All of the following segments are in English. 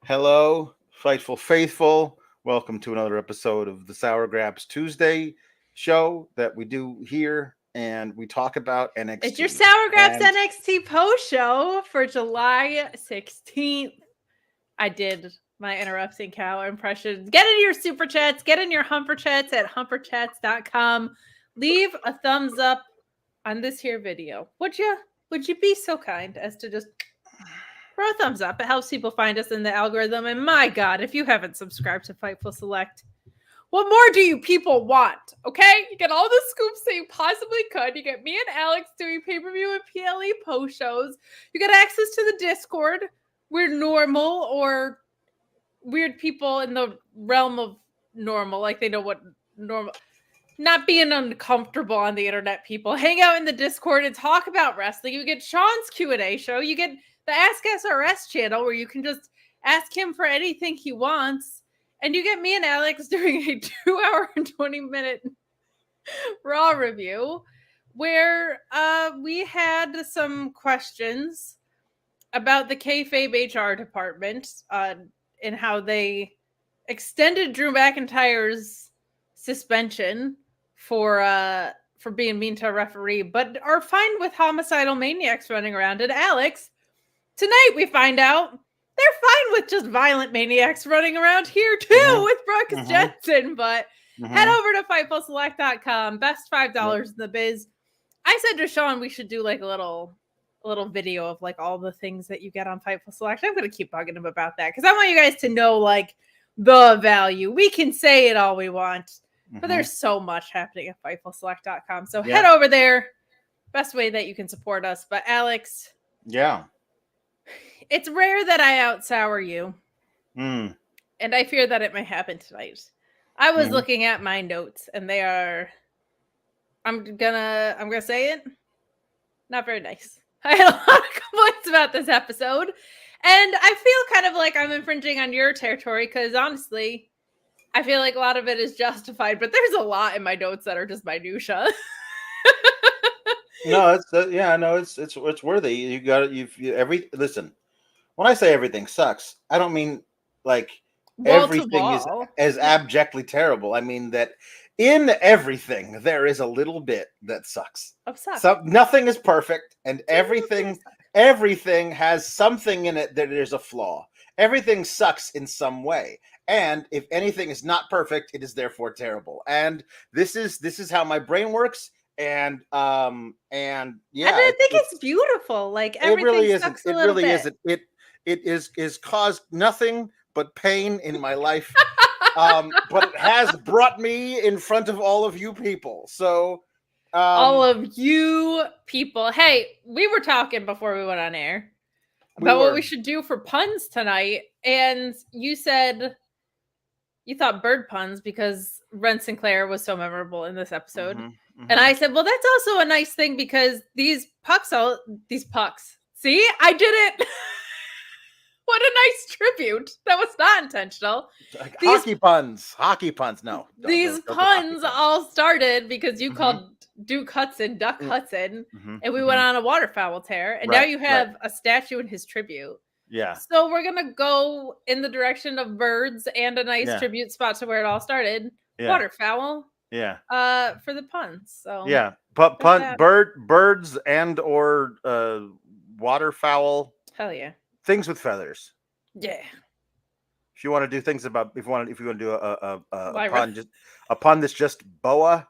Hello, Fightful Faithful. Welcome to another episode of the Sour Grabs Tuesday show that we do here, and we talk about NXT. It's your Sour Grabs And NXT post show for July 16th. I did my interrupting cow impression. Get in your super chats, get in your humper chats at humperchats.com. Leave a thumbs up on this here video. Would you be so kind as to just throw a thumbs up? It helps people find us in the algorithm. And my God, if you haven't subscribed to Fightful Select, what more do you people want? Okay? You get all the scoops that you possibly could. You get me and Alex doing pay-per-view and PLE post shows. You get access to the Discord. We're normal or weird people in the realm of normal. Like they know what normal... Not being uncomfortable on the internet, people. Hang out in the Discord and talk about wrestling. You get Sean's Q&A show. You get the Ask SRS channel where you can just ask him for anything he wants. And you get me and Alex doing a 2-hour and 20-minute Raw review where we had some questions about the kayfabe HR department and how they extended Drew McIntyre's suspension for being mean to a referee, but are fine with homicidal maniacs running around. And Alex, tonight we find out they're fine with just violent maniacs running around here too with Bronco Jensen. But head over to FightfulSelect.com. Best $5 in the biz. I said to Sean we should do like a little video of like all the things that you get on Fightful Select. I'm gonna keep bugging him about that because I want you guys to know like the value. We can say it all we want, but there's so much happening at FightfulSelect.com. So head over there. Best way that you can support us. But Alex, it's rare that I outsour you. And I fear that it may happen tonight. I was looking at my notes and they are, I'm gonna say it, not very nice. I had a lot of complaints about this episode. And I feel kind of like I'm infringing on your territory because honestly, I feel like a lot of it is justified, but there's a lot in my notes that are just minutia. No, it's worthy. You got it. Listen. When I say everything sucks, I don't mean like everything is abjectly terrible. I mean that in everything there is a little bit that sucks. So nothing is perfect, and everything has something in it that is a flaw. Everything sucks in some way. And if anything is not perfect, it is therefore terrible. And this is how my brain works. And yeah, I think it's beautiful. Like everything really sucks isn't. a little bit. Isn't. It is caused nothing but pain in my life. But it has brought me in front of all of you people. So all of you people. Hey, we were talking before we went on air about what we should do for puns tonight, and you said you thought bird puns because Ren Sinclair was so memorable in this episode. And I said, well, that's also a nice thing because these pucks. See, I did it. What a nice tribute. That was not intentional. Hockey puns. No. These puns all started because you called Duke Hudson Duck Hudson, and we went on a waterfowl tear, and now you have a statue in his tribute. Yeah. So we're going to go in the direction of birds and a nice tribute spot to where it all started. Yeah. Waterfowl. Yeah. For the puns. So yeah. Birds and or waterfowl. Hell yeah. Things with feathers. Yeah. If you want to do things about if you want to do a pun that's just boa.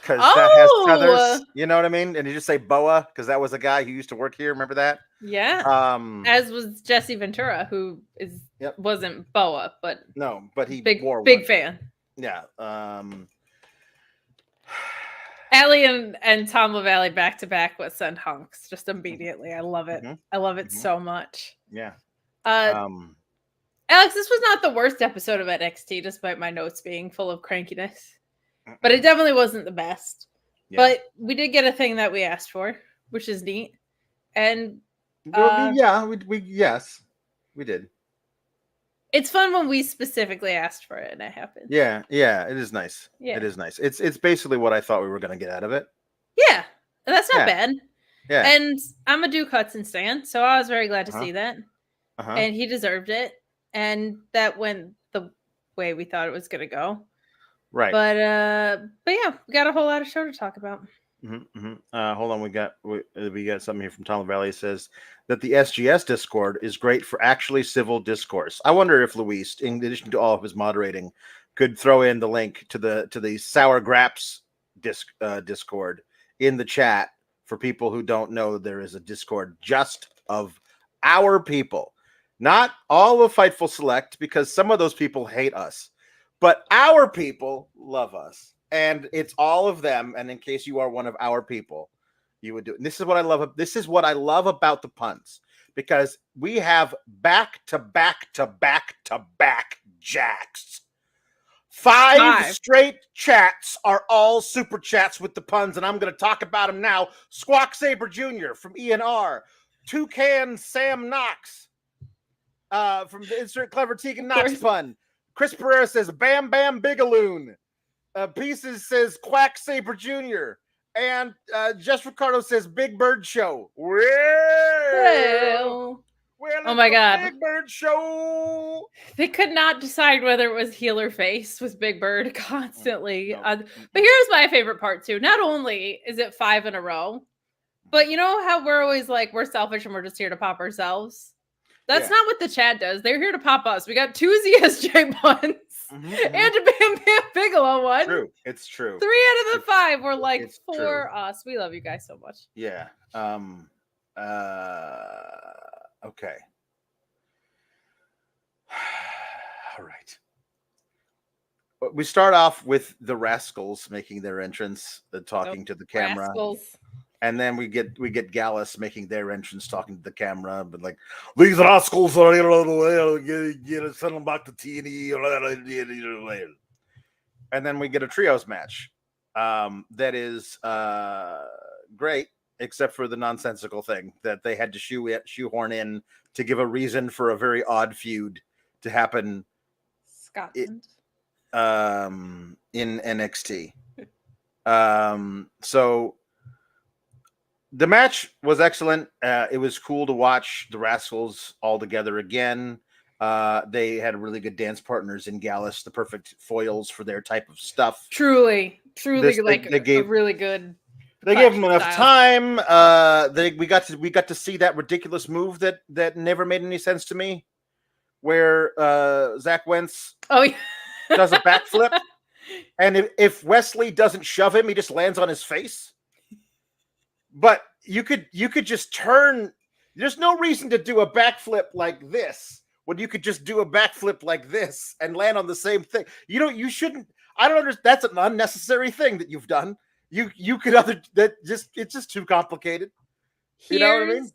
Because that has feathers, you know what I mean? And you just say boa because that was a guy who used to work here. Remember that? Yeah. As was Jesse Ventura, who wasn't boa, but he big wore big one. fan. Yeah. Allie and Tom LaValle back to back with send hunks just immediately. I love it. I love it so much. Yeah. Alex, this was not the worst episode of NXT, despite my notes being full of crankiness. But it definitely wasn't the best. Yeah. But we did get a thing that we asked for, which is neat. And we did. It's fun when we specifically asked for it and it happened. Yeah, it is nice. Yeah. It is nice. It's basically what I thought we were going to get out of it. Yeah, that's not bad. Yeah. And I'm a Duke Hudson stan, so I was very glad to see that. and he deserved it, and that went the way we thought it was going to go. Right. But yeah, we got a whole lot of show to talk about. Hold on, we got something here from Tom Valley. It says that the SGS Discord is great for actually civil discourse. I wonder if Luis, in addition to all of his moderating, could throw in the link to the Sour Graps Discord in the chat for people who don't know. There is a Discord just of our people, not all of Fightful Select, because some of those people hate us, but our people love us. And it's all of them. And in case you are one of our people, you would do it. And this is what I love. This is what I love about the puns, because we have back to back jacks. Five straight chats are all super chats with the puns, and I'm going to talk about them now. Squawk Saber Jr. from ENR, Toucan Sam Knox from the Insert Clever Tegan Knox pun. Chris Perez says Bam Bam Bigaloon. Pieces says Quack Saber Jr. And Just Ricardo says Big Bird Show. Well, oh my God. Big Bird Show. They could not decide whether it was heel or face with Big Bird constantly. But here's my favorite part too. Not only is it 5 in a row, but you know how we're always like, we're selfish and we're just here to pop ourselves? That's not what the chat does. They're here to pop us. We got 2 ZSJ puns and a Bam Bam Bigelow one. True. It's true. 3 out of the 5 were like for us. We love you guys so much. Yeah. Okay. All right. We start off with the Rascalz making their entrance, talking to the camera. Rascalz. And then we get Gallus making their entrance, talking to the camera, but like, these rascals are here on the way, send them back to TNE. And then we get a trios match that is great, except for the nonsensical thing that they had to shoehorn in to give a reason for a very odd feud to happen. Scotland. In NXT. So the match was excellent. It was cool to watch the Rascalz all together again. They had really good dance partners in Gallus, the perfect foils for their type of stuff. Truly, they gave a really good. They gave them enough time. We got to see that ridiculous move that never made any sense to me, where Zach Wentz does a backflip, and if Wesley doesn't shove him, he just lands on his face. But you could just turn. There's no reason to do a backflip like this when you could just do a backflip like this and land on the same thing. You shouldn't. I don't understand. That's an unnecessary thing that you've done. You could it's just too complicated. You know what I mean?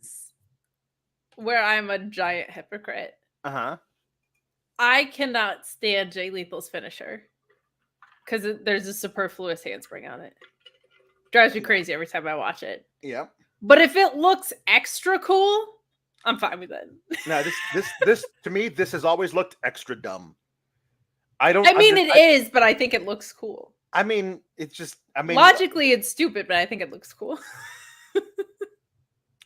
Where I'm a giant hypocrite. Uh-huh. I cannot stand Jay Lethal's finisher because there's a superfluous handspring on it. Drives me crazy every time I watch it. Yeah. But if it looks extra cool, I'm fine with it. No, this to me, this has always looked extra dumb. It is, but I think it looks cool. Logically it's stupid, but I think it looks cool.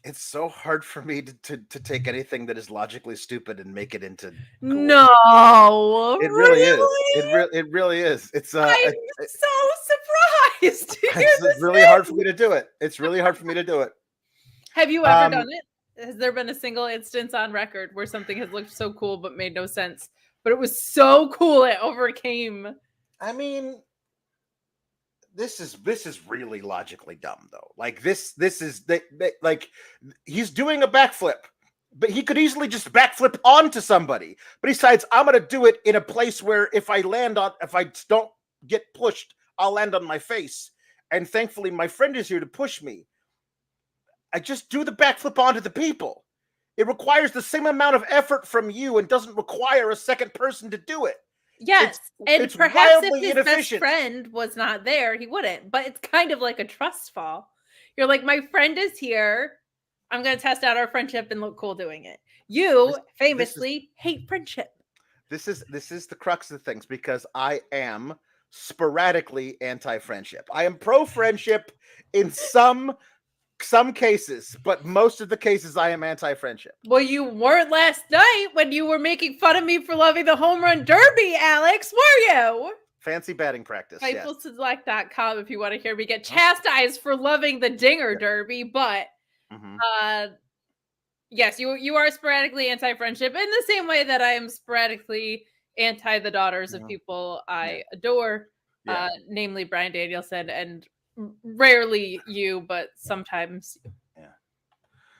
It's so hard for me to take anything that is logically stupid and make it into cool. No, it really is. It really is. It's I'm so surprised. It's really hard for me to do it. It's really hard for me to do it. Have you ever done it? Has there been a single instance on record where something has looked so cool but made no sense, but it was so cool it overcame? I mean, this is really logically dumb though. Like this is like he's doing a backflip, but he could easily just backflip onto somebody. But he decides, I'm gonna do it in a place where if I don't get pushed, I'll land on my face. And thankfully, my friend is here to push me. I just do the backflip onto the people. It requires the same amount of effort from you and doesn't require a second person to do it. Yes, it's perhaps if his best friend was not there, he wouldn't. But it's kind of like a trust fall. You're like, my friend is here. I'm going to test out our friendship and look cool doing it. You famously hate friendship. This is the crux of things, because I am sporadically anti-friendship. I am pro-friendship in some Some cases, but most of the cases I am anti-friendship. Well, you weren't last night when you were making fun of me for loving the home run derby, Alex, were you? Fancy batting practice. FightfulSelect.com if you want to hear me get chastised for loving the dinger derby, but yes, you are sporadically anti-friendship in the same way that I am sporadically anti the daughters of people I adore, namely Bryan Danielson and rarely you, but sometimes. Yeah.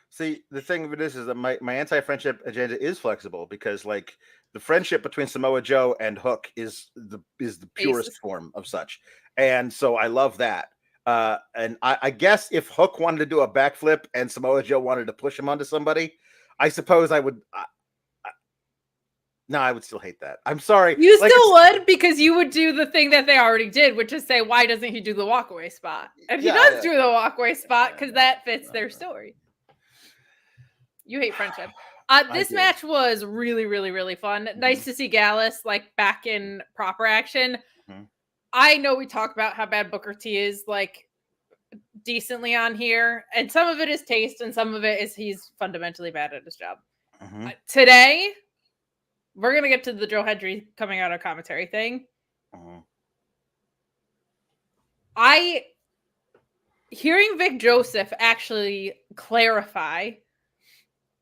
See, the thing of it is that my anti-friendship agenda is flexible because, like, the friendship between Samoa Joe and Hook is the purest form of such, and so I love that. And I guess if Hook wanted to do a backflip and Samoa Joe wanted to push him onto somebody, I suppose I would. No, I would still hate that. I'm sorry. You still would, because you would do the thing that they already did, which is say, why doesn't he do the walkaway spot? And he does do the walkaway spot because that fits their story. You hate friendship. This match was really, really, really fun. Nice to see Gallus like back in proper action. I know we talk about how bad Booker T is, like, decently on here, and some of it is taste, and some of it is he's fundamentally bad at his job. Today, we're gonna get to the Joe Hendry coming out of commentary thing. Hearing Vic Joseph actually clarify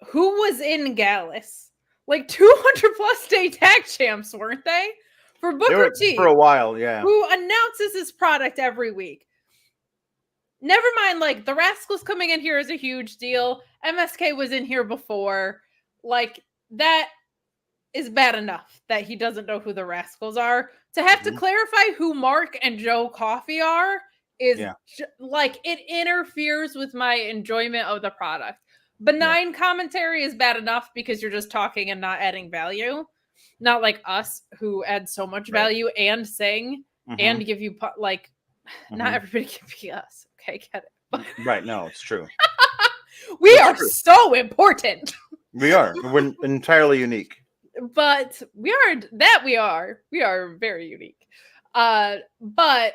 who was in Gallus, like 200 plus day tag champs, weren't they? For Booker T. For a while, yeah. Who announces his product every week. Never mind, like, the Rascalz coming in here is a huge deal. MSK was in here before. Like, that is bad enough that he doesn't know who the Rascalz are. To have to clarify who Mark and Joe Coffey are is like, it interferes with my enjoyment of the product. Benign commentary is bad enough because you're just talking and not adding value. Not like us who add so much value and sing and give you like, not everybody can be us. Okay, get it. But right, no, it's true. We are so important. We are. We're entirely unique. But we are very unique. But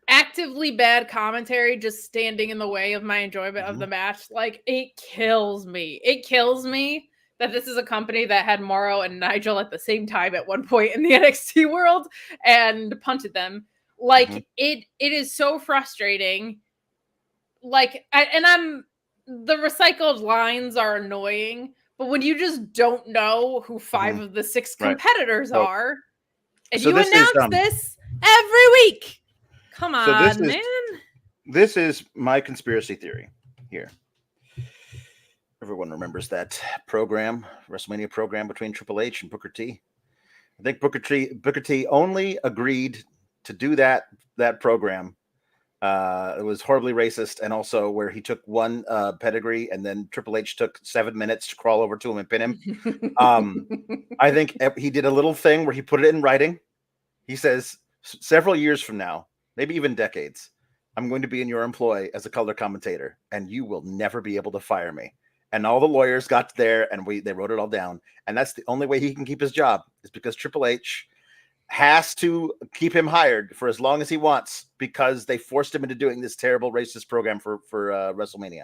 actively bad commentary just standing in the way of my enjoyment of the match, like, it kills me. It kills me that this is a company that had Morrow and Nigel at the same time at one point in the NXT world and punted them. Like, it is so frustrating. Like, the recycled lines are annoying, but when you just don't know who 5 of the 6 competitors are, and you announce this every week, come on, man. This is my conspiracy theory here. Everyone remembers that program, WrestleMania program between Triple H and Booker T. I think Booker T only agreed to do that program. It was horribly racist, and also where he took one pedigree and then Triple H took 7 minutes to crawl over to him and pin him. I think he did a little thing where he put it in writing. He says, several years from now, maybe even decades, I'm going to be in your employ as a color commentator, and you will never be able to fire me. And all the lawyers got there, and they wrote it all down. And that's the only way he can keep his job, is because Triple H has to keep him hired for as long as he wants, because they forced him into doing this terrible racist program for WrestleMania.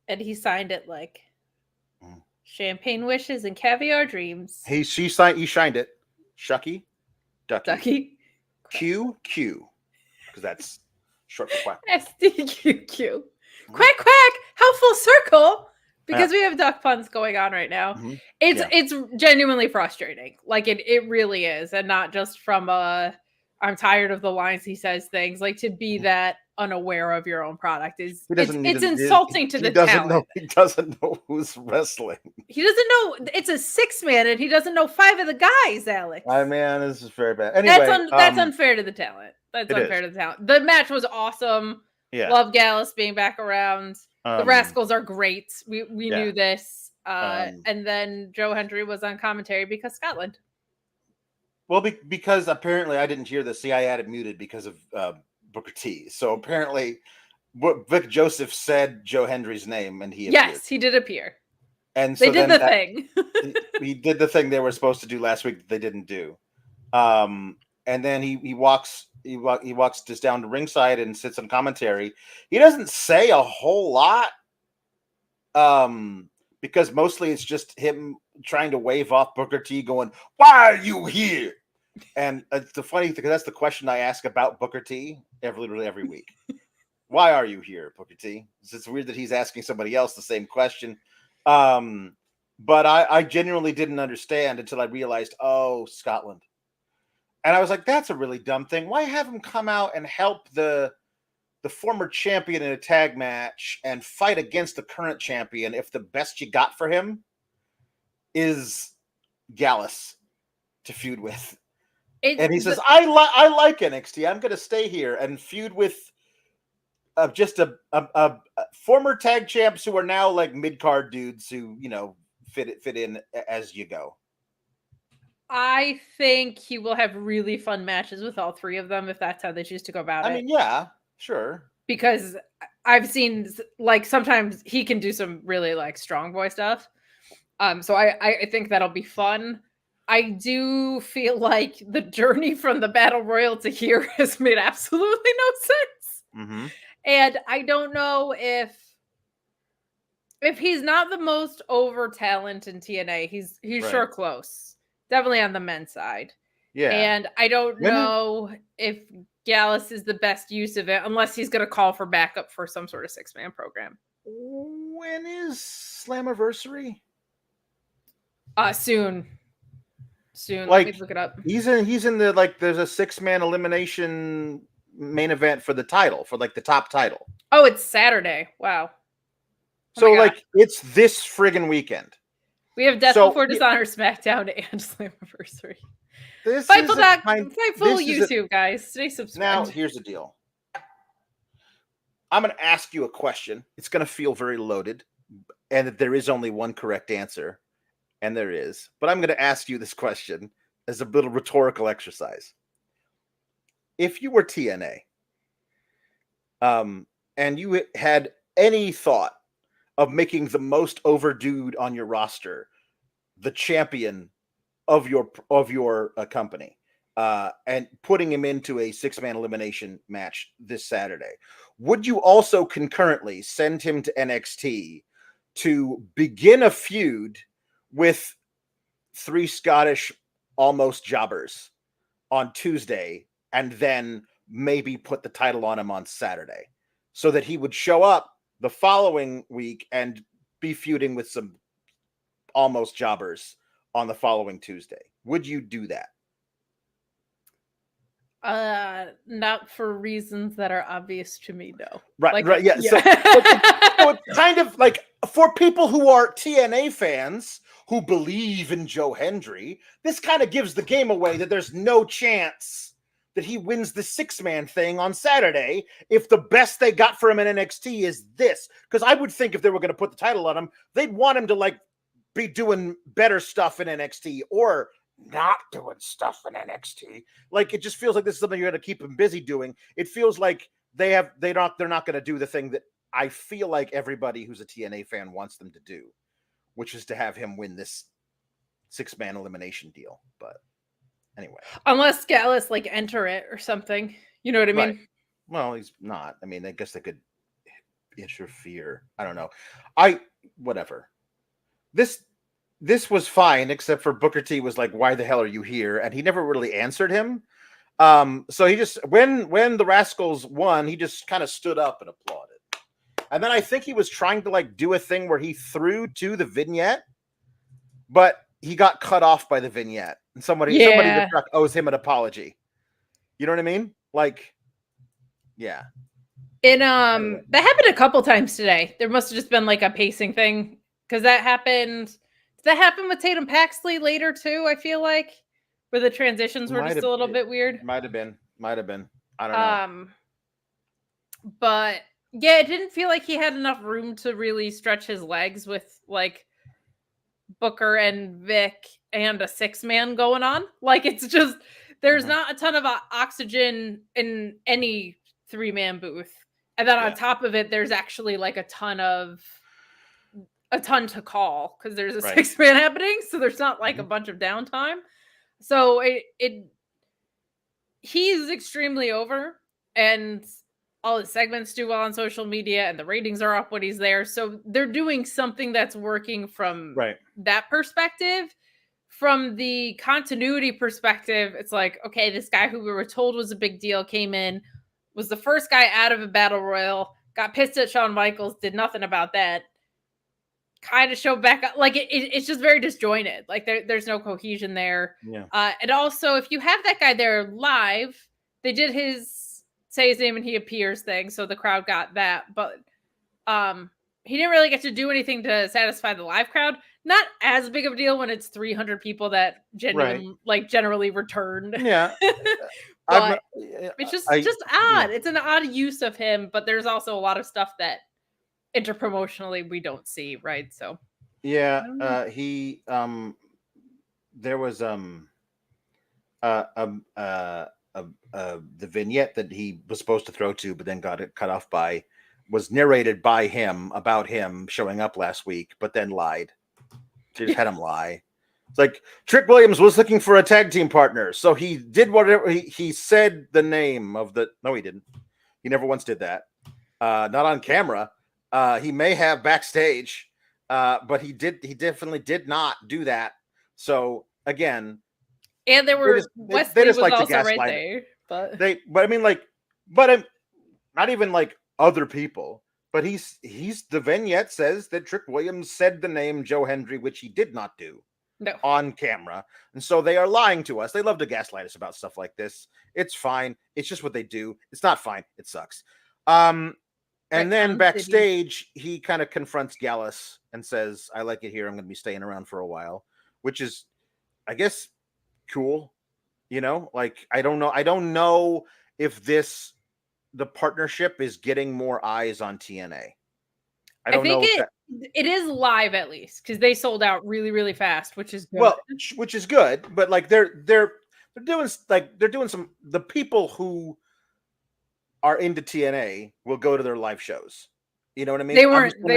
And he signed it like champagne wishes and caviar dreams. He shined it. Shucky, Ducky, QQ, because that's short for quack. SDQQ. Quack quack. How full circle? Because we have duck puns going on right now. It's genuinely frustrating. Like, it really is. And not just from I'm tired of the lines he says things. Like, to be that unaware of your own product is it's insulting to the talent. He doesn't know who's wrestling. He doesn't know it's a 6-man and he doesn't know 5 of the guys, Alex. Man, this is very bad. Anyway, that's unfair to the talent. That's unfair to the talent. The match was awesome. Yeah. Love Gallus being back around. The Rascalz are great. We knew this. And then Joe Hendry was on commentary because Scotland. Well, because apparently I didn't hear this. See, I had it muted because of Booker T. So apparently Vic Joseph said Joe Hendry's name, and he appeared. Yes, he did appear. And so they did the thing. He did the thing they were supposed to do last week that they didn't do. And and then he walks just down to ringside and sits on commentary. He doesn't say a whole lot, because mostly it's just him trying to wave off Booker T, going, "Why are you here?" And it's the funny thing, because that's the question I ask about Booker T literally every week. Why are you here, Booker T? It's weird that he's asking somebody else the same question. But I genuinely didn't understand until I realized, oh, Scotland. And I was like, that's a really dumb thing. Why have him come out and help the former champion in a tag match and fight against the current champion if the best you got for him is Gallus to feud with? And he says, I like NXT. I'm going to stay here and feud with just a former tag champs who are now like mid-card dudes who, fit in as you go. I think he will have really fun matches with all three of them if that's how they choose to go about it. I mean, yeah, sure. Because I've seen, like, sometimes he can do some really, like, strong boy stuff. So I think that'll be fun. I do feel like the journey from the Battle Royal to here has made absolutely no sense. Mm-hmm. And I don't know if he's not the most over talent in TNA, he's right. Sure close. Definitely on the men's side. Yeah. And I don't know if Gallus is the best use of it unless he's going to call for backup for some sort of 6-man program. When is Slammiversary? Soon. Like, let me look it up. He's in the, like, there's a 6-man elimination main event for the title, for like the top title. Oh, it's Saturday. Wow. So like it's this friggin' weekend. We have Death Before Dishonor, SmackDown, and Slammiversary. Fightful YouTube, guys. Stay subscribed. Now, here's the deal. I'm going to ask you a question. It's going to feel very loaded, and that there is only one correct answer, and there is. But I'm going to ask you this question as a little rhetorical exercise. If you were TNA, and you had any thought of making the most over dude on your roster the champion of your company, and putting him into a 6-man elimination match this Saturday, would you also concurrently send him to NXT to begin a feud with 3 Scottish almost jobbers on Tuesday, and then maybe put the title on him on Saturday, so that he would show up the following week and be feuding with some almost jobbers on the following Tuesday? Would you do that? Not for reasons that are obvious to me, no. Right, right, yeah. So it's kind of like, for people who are TNA fans who believe in Joe Hendry, this kind of gives the game away that there's no chance that he wins the 6-man thing on Saturday if the best they got for him in NXT is this. Because I would think if they were going to put the title on him, they'd want him to like be doing better stuff in NXT or not doing stuff in NXT. Like, it just feels like this is something you're going to keep him busy doing. It feels like they're not going to do the thing that I feel like everybody who's a TNA fan wants them to do, which is to have him win this 6-man elimination deal. But anyway, unless Gallus like enter it or something, you know what I mean? Right. Well, he's not. I mean, I guess they could interfere. I don't know. Whatever. This was fine, except for Booker T was like, "Why the hell are you here?" And he never really answered him. So he just, when the Rascalz won, he just kind of stood up and applauded. And then I think he was trying to like do a thing where he threw to the vignette, but he got cut off by the vignette. And somebody in the truck owes him an apology. You know what I mean? Like, yeah. And that happened a couple times today. There must have just been like a pacing thing, because that happened. Did that happen with Tatum Paxley later too? I feel like, where the transitions were just a little bit weird. Might have been. I don't know. But yeah, it didn't feel like he had enough room to really stretch his legs with like Booker and Vic and a 6-man going on. Like, it's just, there's not a ton of oxygen in any 3-man booth. And then on top of it, there's actually like a ton to call, because there's a 6-man happening. So there's not like a bunch of downtime. So it he's extremely over, and all his segments do well on social media, and the ratings are up when he's there. So they're doing something that's working from that perspective. From the continuity perspective, it's like, okay, this guy who we were told was a big deal came in, was the first guy out of a battle royal, got pissed at Shawn Michaels, did nothing about that. Kind of showed back up. Like it's just very disjointed. Like there's no cohesion there. Yeah. And also, if you have that guy there live, they did his say his name and he appears thing, so the crowd got that. But he didn't really get to do anything to satisfy the live crowd. Not as big of a deal when it's 300 people that generally returned. Yeah. But it's just odd. It's an odd use of him, but there's also a lot of stuff that interpromotionally we don't see, right? So yeah, there was the vignette that he was supposed to throw to, but then got it cut off by, was narrated by him about him showing up last week, but then lied. She just had him lie. It's like Trick Williams was looking for a tag team partner, so he did whatever he said the name of the. No, he didn't. He never once did that. Not on camera. He may have backstage, but he definitely did not do that. So again, and there were Wesley was like also right there, but not even like other people. But he's the vignette says that Trick Williams said the name Joe Hendry, which he did not do on camera. And so they are lying to us. They love to gaslight us about stuff like this. It's fine. It's just what they do. It's not fine. It sucks. And then backstage, he kind of confronts Gallus and says, I like it here. I'm going to be staying around for a while, which is, I guess, cool. You know, like, I don't know if the partnership is getting more eyes on TNA. I don't know. It is live at least because they sold out really, really fast, which is good. Well, which is good, but like they're doing some. The people who are into TNA will go to their live shows. You know what I mean? They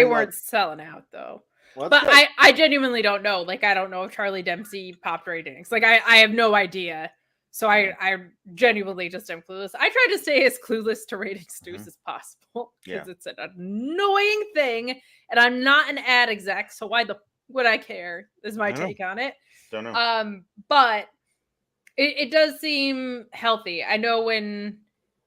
weren't selling out though. Well, but I genuinely don't know. Like, I don't know if Charlie Dempsey popped ratings. Like, I have no idea. So I genuinely just am clueless. I try to stay as clueless to ratings news as possible because it's an annoying thing, and I'm not an ad exec, so why would I care? Is my take on it. Don't know. But it does seem healthy. I know when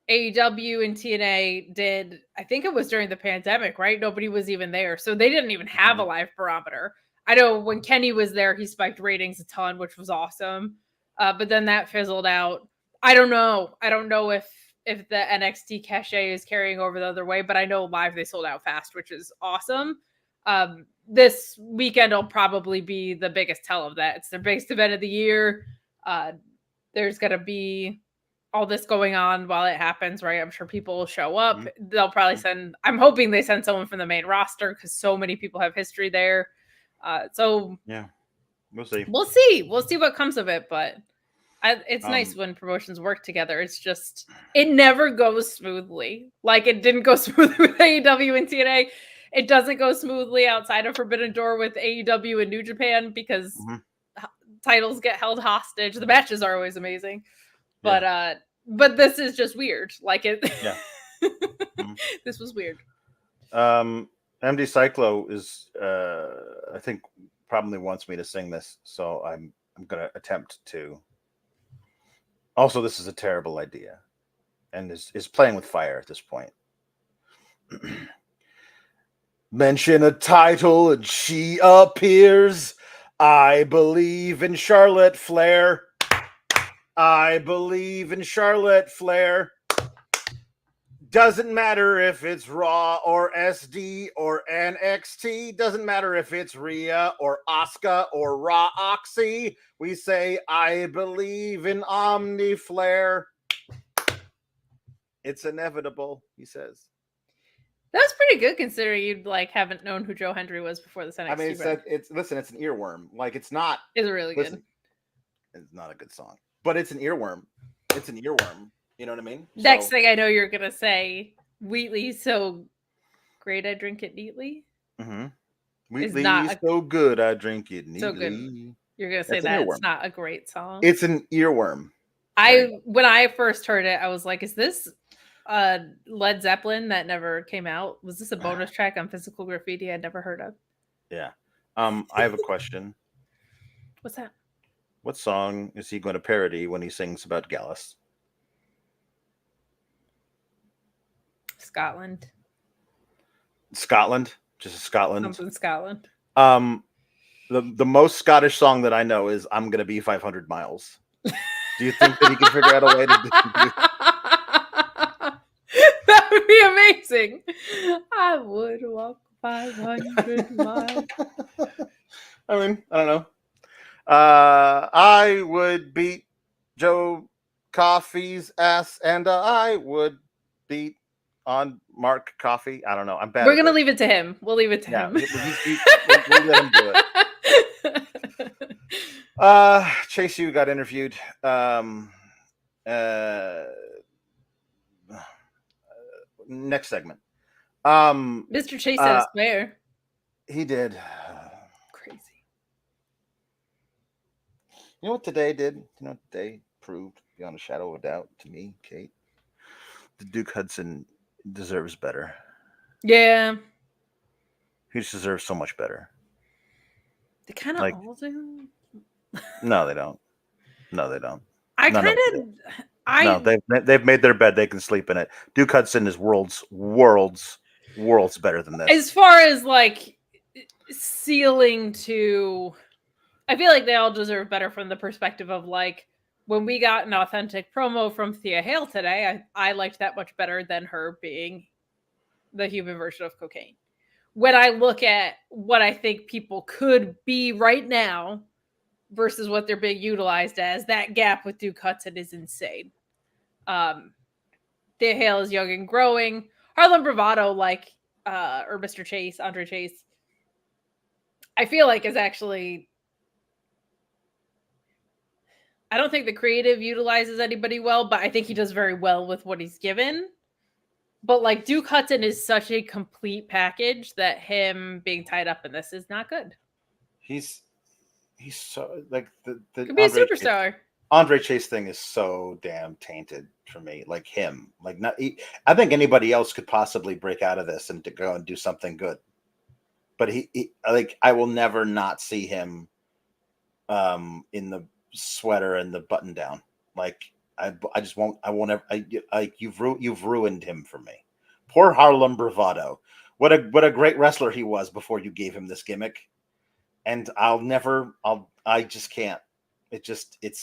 AEW and TNA did, I think it was during the pandemic, right? Nobody was even there, so they didn't even have a live barometer. I know when Kenny was there, he spiked ratings a ton, which was awesome. But then that fizzled out. I don't know. I don't know if the NXT cachet is carrying over the other way, but I know live they sold out fast, which is awesome. This weekend will probably be the biggest tell of that. It's their biggest event of the year. There's going to be all this going on while it happens, right? I'm sure people will show up. They'll probably I'm hoping they send someone from the main roster because so many people have history there. Yeah. We'll see. We'll see what comes of it, but it's nice when promotions work together. It's just, it never goes smoothly. Like, it didn't go smoothly with AEW and TNA. It doesn't go smoothly outside of Forbidden Door with AEW and New Japan because titles get held hostage. The matches are always amazing, but this is just weird. Like it. Yeah. This was weird. MD Cyclo is, I think, probably wants me to sing this, so I'm going to attempt to. Also, this is a terrible idea, and is playing with fire at this point. Mention a title, and she appears. I believe in Charlotte Flair. I believe in Charlotte Flair. Doesn't matter if it's Raw or SD or NXT. Doesn't matter if it's Rhea or Asuka or Raw Oxy. We say, I believe in Omni Flair. It's inevitable, he says. That's pretty good considering you haven't known who Joe Hendry was before this NXT. I mean, it's an earworm. Like, it's not. It's really good. It's not a good song, but it's an earworm. It's an earworm. You know what I mean? Next thing I know, you're going to say, Wheatley's so great, I drink it neatly. Wheatley's so good, I drink it neatly. So good. You're going to say that it's not a great song. It's an earworm. When I first heard it, I was like, is this Led Zeppelin that never came out? Was this a bonus track on Physical Graffiti I'd never heard of? Yeah. I have a question. What's that? What song is he going to parody when he sings about Gallus? Scotland. Scotland? Just Scotland? Something Scotland. The most Scottish song that I know is I'm Gonna Be 500 Miles. Do you think that he can figure out a way to do that would be amazing. I would walk 500 miles. I mean, I don't know. I would beat Joe Coffey's ass, and I would beat on Mark Coffey. I don't know. I'm bad. We're gonna leave it to him. We'll leave it to him. We'll let him do it. Chase, you got interviewed. Next segment. Mr. Chase said swear. He did. Crazy. You know what today did? You know what today proved beyond a shadow of a doubt to me, Kate? The Duke Hudson deserves better. Yeah. He just deserves so much better. They kind of all do. No, they don't. No, they don't. They've made their bed. They can sleep in it. Duke Hudson is worlds better than this. As far as like ceiling to, I feel like they all deserve better from the perspective of like when we got an authentic promo from Thea Hale today. I liked that much better than her being the human version of cocaine. When I look at what I think people could be right now versus what they're being utilized as, that gap with Duke Hudson is insane. Thea Hale is young and growing. Harlem Bravado, like, or Mr. Chase, Andre Chase, I feel like is actually, I don't think the creative utilizes anybody well, but I think he does very well with what he's given. But like Duke Hudson is such a complete package that him being tied up in this is not good. He's so like the could be Andre a superstar. Andre Chase thing is so damn tainted for me. Like him, like I think anybody else could possibly break out of this and to go and do something good. But he like I will never not see him in the sweater and the button down. Like I just won't. I won't ever. You've ruined him for me. Poor Harlem Bravado. What a great wrestler he was before you gave him this gimmick. And I just can't.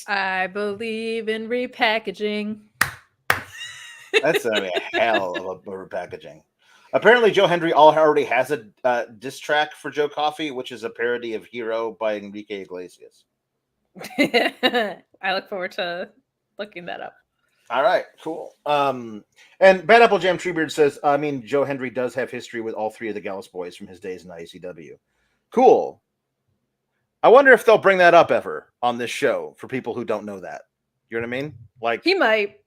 I believe in repackaging. That's a hell of a repackaging. Apparently, Joe Hendry already has a diss track for Joe Coffey, which is a parody of Hero by Enrique Iglesias. I look forward to looking that up. All right, cool. And Bad Apple Jam Treebeard says, I mean, Joe Hendry does have history with all three of the Gallus boys from his days in ICW. Cool. I wonder if they'll bring that up ever on this show for people who don't know that. You know what I mean? Like he might.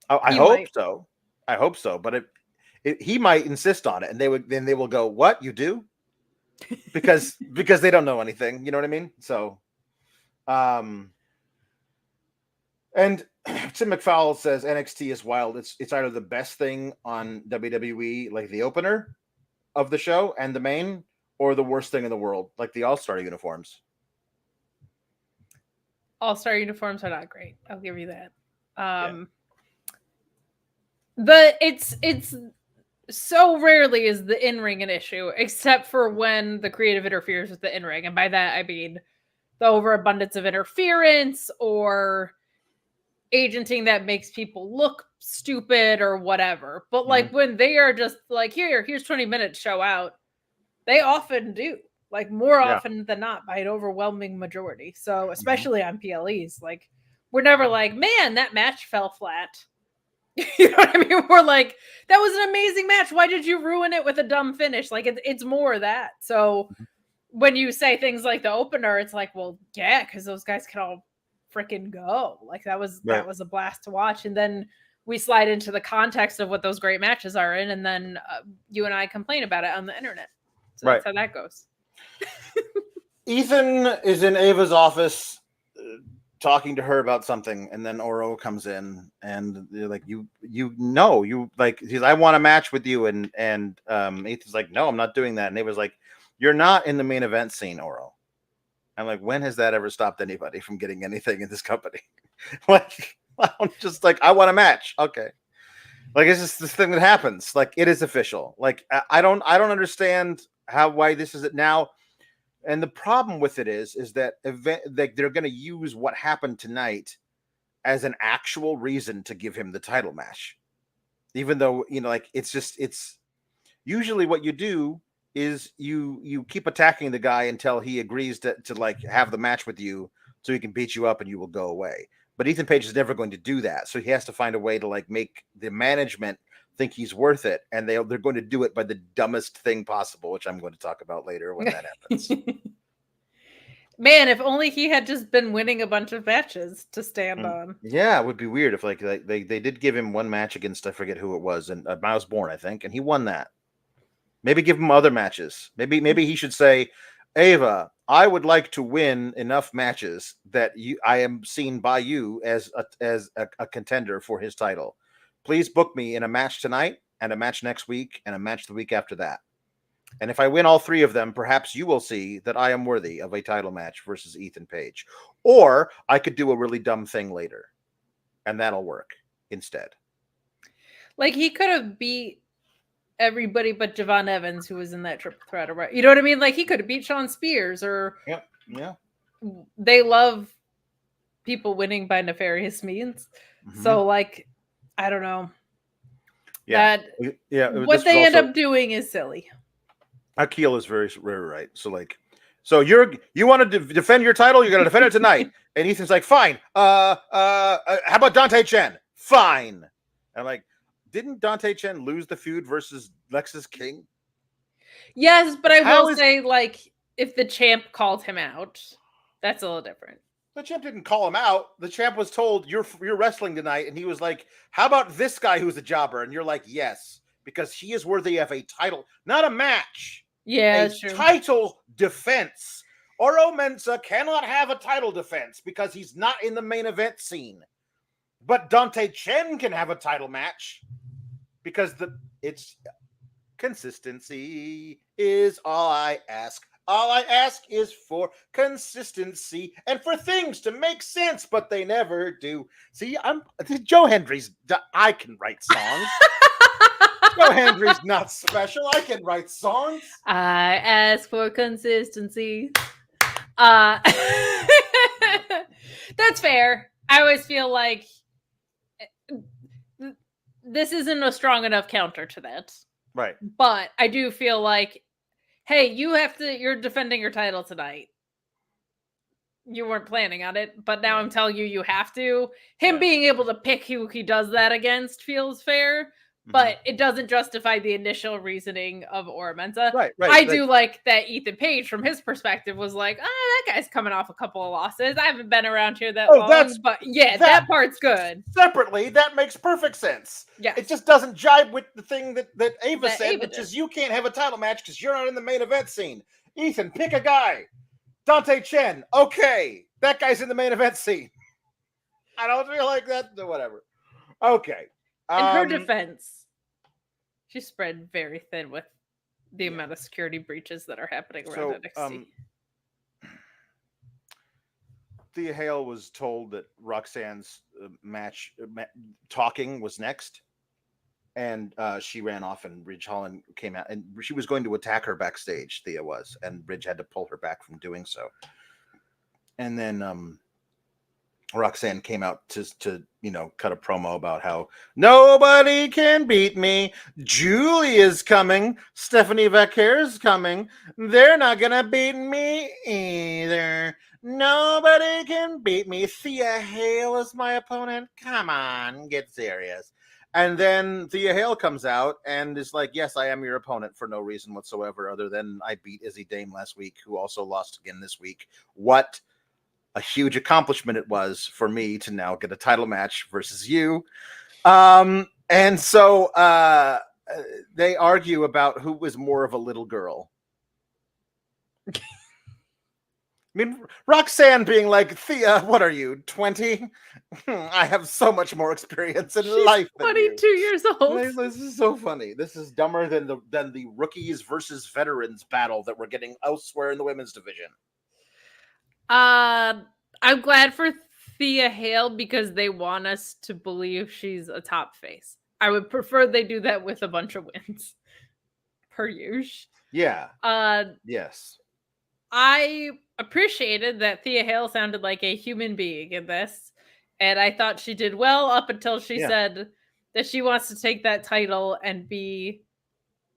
I hope so. I hope so. But he might insist on it, and they will go, "What you do?" Because they don't know anything. You know what I mean? So, and Tim McFowle says NXT is wild. It's either the best thing on WWE, like the opener of the show and the main, or the worst thing in the world, like the All-Star uniforms. All-Star uniforms are not great. I'll give you that. But it's so rarely is the in-ring an issue, except for when the creative interferes with the in-ring. And by that, I mean the overabundance of interference or agenting that makes people look stupid or whatever. But like when they are just like, here's 20 minutes, show out, they often do, like more often than not by an overwhelming majority. So especially on PLEs, like we're never like, man, that match fell flat. You know what I mean? We're like, that was an amazing match. Why did you ruin it with a dumb finish? Like it's more of that. So when you say things like the opener, it's like, well, yeah, because those guys can all freaking go. Like that was a blast to watch. And then we slide into the context of what those great matches are in, and then you and I complain about it on the internet. So that's how that goes. Ethan is in Ava's office talking to her about something, and then Oro comes in, and they're like, you like, he's, I want a match with you, and Ethan's like, no, I'm not doing that. And Ava's like, you're not in the main event scene, Oro. I'm like, when has that ever stopped anybody from getting anything in this company? Like, I'm just like, I want a match. Okay. Like, it's just this thing that happens. Like, it is official. Like, I don't understand why this is it now. And the problem with it is that like, they're going to use what happened tonight as an actual reason to give him the title match. Even though, like, it's usually what you do is you keep attacking the guy until he agrees to like have the match with you so he can beat you up and you will go away. But Ethan Page is never going to do that. So he has to find a way to like make the management think he's worth it. And they're going to do it by the dumbest thing possible, which I'm going to talk about later when that happens. Man, if only he had just been winning a bunch of matches to stand on. Yeah, it would be weird if like they did give him one match against, I forget who it was, and Miles Bourne, I think, and he won that. Maybe give him other matches. Maybe he should say, Ava, I would like to win enough matches that I am seen by you as a contender for his title. Please book me in a match tonight and a match next week and a match the week after that. And if I win all three of them, perhaps you will see that I am worthy of a title match versus Ethan Page. Or I could do a really dumb thing later, and that'll work instead. Like, he could have beat everybody but Javon Evans, who was in that triple threat, or you know what I mean? Like, he could have beat Sean Spears, or yeah. They love people winning by nefarious means. Mm-hmm. So, like, I don't know. Yeah, what they end up doing is silly. Akil is very right. So, like, you want to defend your title? You're going to defend it tonight. And Ethan's like, fine. How about Dante Chen? Fine. And I'm like, didn't Dante Chen lose the feud versus Lexus King? Yes, but I will say, like, if the champ called him out, that's a little different. The champ didn't call him out. The champ was told, you're wrestling tonight. And he was like, how about this guy who's a jobber? And you're like, yes, because he is worthy of a title, not a match. Yeah, a title defense. Oro Mensah cannot have a title defense because he's not in the main event scene. But Dante Chen can have a title match because it's consistency is all I ask. All I ask is for consistency and for things to make sense, but they never do. See, Joe Hendry's. I can write songs. Joe Hendry's not special. I can write songs. I ask for consistency. That's fair. I always feel like this isn't a strong enough counter to that. Right. But I do feel like, hey, you're defending your title tonight. You weren't planning on it, but now I'm telling you have to. Him being able to pick who he does that against feels fair. But it doesn't justify the initial reasoning of Oro Mensah. Right. I do like that Ethan Page, from his perspective, was like, that guy's coming off a couple of losses. I haven't been around here that long. But yeah, that part's good. Separately, that makes perfect sense. Yeah. It just doesn't jibe with the thing that Ava said, which is you can't have a title match because you're not in the main event scene. Ethan, pick a guy. Dante Chen. Okay. That guy's in the main event scene. I don't feel like that. Whatever. Okay. In her defense, she spread very thin with the amount of security breaches that are happening around NXT. Thea Hale was told that Roxanne's match talking was next, and she ran off, and Ridge Holland came out, and she was going to attack her backstage. Thea was, and Ridge had to pull her back from doing so. And then Roxanne came out to cut a promo about how nobody can beat me. Julia's coming. Stephanie Vacquer's coming. They're not gonna beat me either. Nobody can beat me. Thea Hale is my opponent. Come on, get serious. And then Thea Hale comes out and is like, yes, I am your opponent for no reason whatsoever other than I beat Izzi Dame last week, who also lost again this week. What a huge accomplishment it was for me to now get a title match versus you. And so they argue about who was more of a little girl. mean, Roxanne being like, Thea, what are you, 20? I have so much more experience in life than 22 you. years old. This is so funny. This is dumber than the rookies versus veterans battle that we're getting elsewhere in the women's division. I'm glad for Thea Hale because they want us to believe she's a top face. I would prefer they do that with a bunch of wins. Per usual. Yeah. Yes. I appreciated that Thea Hale sounded like a human being in this, and I thought she did well up until she said that she wants to take that title and be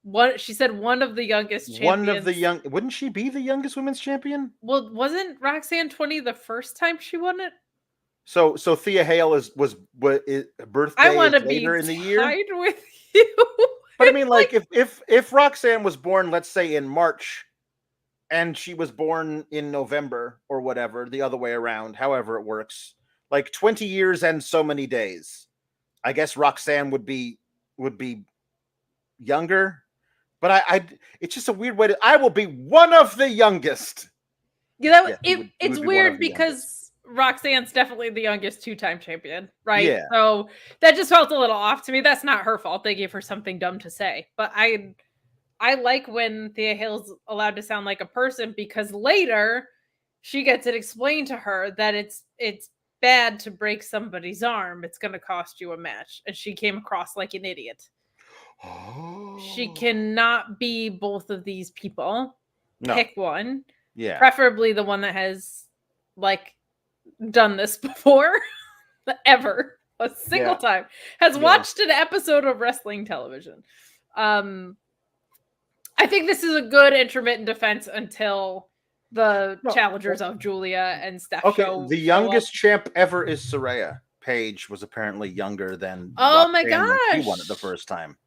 one. She said one of the youngest champions. One of the young. Wouldn't she be the youngest women's champion? Well, wasn't Roxanne 20 the first time she won it? So Thea Hale was birthday I want to later be in the year. tied with you. But I mean, like if Roxanne was born, let's say in March, and she was born in November or whatever, the other way around, however it works, like 20 years and so many days, I guess Roxanne would be younger. But it's just a weird way to. I will be one of the youngest. It's weird because Roxanne's definitely the youngest 2-time champion, right? Yeah. So that just felt a little off to me. That's not her fault. They gave her something dumb to say. But I like when Thea Hale's allowed to sound like a person because later she gets it explained to her that it's bad to break somebody's arm. It's going to cost you a match. And she came across like an idiot. Oh. She cannot be both of these people. No. Pick one. Yeah. Preferably the one that has like done this before ever a single time has watched an episode of wrestling television. I think this is a good intermittent defense until the challengers of Julia and Steph. Okay, the youngest champ ever is Saraya. Paige was apparently younger than. Oh my gosh! She won it the first time.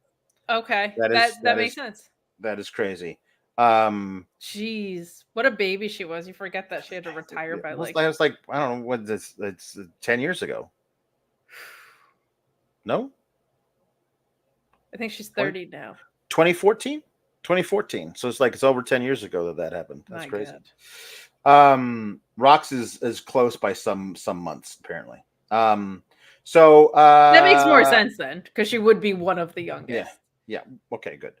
Okay, that makes sense. That is crazy. Jeez, what a baby she was. You forget that she had to retire by like. It was like I don't know what this. It's 10 years ago. No. I think she's 30 now. 2014. 2014. So it's over 10 years ago that happened. That's crazy. God. Rox is close by some months apparently. So that makes more sense then because she would be one of the youngest. Yeah. Okay, good.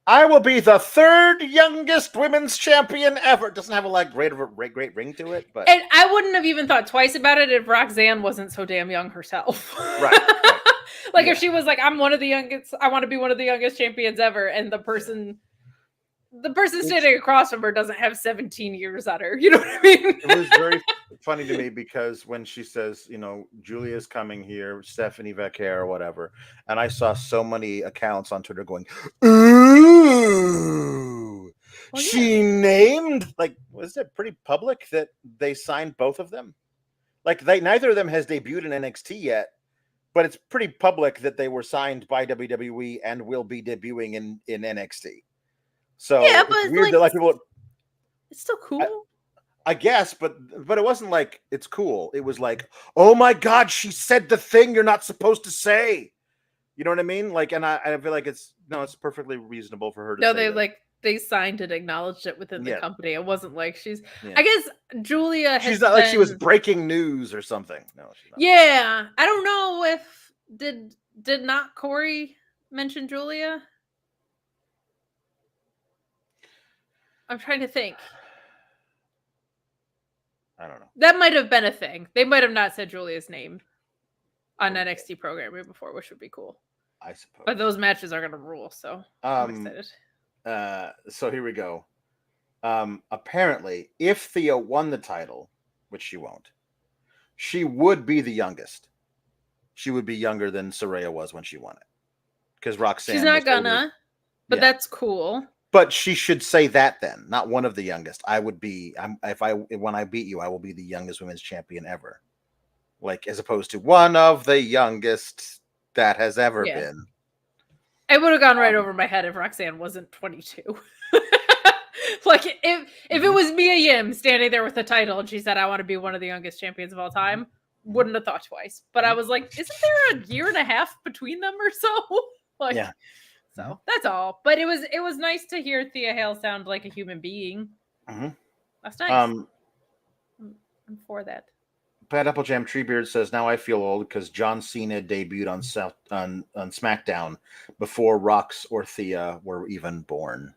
I will be the 3rd youngest women's champion ever. Doesn't have a great ring to it, but and I wouldn't have even thought twice about it if Roxanne wasn't so damn young herself. Right. If she was like, I'm one of the youngest, I want to be one of the youngest champions ever, and the person standing across from her doesn't have 17 years on her. You know what I mean? It was very funny to me because when she says, Julia's coming here, Stephanie Vacquer or whatever, and I saw so many accounts on Twitter going, ooh, she named, was it pretty public that they signed both of them? Neither of them has debuted in NXT yet, but it's pretty public that they were signed by WWE and will be debuting in NXT. So yeah, but it's weird that people. It's still cool. I guess, but it wasn't like it's cool. It was like, oh my God, she said the thing you're not supposed to say. You know what I mean? And I feel like it's perfectly reasonable for her to. No, they signed and acknowledged it within the company. It wasn't like she's. Yeah. I guess Julia. She's not like she was breaking news or something. No, she's not. Yeah, I don't know if did not Corey mention Julia. I'm trying to think. I don't know. That might have been a thing. They might have not said Julia's name on NXT programming before, which would be cool. I suppose. But those matches are going to rule, so I'm excited. So here we go. Apparently, if Thea won the title, which she won't, she would be the youngest. She would be younger than Saraya was when she won it. Because Roxanne. She's not gonna, but that's cool. But she should say that then, not one of the youngest. I would be. When I beat you, I will be the youngest women's champion ever. As opposed to one of the youngest that has ever been. It would have gone right over my head if Roxanne wasn't 22. If it was Mia Yim standing there with the title and she said, "I want to be one of the youngest champions of all time," wouldn't have thought twice. But I was like, isn't there a year and a half between them or so? Yeah. So that's all. But it was nice to hear Thea Hale sound like a human being. Mm-hmm. That's nice. I'm for that. Bad Apple Jam Treebeard says, now I feel old because John Cena debuted on SmackDown before Rox or Thea were even born.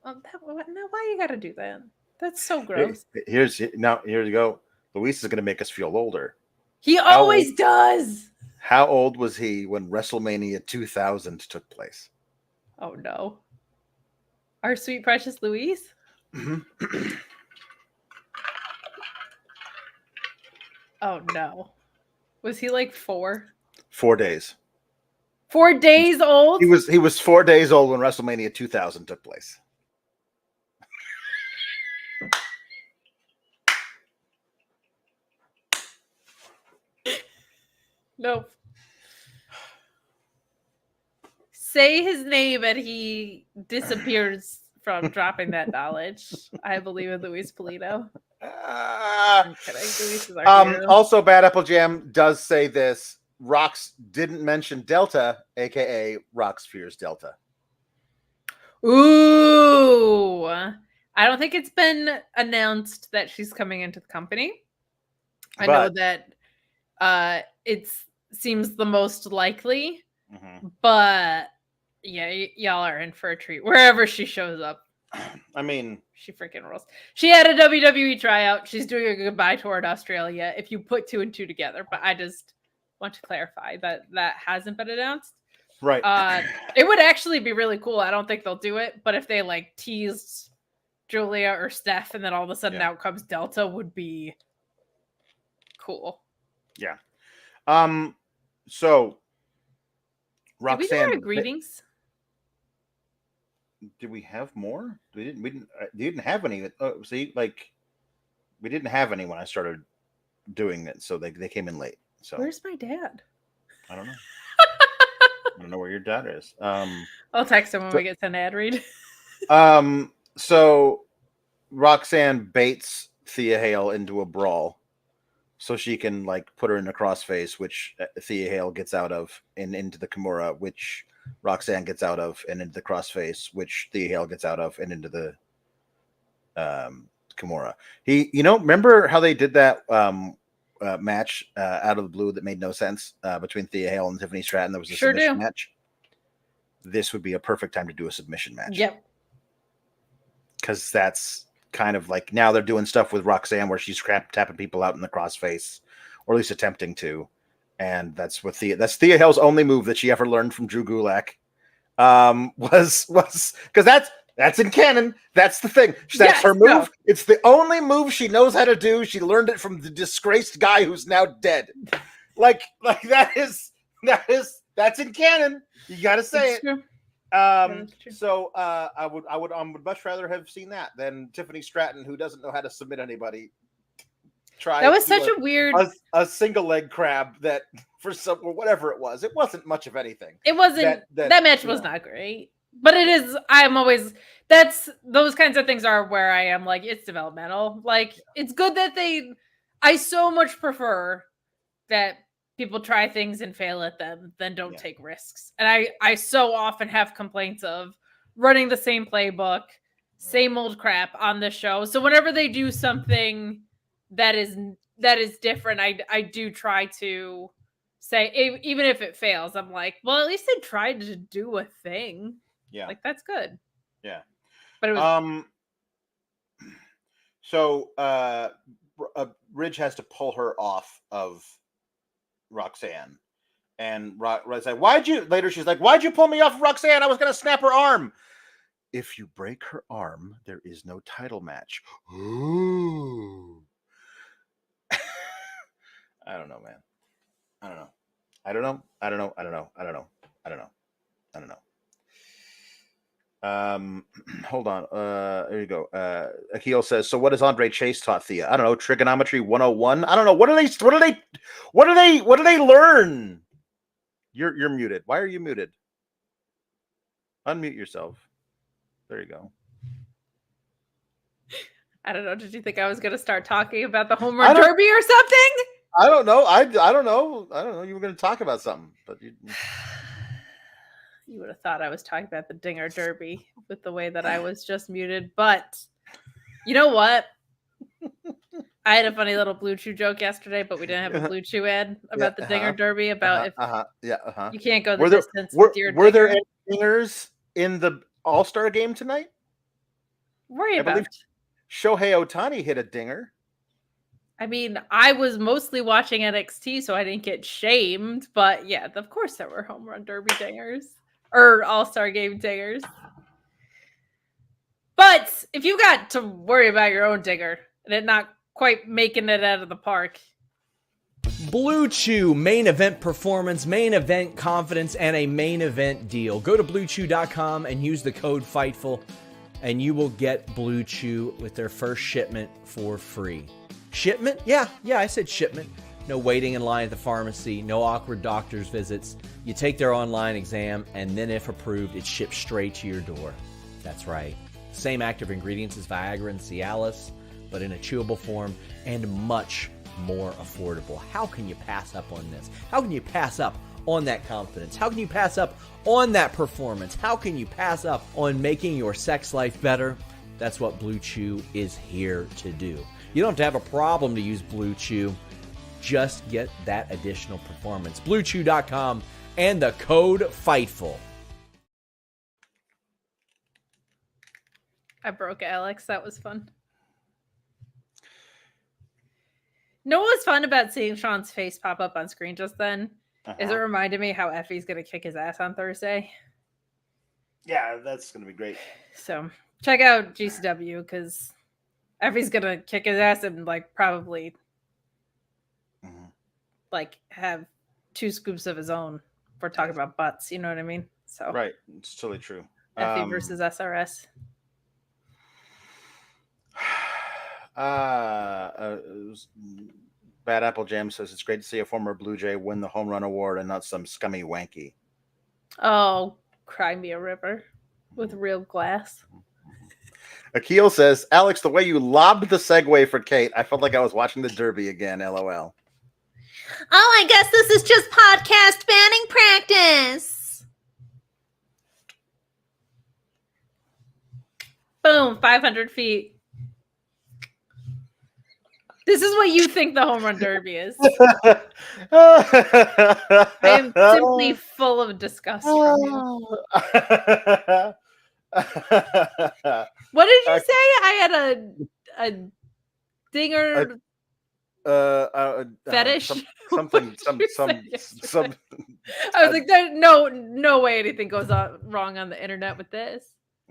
Now, why you got to do that? That's so gross. Here you go. Luis is going to make us feel older. He always does. How old was he when WrestleMania 2000 took place? Oh, no. Our sweet, precious Luis? Oh, no. Was he like 4? 4 days. 4 days old? He was 4 days old when WrestleMania 2000 took place. Nope. Say his name and he disappears from dropping that knowledge. I believe in Luis Polito. I'm kidding. Luis is our hero. Also, Bad Apple Jam does say this. Rox didn't mention Delta, aka Rox fears Delta. Ooh. I don't think it's been announced that she's coming into the company. I know that it seems the most likely, but yeah, y'all are in for a treat wherever she shows up. I mean, she freaking rolls. She had a WWE tryout. She's doing a goodbye tour in Australia. If you put 2 and 2 together, but I just want to clarify that hasn't been announced. Right. It would actually be really cool. I don't think they'll do it, but if they like teased Julia or Steph and then all of a sudden out comes Delta, would be cool. Yeah. So Roxanne, did we do our greetings? Did we have more? We didn't have any. See, like we didn't have any when I started doing it, so they came in late. So where's my dad? I don't know. I don't know where your dad is. I'll text him when we get to an ad read. So Roxanne baits Thea Hale into a brawl so she can like put her in a crossface, which Thea Hale gets out of, and into the Kimura, which Roxanne gets out of, and into the crossface, which Thea Hale gets out of, and into the Kimura. Remember how they did that match out of the blue that made no sense between Thea Hale and Tiffany Stratton? There was a submission match. This would be a perfect time to do a submission match. Yep. Because that's kind of like now they're doing stuff with Roxanne where she's tapping people out in the crossface, or at least attempting to. And that's what that's Thea Hale's only move that she ever learned from Drew Gulak. Was because that's in canon. That's the thing. That's her move. No. It's the only move she knows how to do. She learned it from the disgraced guy who's now dead. Like that's in canon. You got to say it. True. So I would much rather have seen that than Tiffany Stratton, who doesn't know how to submit anybody. That was such a weird a single leg crab that for some whatever it wasn't much of anything. It wasn't that match was not great, but it is. That's those kinds of things are where I am like it's developmental. Like it's good that I so much prefer that people try things and fail at them than don't take risks. And I so often have complaints of running the same playbook, same old crap on this show. So whenever they do something that is different, I do try to say, even if it fails, I'm like, well, at least they tried to do a thing. Yeah. Like that's good. Yeah. But it was so Ridge has to pull her off of Roxanne, and Roxanne's like, she's like, why'd you pull me off of Roxanne? I was gonna snap her arm. If you break her arm, there is no title match. Ooh. I don't know, man. I don't know. Hold on. There you go. Akil says, so what has Andre Chase taught Thea? I don't know. Trigonometry 101. I don't know. What do they learn? You're muted. Why are you muted? Unmute yourself. There you go. I don't know. Did you think I was going to start talking about the home run derby or something? I don't know. I don't know. You were going to talk about something, but you would have thought I was talking about the Dinger Derby with the way that I was just muted. But you know what? I had a funny little BlueChew joke yesterday, but we didn't have a BlueChew ad about the Dinger Derby about you can't go the distance with your Were there dinger. any dingers in the All-Star game tonight? Worry about. Shohei Ohtani hit a dinger. I mean, I was mostly watching NXT, so I didn't get shamed. But yeah, of course there were home run derby dingers or All-Star game dingers. But if you got to worry about your own dinger and it not quite making it out of the park. BlueChew, main event performance, main event confidence, and a main event deal. Go to BlueChew.com and use the code FIGHTFUL, and you will get BlueChew with their first shipment for free. Shipment? Yeah, I said shipment. No waiting in line at the pharmacy, no awkward doctor's visits. You take their online exam, and then if approved, it's shipped straight to your door. That's right. Same active ingredients as Viagra and Cialis, but in a chewable form and much more affordable. How can you pass up on this? How can you pass up on that confidence? How can you pass up on that performance? How can you pass up on making your sex life better? That's what BlueChew is here to do. You don't have to have a problem to use BlueChew. Just get that additional performance. BlueChew.com and the code FIGHTFUL. I broke Alex. That was fun. No, what was fun about seeing Sean's face pop up on screen just then is it reminded me how Effie's going to kick his ass on Thursday. Yeah, that's going to be great. So check out GCW because Effie's going to kick his ass and probably have 2 scoops of his own for talking about butts. You know what I mean? So right. It's totally true. Effie versus SRS. Bad Apple Jam says it's great to see a former Blue Jay win the home run award and not some scummy wanky. Oh, cry me a river with real glass. Akil says, Alex, the way you lobbed the segue for Kate, I felt like I was watching the Derby again. LOL. Oh, I guess this is just podcast banning practice. Boom, 500 feet. This is what you think the home run derby is. I am simply full of disgust from you. What did you say? I had a dinger fetish. Something. I was like, there's no way anything goes wrong on the internet with this.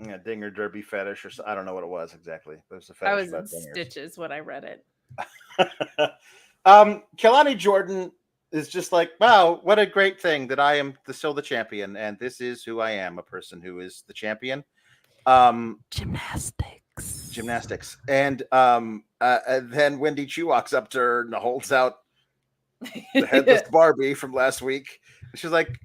Yeah, dinger derby fetish, or I don't know what it was exactly. It was a fetish. I was in stitches when I read it. Kelani Jordan is just like, wow, what a great thing that I am still the champion, and this is who I am, a person who is the champion. Gymnastics. And then Wendy Chu walks up to her and holds out the headless Barbie from last week. She's like,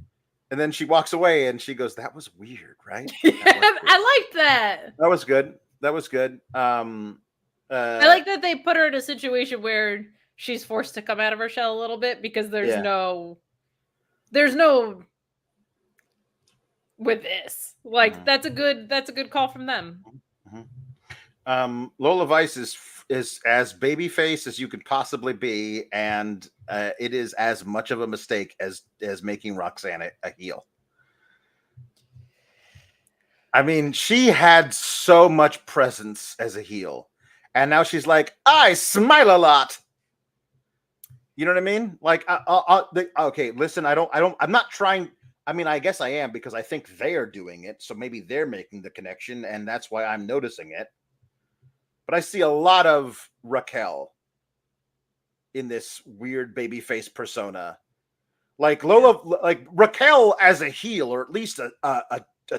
and then she walks away and she goes, that was weird, right? I liked that. That was good. I like that they put her in a situation where she's forced to come out of her shell a little bit because there's no with this. That's a good call from them. Lola Vice is as babyface as you could possibly be, and it is as much of a mistake as making Roxanne a heel. I mean, she had so much presence as a heel. And now she's like, I smile a lot. You know what I mean? Okay, listen, I'm not trying. I mean, I guess I am because I think they are doing it. So maybe they're making the connection and that's why I'm noticing it. But I see a lot of Raquel in this weird babyface persona. Raquel as a heel, or at least a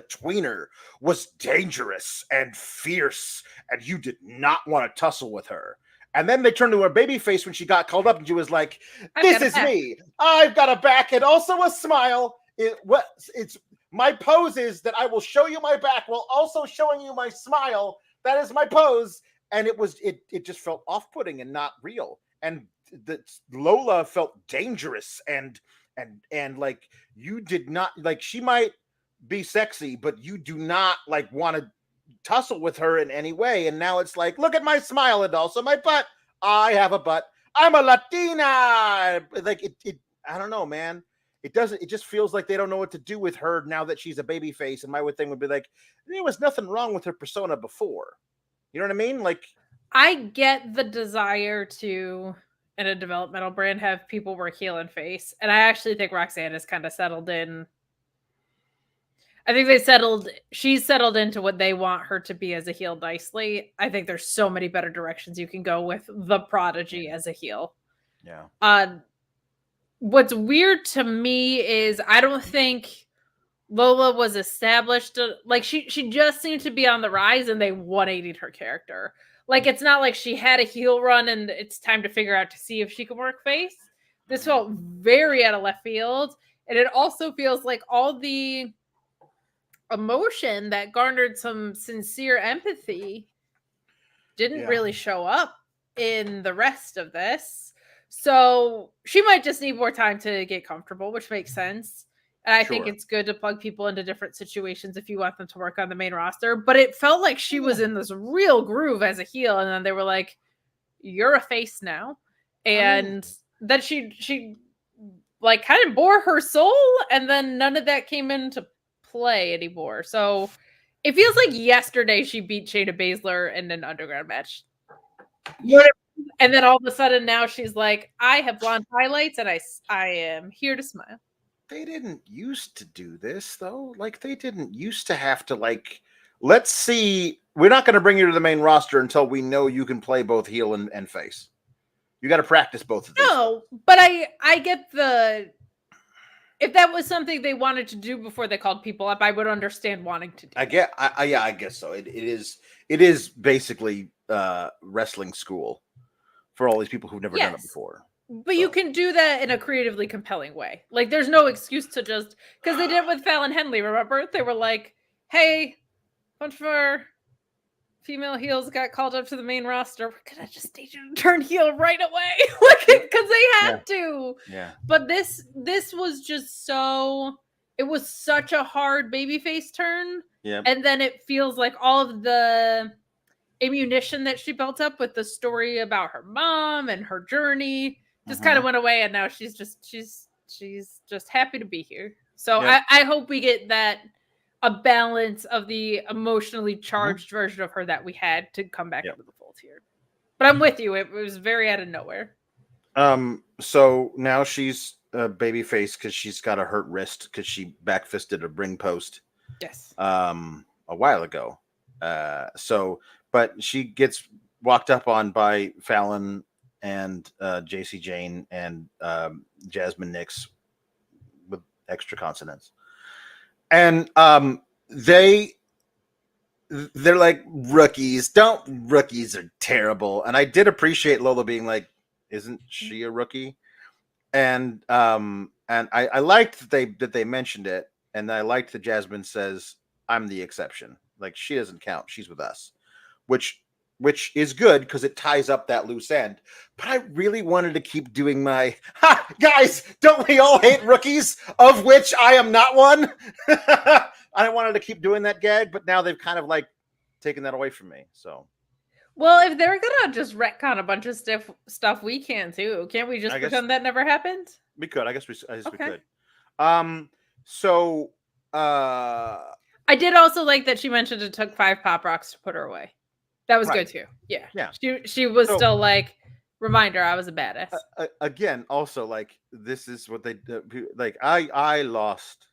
tweener, was dangerous and fierce, and you did not want to tussle with her. And then they turned to her babyface when she got called up, and she was like, "This is me. I've got a back and also a smile. It's my pose is that I will show you my back while also showing you my smile. That is my pose." And it just felt off-putting and not real. And Lola felt dangerous and like you did not like. She might be sexy, but you do not want to tussle with her in any way. And now it's like, look at my smile and also my butt. I have a butt. I'm a Latina. Like it I don't know, man. It just feels like they don't know what to do with her now that she's a baby face. And my thing would be like, there was nothing wrong with her persona before. You know what I mean? Like, I get the desire to, in a developmental brand, have people work heel and face. And I actually think Roxanne has kind of settled in. I think she's settled into what they want her to be as a heel nicely. I think there's so many better directions you can go with the Prodigy as a heel. Yeah. What's weird to me is I don't think Lola was established. Like she just seemed to be on the rise and they 180'd her character. Like it's not like she had a heel run and it's time to figure out to see if she can work face. This felt very out of left field. And it also feels like all the emotion that garnered some sincere empathy didn't really show up in the rest of this. So she might just need more time to get comfortable, which makes sense. And I think it's good to plug people into different situations if you want them to work on the main roster. But it felt like she was in this real groove as a heel. And then they were like, you're a face now. And then she like kind of bore her soul. And then none of that came into play anymore. So it feels like yesterday she beat Shayna Baszler in an underground match. You know what I mean? And then all of a sudden now she's like, I have blonde highlights and I am here to smile. They didn't used to do this though. Like they didn't used to have to like, let's see. We're not going to bring you to the main roster until we know you can play both heel and face. You got to practice both of these. No, but I get if that was something they wanted to do before they called people up, I would understand wanting to do. I guess so. It is basically wrestling school for all these people who've never done it before. But you can do that in a creatively compelling way. Like there's no excuse to just because they did it with Fallon Henley. Remember, they were like, "Hey, a bunch of our female heels got called up to the main roster. We're gonna just need you to turn heel right away," because they had to. Yeah. But this was just so. It was such a hard babyface turn. Yeah. And then it feels like all of the ammunition that she built up with the story about her mom and her journey just kind of went away, and now she's just happy to be here. So I hope we get a balance of the emotionally charged version of her that we had to come back into the fold here. But I'm with you. It was very out of nowhere. So now she's a babyface because she's got a hurt wrist because she backfisted a ring post. Yes. A while ago. But she gets walked up on by Fallon and Jacy Jayne and Jasmine Nix with extra consonants. And they're like rookies. Rookies are terrible. And I did appreciate Lola being like, isn't she a rookie? And I liked that they mentioned it. And I liked that Jasmine says, I'm the exception. Like she doesn't count. She's with us, which is good because it ties up that loose end. But I really wanted to keep doing my guys. Don't we all hate rookies? Of which I am not one. I wanted to keep doing that gag, but now they've kind of like taken that away from me. So, well, if they're gonna just retcon a bunch of stuff, we can too. Can't we just pretend that never happened? We could. I guess we could. I did also like that she mentioned it took 5 Pop Rocks to put her away. That was good too. Yeah. She was still like, reminder, I was a badass. Again, also like this is what they like. I lost,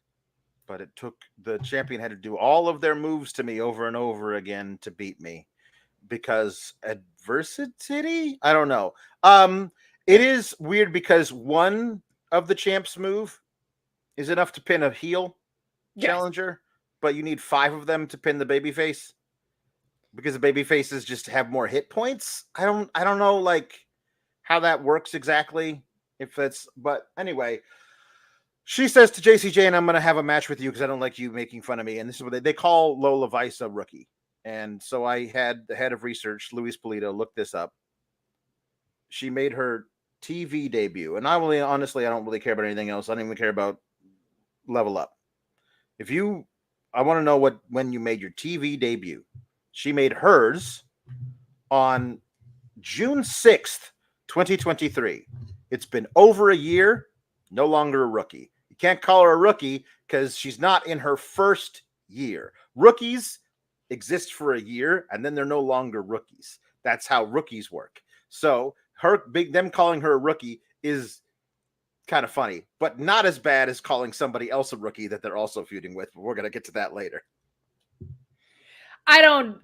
but it took the champion had to do all of their moves to me over and over again to beat me because adversity. I don't know. It is weird because one of the champs' move is enough to pin a heel challenger, but you need 5 of them to pin the babyface because the babyfaces just have more hit points. I don't know like how that works exactly. But anyway, she says to Jacy Jayne, I'm going to have a match with you because I don't like you making fun of me. And this is what they call Lola Vice a rookie. And so I had the head of research, Luis Polito, look this up. She made her TV debut. And honestly, I don't really care about anything else. I don't even care about Level Up. I want to know when you made your TV debut. She made hers on June 6th, 2023. It's been over a year, no longer a rookie. You can't call her a rookie because she's not in her first year. Rookies exist for a year and then they're no longer rookies. That's how rookies work. So them calling her a rookie is kind of funny, but not as bad as calling somebody else a rookie that they're also feuding with. But we're going to get to that later. I don't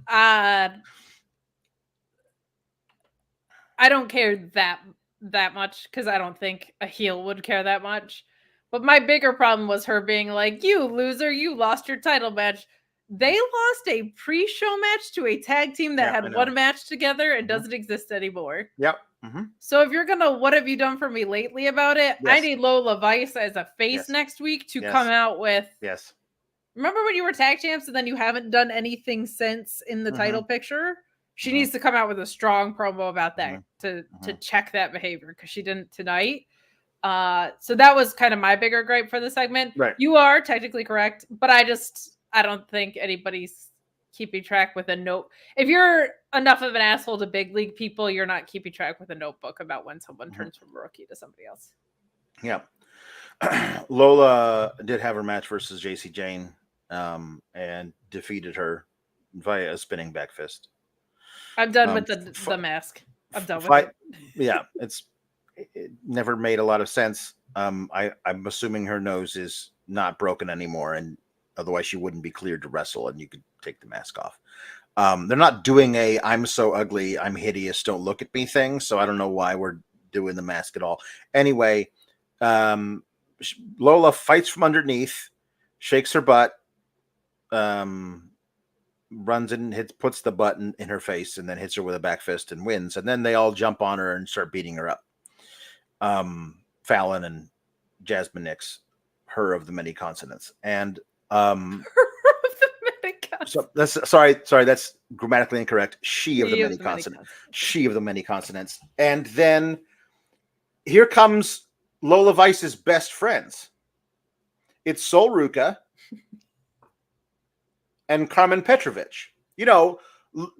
care that much because I don't think a heel would care that much. But my bigger problem was her being like, "You loser, you lost your title match." They lost a pre-show match to a tag team that had one match together and doesn't exist anymore. Yep. So if you're gonna, what have you done for me lately about it? Yes. I need Lola Vice as a face next week to come out with. Yes. Remember when you were tag champs and then you haven't done anything since in the title picture? She needs to come out with a strong promo about that to check that behavior because she didn't tonight. So that was kind of my bigger gripe for the segment. Right. You are technically correct, but I don't think anybody's keeping track with a note. If you're enough of an asshole to big league people, you're not keeping track with a notebook about when someone turns from a rookie to somebody else. Yeah. Lola did have her match versus Jacy Jayne and defeated her via a spinning back fist. I'm done with the mask. I'm done with it. Yeah, it never made a lot of sense. I'm assuming her nose is not broken anymore, and otherwise she wouldn't be cleared to wrestle, and you could take the mask off. They're not doing a "I'm so ugly, I'm hideous, don't look at me" thing, so I don't know why we're doing the mask at all. Anyway, Lola fights from underneath, shakes her butt, runs in, puts the button in her face, and then hits her with a back fist and wins. And then they all jump on her and start beating her up. Fallon and Jasmine Nix, her of the many consonants, and so that's that's grammatically incorrect. She of the many consonants. She of the many consonants. And then here comes Lola Vice's best friends. It's Sol Ruca and Carmen Petrovich. You know,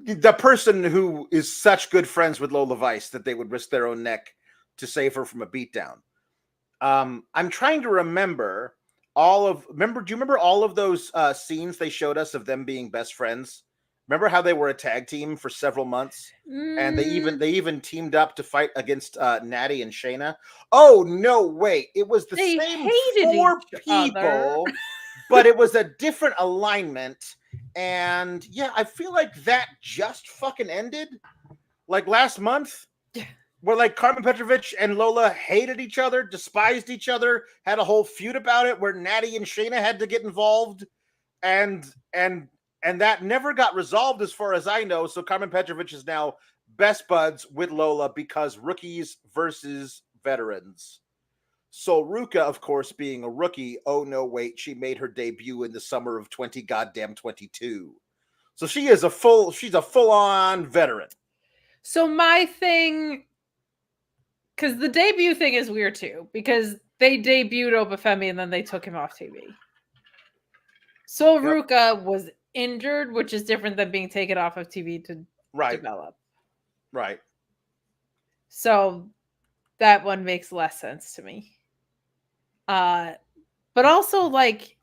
the person who is such good friends with Lola Vice that they would risk their own neck to save her from a beatdown. I'm trying to remember do you remember all of those scenes they showed us of them being best friends? Remember how they were a tag team for several months? And they even teamed up to fight against Natty and Shayna. Oh, no, wait. It was the same four people, but it was a different alignment. And yeah, I feel like that just fucking ended like last month. Where like Carmen Petrovich and Lola hated each other, despised each other, had a whole feud about it where Natty and Shayna had to get involved, and that never got resolved as far as I know. So Carmen Petrovich is now best buds with Lola because rookies versus veterans. So Ruca, of course, being a rookie, oh no, wait, she made her debut in the summer of 2022. So she's a full-on veteran. So my thing, because the debut thing is weird too, because they debuted Oba Femi and then they took him off TV. So Ruca was injured, which is different than being taken off of TV to develop. Right. So that one makes less sense to me. But also, like,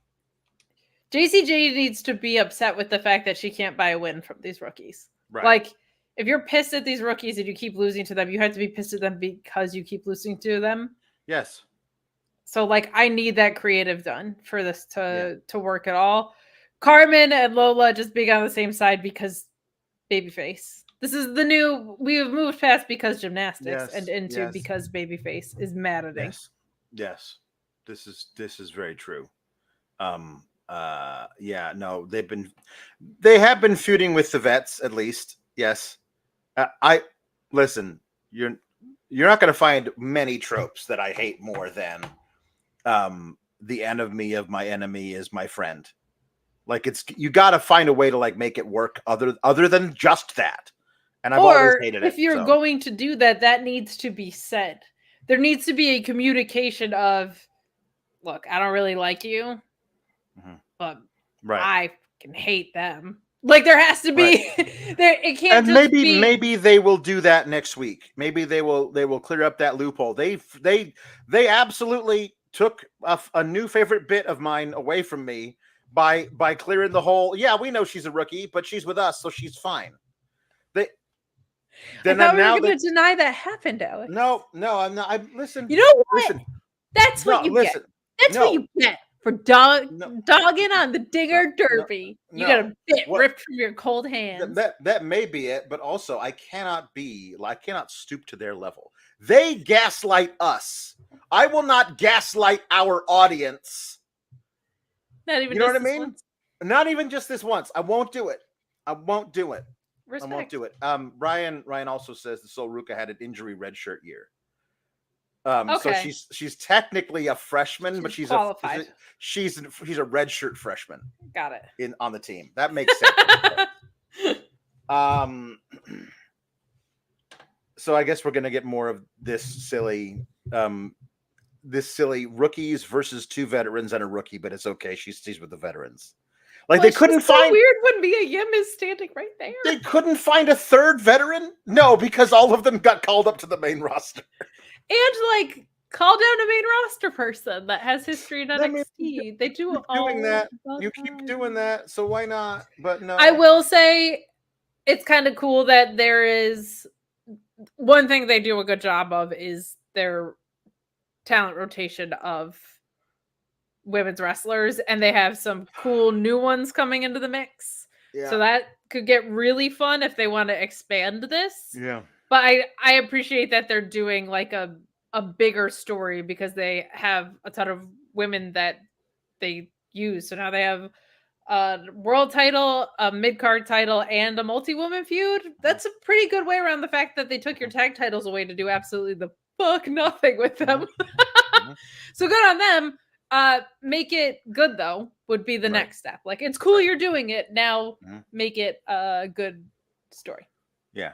Jacy Jayne needs to be upset with the fact that she can't buy a win from these rookies. Right. Like, if you're pissed at these rookies and you keep losing to them, you have to be pissed at them because you keep losing to them. Yes. So, like, I need that creative done for this to work at all. Carmen and Lola just being on the same side because babyface. This is the new. We have moved past because gymnastics and into because babyface is maddening. Yes. This is very true. No, they have been feuding with the vets at least. Yes. Listen, you're not going to find many tropes that I hate more than the enemy of my enemy is my friend. Like you got to find a way to like make it work other than just that. And I've always hated it. If you're going to do that, that needs to be said. There needs to be a communication of, look, I don't really like you, but I can hate them. Like there has to be there. It can't. And maybe they will do that next week. Maybe they will clear up that loophole. They absolutely took a new favorite bit of mine away from me by clearing the whole. Yeah, we know she's a rookie, but she's with us, so she's fine. I thought we were going to deny that happened, Alex. No, I'm not. Listen. You know what? That's what you get. That's what you get for dogging on the Dinger Derby. You got a bit ripped from your cold hands. That may be it, but also I cannot stoop to their level. They gaslight us. I will not gaslight our audience. Not even. You know what I mean? Once? Not even just this once. I won't do it. Respect. I won't do it. Ryan also says the Sol Ruca had an injury redshirt year. So she's technically a freshman, but she's qualified. She's a redshirt freshman. Got it. On the team. That makes sense. So I guess we're gonna get more of this silly rookies versus two veterans and a rookie, but it's okay. She's with the veterans. Like they couldn't find weird when Mia Yim is standing right there. They couldn't find a third veteran? No, because all of them got called up to the main roster. And call down a main roster person that has history in NXT. They do all doing that. You keep doing that, so why not? But no. I will say it's kind of cool that there is one thing they do a good job of is their talent rotation of women's wrestlers, and they have some cool new ones coming into the mix. Yeah. So that could get really fun if they want to expand this. Yeah. But I appreciate that they're doing a bigger story because they have a ton of women that they use. So now they have a world title, a mid-card title, and a multi-woman feud. That's a pretty good way around the fact that they took your tag titles away to do absolutely the fuck nothing with them. So good on them. Make it good though would be the next step. It's cool you're doing it now. Make it a good story. Yeah.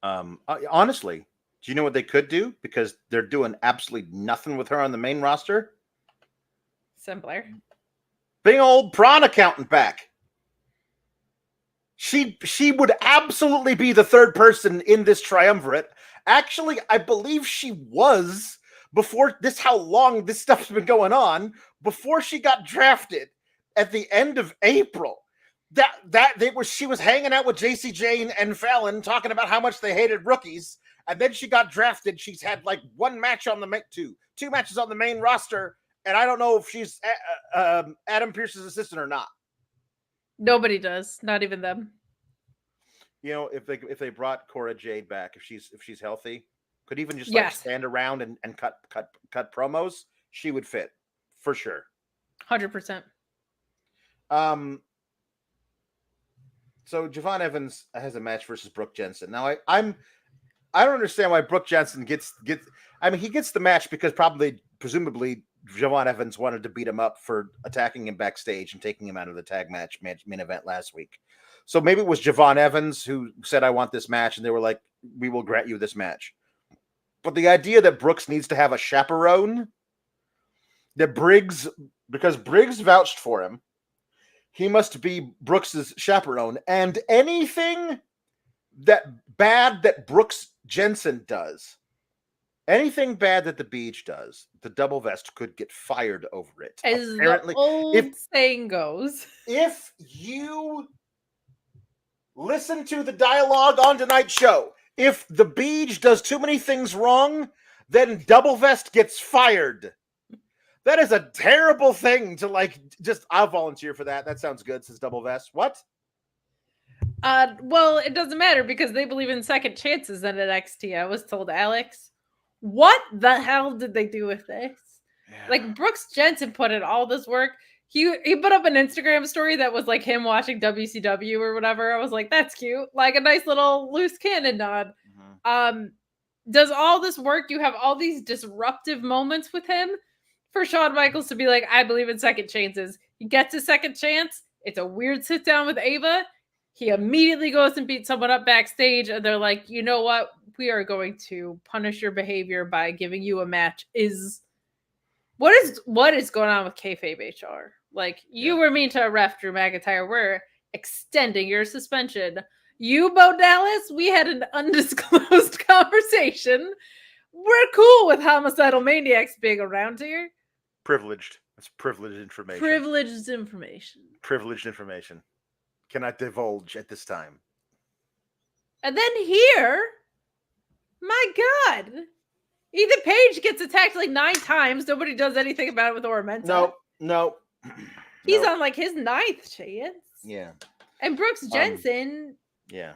Honestly, do you know what they could do? Because they're doing absolutely nothing with her on the main roster. Simpler. Bring old prawn accountant back. She would absolutely be the third person in this triumvirate. Actually, I believe she was before this, how long this stuff's been going on, before she got drafted at the end of April. She was hanging out with Jacy Jayne and Fallon talking about how much they hated rookies, and then she got drafted. She's had one match on the two matches on the main roster, and I don't know if she's Adam Pearce's assistant or not. Nobody does, not even them. You know, if they brought Cora Jade back, if she's healthy, could even just stand around and cut promos, she would fit for sure. 100%. So Javon Evans has a match versus Brooke Jensen. Now I don't understand why Brooke Jensen gets. I mean, he gets the match because presumably Javon Evans wanted to beat him up for attacking him backstage and taking him out of the tag match main event last week. So maybe it was Javon Evans who said, "I want this match," and they were like, "We will grant you this match." But the idea that Brooks needs to have a chaperone, because Briggs vouched for him, he must be Brooks's chaperone. And anything bad that Brooks Jensen does, anything bad that the Beach does, the Double Vest could get fired over it. As apparently, the old saying goes. If you listen to the dialogue on tonight's show, if the Beach does too many things wrong, then Double Vest gets fired. That is a terrible thing to I'll volunteer for that. That sounds good, says Double Vest. What? Well, it doesn't matter because they believe in second chances in NXT. I was told, Alex. What the hell did they do with this? Yeah. Brooks Jensen put in all this work. He put up an Instagram story that was him watching WCW or whatever. I was like, that's cute. A nice little loose cannon nod. Mm-hmm. Does all this work. You have all these disruptive moments with him. For Shawn Michaels to be like, I believe in second chances. He gets a second chance. It's a weird sit down with Ava. He immediately goes and beats someone up backstage. And they're like, you know what? We are going to punish your behavior by giving you a match. What is going on with kayfabe HR? You were mean to a ref, Drew McIntyre. We're extending your suspension. You, Bo Dallas, we had an undisclosed conversation. We're cool with homicidal maniacs being around here. Privileged. That's privileged information. Privileged information. Privileged information. Cannot divulge at this time. And then here, my God, Ethan Page gets attacked like 9 times. Nobody does anything about it with Ormenta. No. He's on like his 9th chance. Yeah. And Brooks Jensen. Yeah.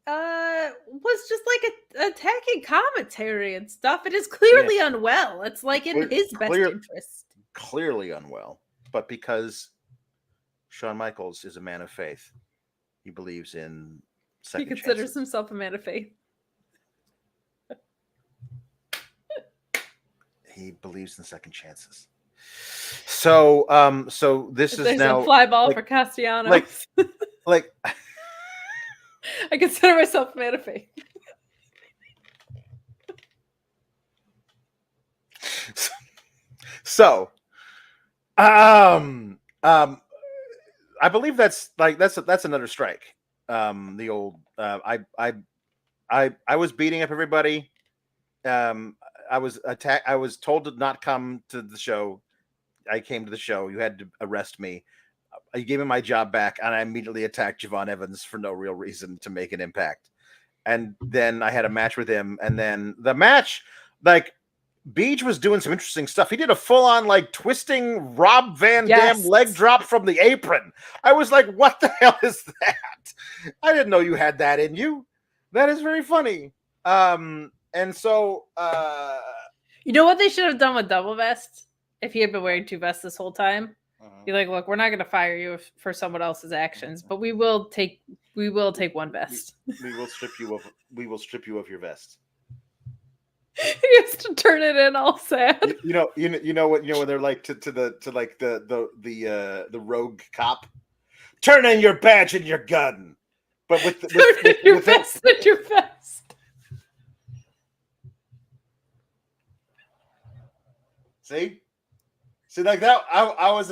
Was just like attacking commentary and stuff. It is clearly unwell. It's like in his best interest. Clearly unwell, but because Shawn Michaels is a man of faith, he believes in second chances. He considers himself a man of faith. He believes in second chances. So this is now a fly ball for Castellanos. Like I consider myself a man of faith. So, I believe that's another strike. The old I was beating up everybody. I was attacked. I was told to not come to the show. I came to the show. You had to arrest me. You gave me my job back, and I immediately attacked Javon Evans for no real reason to make an impact. And then I had a match with him, and then the match, like, Beach was doing some interesting stuff. He did a full-on, like, twisting Rob Van Dam leg drop from the apron. I was like, what the hell is that? I didn't know you had that in you. That is very funny. And so... you know what they should have done with Double Vest? If he had been wearing 2 vests this whole time? Be like, look, we're not going to fire you for someone else's actions, but we will take 1 vest. We will strip you of your vest. He has to turn it in all sad. You know when they're like to the rogue cop, turn in your badge and your gun, but with your vest and your vest. See, like that, I was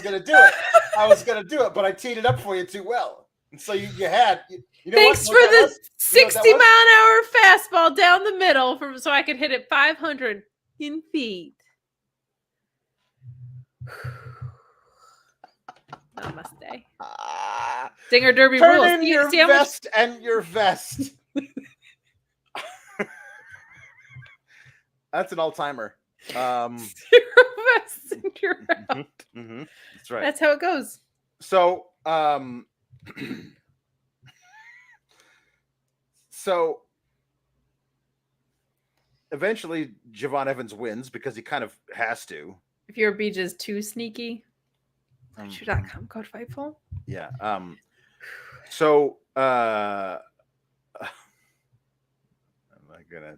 gonna do it. I was gonna do it, but I teed it up for you too well. And so you had, you know. Thanks for the 60-mile-an-hour fastball down the middle, so I could hit it 500 in feet. Namaste. Dinger Derby rules. Turn in your vest and your vest. That's an all-timer. 0 vests in your round. That's right. That's how it goes. So, so eventually Javon Evans wins because he kind of has to. If your beach is too sneaky, BlueChew.com code Fightful. Yeah. So I'm not gonna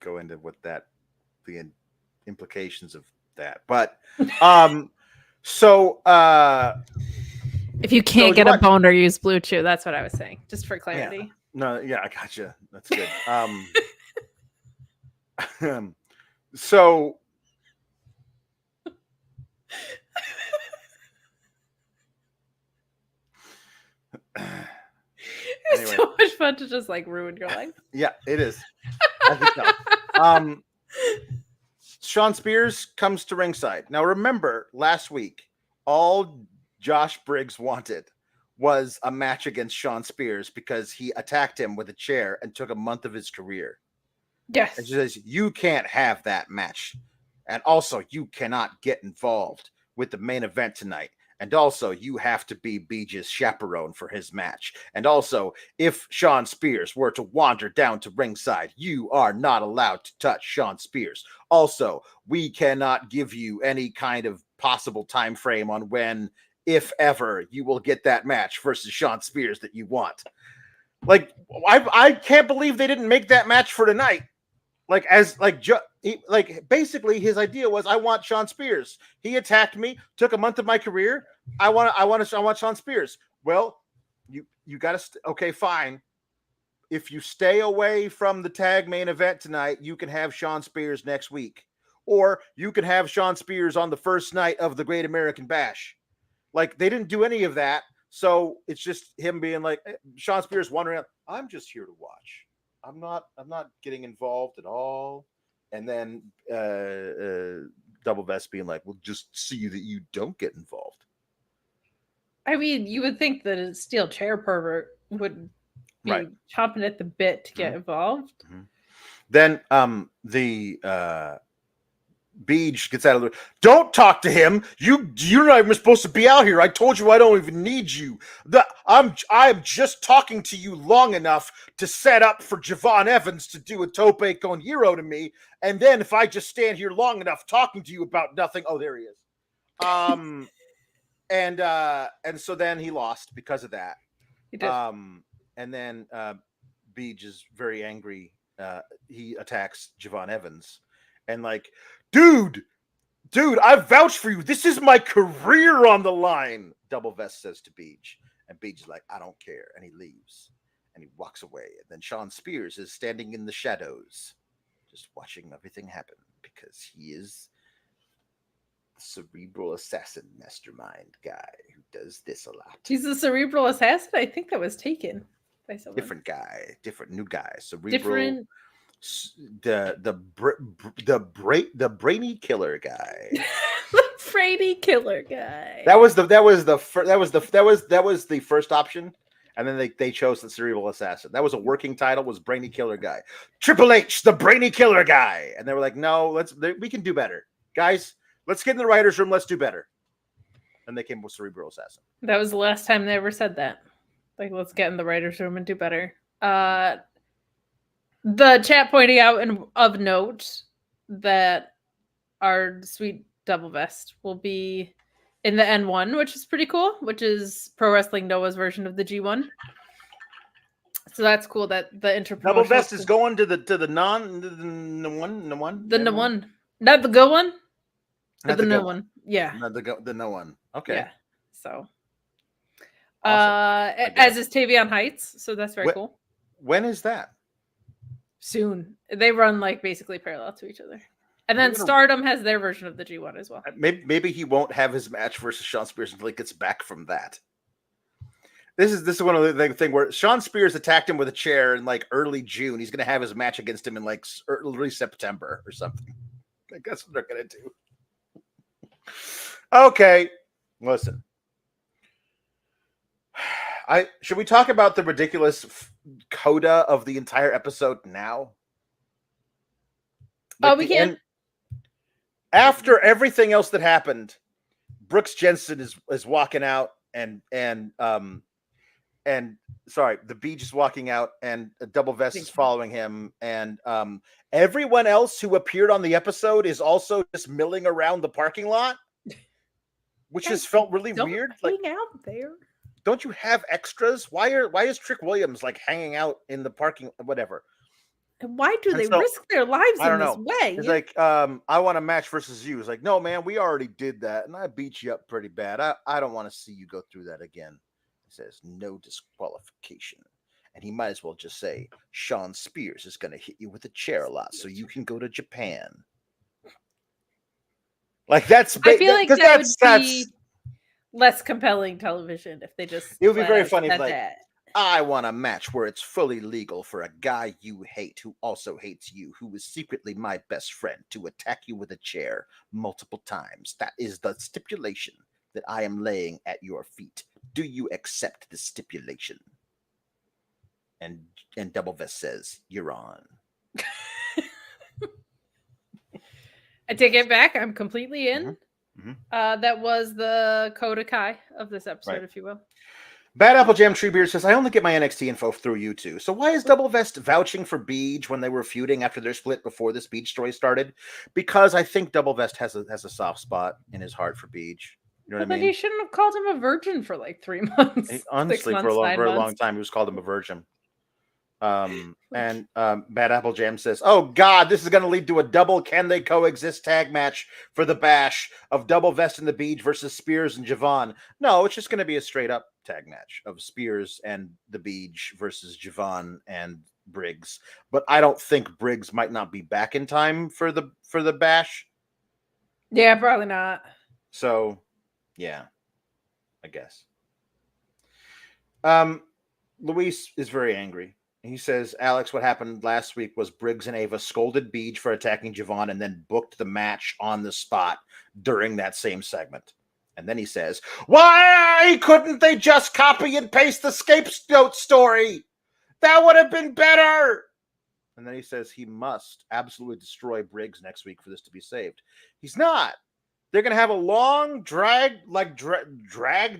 go into what the implications of that, but if you can't get a boner, use BlueChew. That's what I was saying, just for clarity. Yeah, I gotcha. That's good. So it's so much fun to just like ruin your life. Yeah, it is. I think so. Shawn Spears comes to ringside. Now, remember, last week, all Josh Briggs wanted was a match against Shawn Spears because he attacked him with a chair and took a month of his career. Yes. And she says, you can't have that match. And also, you cannot get involved with the main event tonight. And also, you have to be Beej's chaperone for his match. And also, if Shawn Spears were to wander down to ringside, you are not allowed to touch Shawn Spears. Also, we cannot give you any kind of possible time frame on when, if ever, you will get that match versus Shawn Spears that you want. Like, I can't believe they didn't make that match for tonight. Basically his idea was, I want Shawn Spears. He attacked me, took a month of my career. I want Shawn Spears. Well, you got to okay, fine. If you stay away from the tag main event tonight, you can have Shawn Spears next week, or you can have Shawn Spears on the first night of the Great American Bash. Like, they didn't do any of that. So it's just him being like Sean Spears wandering out. I'm just here to watch. I'm not getting involved at all. And then Double Vest being like, "We'll just see that you don't get involved." I mean, you would think that a steel chair pervert would be chomping at the bit to get involved. Mm-hmm. Then the Beej gets out of the. Don't talk to him. You're not even supposed to be out here. I told you I don't even need you. I'm just talking to you long enough to set up for Javon Evans to do a tope con hero to me, and then if I just stand here long enough talking to you about nothing, oh, there he is. And so then he lost because of that. He did. And then Beej is very angry. He attacks Javon Evans, and like. Dude, I vouch for you. This is my career on the line, Double Vest says to Beej. And Beej is like, I don't care. And he leaves. And he walks away. And then Sean Spears is standing in the shadows, just watching everything happen because he is the cerebral assassin mastermind guy who does this a lot. He's a cerebral assassin? I think that was taken by someone. Different guy. Different new guy. Cerebral. Different. The brainy killer guy. The brainy killer guy. That was the first option, and then they chose the cerebral assassin. That was a working title. Was brainy killer guy. Triple H, the brainy killer guy, and they were like, no, we can do better, guys. Let's get in the writers' room. Let's do better. And they came with cerebral assassin. That was the last time they ever said that. Like, let's get in the writers' room and do better. The chat pointing out of note that our sweet Double Vest will be in the N1, which is pretty cool, which is Pro Wrestling Noah's version of the G1. So that's cool that the Inter-promotional Double Vest is going to the one. The one. Not the good one? Not the the no good one. Yeah. Not the no one. Okay. Yeah. So awesome. As is Tavion Heights, so that's very cool. When is that? Soon. They run like basically parallel to each other. And then Stardom has their version of the G1 as well. Maybe he won't have his match versus Sean Spears until he gets back from that. This is one of the thing where Sean Spears attacked him with a chair in like early June. He's going to have his match against him in like early September or something. I guess what they're going to do. Okay, listen. Should we talk about the ridiculous coda of the entire episode now? Like we can. After everything else that happened, Brooks Jensen is walking out and the Beej is walking out and Double Vest is following him, and everyone else who appeared on the episode is also just milling around the parking lot, which has felt really weird. Hang out there. Don't you have extras? Why is Trick Williams like hanging out in the parking, whatever? And why do they risk their lives in this way? It's like, I want a match versus you. It's like, no, man, we already did that, and I beat you up pretty bad. I don't want to see you go through that again. He says, no disqualification. And he might as well just say, Sean Spears is going to hit you with a chair a lot so you can go to Japan. Like, that's... I feel like that would be less compelling television if they just... It would be very funny if, like, I want a match where it's fully legal for a guy you hate who also hates you, who is secretly my best friend, to attack you with a chair multiple times. That is the stipulation that I am laying at your feet. Do you accept the stipulation? And Double Vest says, you're on. I take it back. I'm completely in. Mm-hmm. That was the Coda Kai of this episode, if you will. Bad Apple Jam Tree Beer says, I only get my NXT info through you two. So why is Double Vest vouching for Beej when they were feuding after their split before this Beej story started? Because I think Double Vest has a soft spot in his heart for Beej. You know what I mean? He shouldn't have called him a virgin for like 3 months. Honestly, for a very long time, he was called him a virgin. And Bad Apple Jam says, oh God, this is going to lead to a double Can They Coexist tag match for the Bash of Double Vest and the Beej versus Spears and Javon. No, it's just going to be a straight up tag match of Spears and the Beej versus Javon and Briggs. But I don't think Briggs might not be back in time for the Bash. Yeah, probably not. So, yeah, I guess. Luis is very angry. He says, Alex, what happened last week was Briggs and Ava scolded Beej for attacking Javon and then booked the match on the spot during that same segment. And then he says, why couldn't they just copy and paste the scapegoat story? That would have been better. And then he says he must absolutely destroy Briggs next week for this to be saved. He's not. They're going to have a long, dragged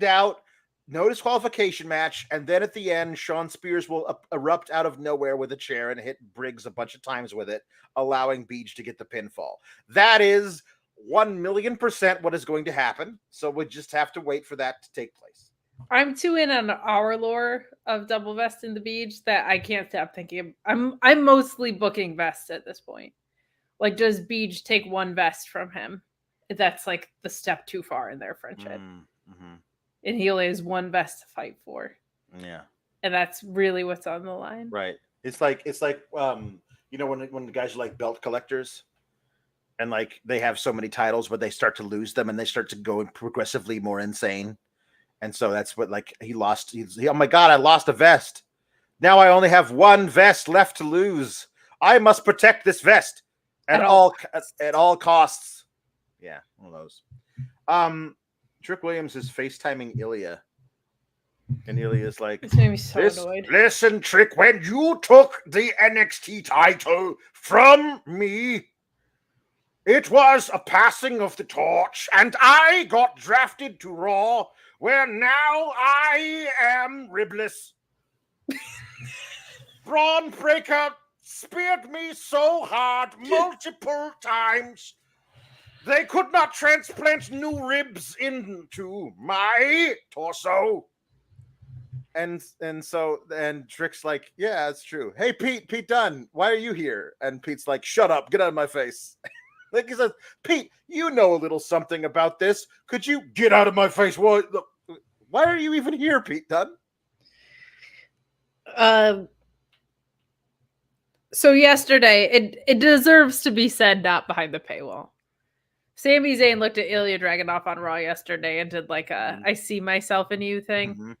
out, no disqualification match, and then at the end, Shawn Spears will erupt out of nowhere with a chair and hit Briggs a bunch of times with it, allowing Beej to get the pinfall. That is 1,000,000% what is going to happen, so we just have to wait for that to take place. I'm too in on our lore of double vest in the Beej that I can't stop thinking. I'm mostly booking vest at this point. Like, does Beej take one vest from him? That's like the step too far in their friendship. Mm-hmm. And he only has one vest to fight for. Yeah. And that's really what's on the line. Right. It's like you know, when the guys are like belt collectors and like they have so many titles, but they start to lose them and they start to go progressively more insane. And so that's what, like, he lost. Oh my God, I lost a vest. Now I only have one vest left to lose. I must protect this vest at all costs. Yeah, one of those. Trick Williams is FaceTiming Ilya. And Ilya's like, this made me so annoyed. Listen, Trick, when you took the NXT title from me, it was a passing of the torch, and I got drafted to Raw, where now I am ribless. Braun Breaker speared me so hard multiple times. They could not transplant new ribs into my torso. And Trick's like, yeah, it's true. Hey, Pete Dunne, why are you here? And Pete's like, shut up, get out of my face. Like he says, Pete, you know a little something about this. Could you get out of my face? Why are you even here, Pete Dunne? So yesterday, it deserves to be said, not behind the paywall. Sami Zayn looked at Ilya Dragunov on Raw yesterday and did like a I see myself in you thing. Mm-hmm.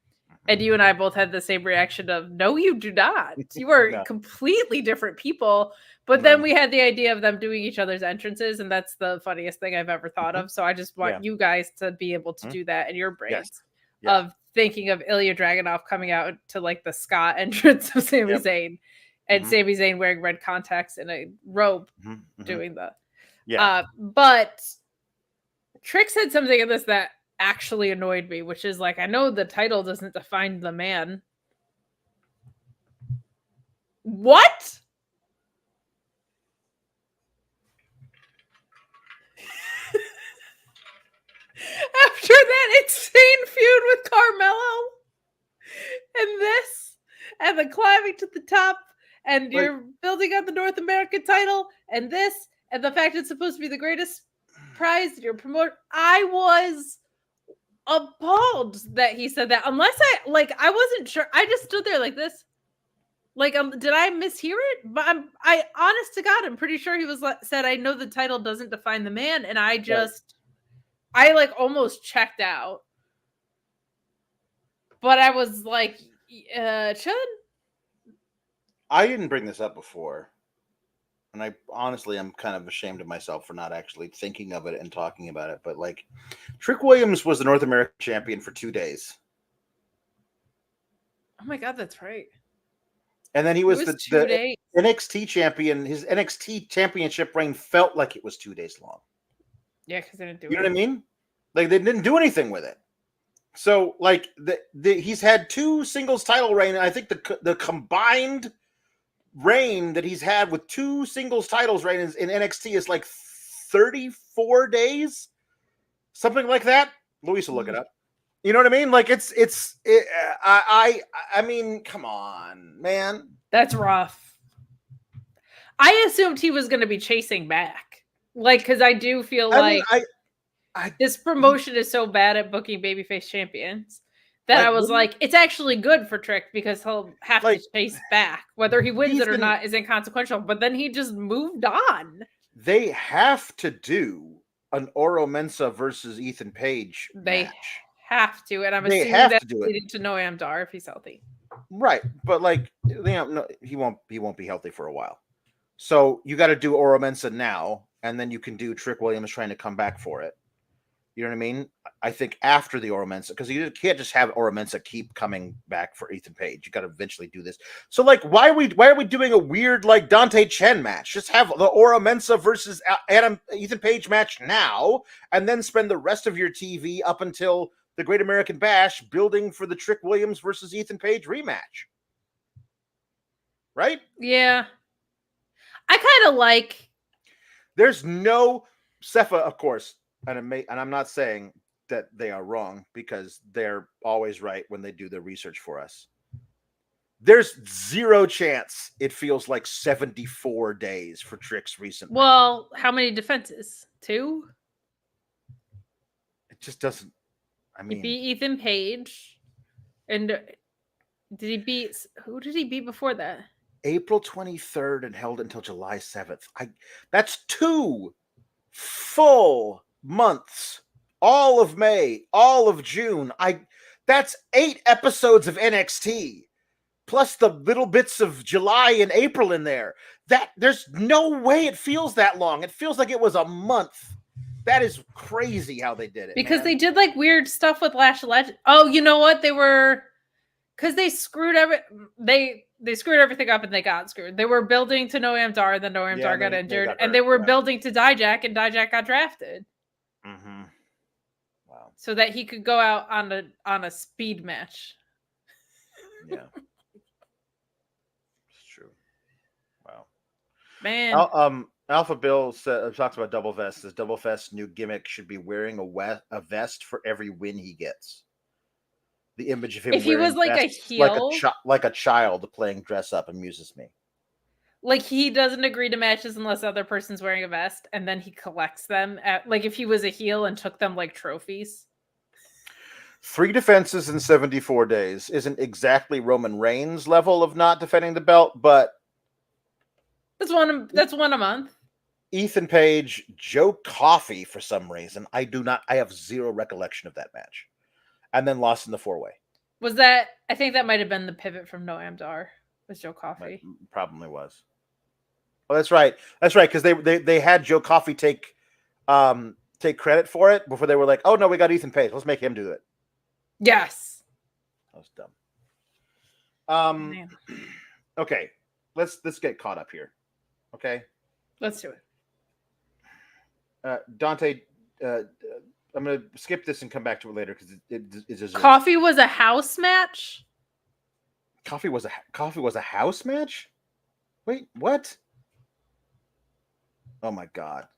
And you and I both had the same reaction of, no, you do not. You are completely different people. But then we had the idea of them doing each other's entrances, and that's the funniest thing I've ever thought of. So I just want you guys to be able to do that in your brains of thinking of Ilya Dragunov coming out to like the ska entrance of Sami Zayn and Sami Zayn wearing red contacts and a robe doing the... but Trick said something in this that actually annoyed me, which is like, I know the title doesn't define the man. What? After that insane feud with Carmelo and this and the climbing to the top and you're building up the North American title and this and the fact it's supposed to be the greatest prize that you're promoting, I was appalled that he said that. Unless I wasn't sure. I just stood there like this. Like, did I mishear it? But I honest to God, I'm pretty sure he said, I know the title doesn't define the man. And I just, I like almost checked out. But I was like, Chud? I didn't bring this up before. And I honestly, I'm kind of ashamed of myself for not actually thinking of it and talking about it. But like, Trick Williams was the North American champion for 2 days. Oh my God, that's right. And then he was the NXT champion. His NXT championship reign felt like it was 2 days long. Yeah, because they didn't do it. You know what I mean? Like, they didn't do anything with it. So, like, he's had 2 singles title reign. And I think the combined reign that he's had with 2 singles titles reign in NXT is like 34 days, something like that. Luis will look it up. You know what I mean? Like I mean, come on, man. That's rough. I assumed he was going to be chasing back, like, because I do feel this promotion is so bad at booking babyface champions. That I was like, it's actually good for Trick because he'll have to chase back. Whether he wins it or not is inconsequential. But then he just moved on. They have to do an Oro Mensah versus Ethan Page match. have to, and I'm They assuming have that's to do it. leading to Noam Dar if he's healthy. Right, but like, no, he won't be healthy for a while. So you got to do Oro Mensah now, and then you can do Trick Williams trying to come back for it. You know what I mean? I think after the Oro Mensah, because you can't just have Oro Mensah keep coming back for Ethan Page. You got to eventually do this. So like, why are we doing a weird like Dante Chen match? Just have the Oro Mensah versus Ethan Page match now, and then spend the rest of your TV up until the Great American Bash building for the Trick Williams versus Ethan Page rematch. Right? Yeah. I kind of like. There's no Cepha, of course, and I'm not saying that they are wrong because they're always right when they do their research for us. There's zero chance it feels like 74 days for Trick's recent. Well, how many defenses? 2? It just doesn't. I mean, he beat Ethan Page, and did he beat? Who did he beat before that? April 23rd and held until July 7th. That's 2 full months. All of May, all of June. That's 8 episodes of NXT. Plus the little bits of July and April in there. There's no way it feels that long. It feels like it was a month. That is crazy how they did it. Because they did like weird stuff with Lash Legend. Oh, you know what? Because they screwed they screwed everything up and they got screwed. They were building to Noam Dar, then Noam Dar got injured, and they were building to Dijak, and Dijak got drafted. Mm-hmm. Wow. So that he could go out on a speed match. Yeah. It's true. Wow. Man. Alpha Bill talks about Double Vest. Says Double Vest's new gimmick should be wearing a vest for every win he gets. The image of him if he was like a heel, like a child playing dress up amuses me. Like he doesn't agree to matches unless the other person's wearing a vest, and then he collects them. Like if he was a heel and took them like trophies. 3 defenses in 74 days isn't exactly Roman Reigns' level of not defending the belt, but that's one a month. Ethan Page, Joe Coffey, for some reason, I have zero recollection of that match. And then lost in the 4-way. Was that? I think that might have been the pivot from Noam Dar. Was Joe Coffey? Probably was. Oh, that's right. That's right. Because they had Joe Coffey take credit for it before they were like, oh no, we got Ethan Page. Let's make him do it. Yes. That was dumb. Okay. Let's get caught up here. Okay. Let's do it. Dante. I'm going to skip this and come back to it later because it is. Coffey was a house match. Coffey was a house match. Wait, what? Oh my god.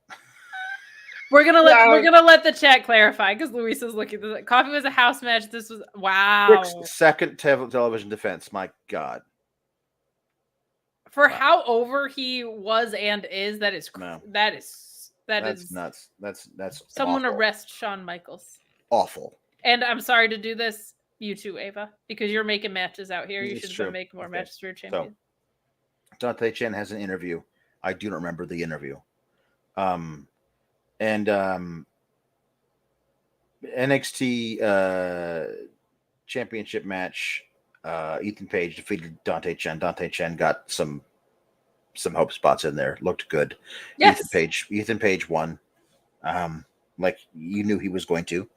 We're gonna let the chat clarify because Luis is looking. Coffey was a house match. This was wow. Second television defense. My god. For how over he was and is, that is nuts. That's someone awful. Arrest Shawn Michaels. Awful. And I'm sorry to do this, you too, Ava, because you're making matches out here. You should have been making more matches for your champion. So, Dante Chen has an interview. I do not remember the interview. NXT championship match. Ethan Page defeated Dante Chen. Dante Chen got some hope spots in there. Looked good. Yes. Ethan Page won. Like you knew he was going to.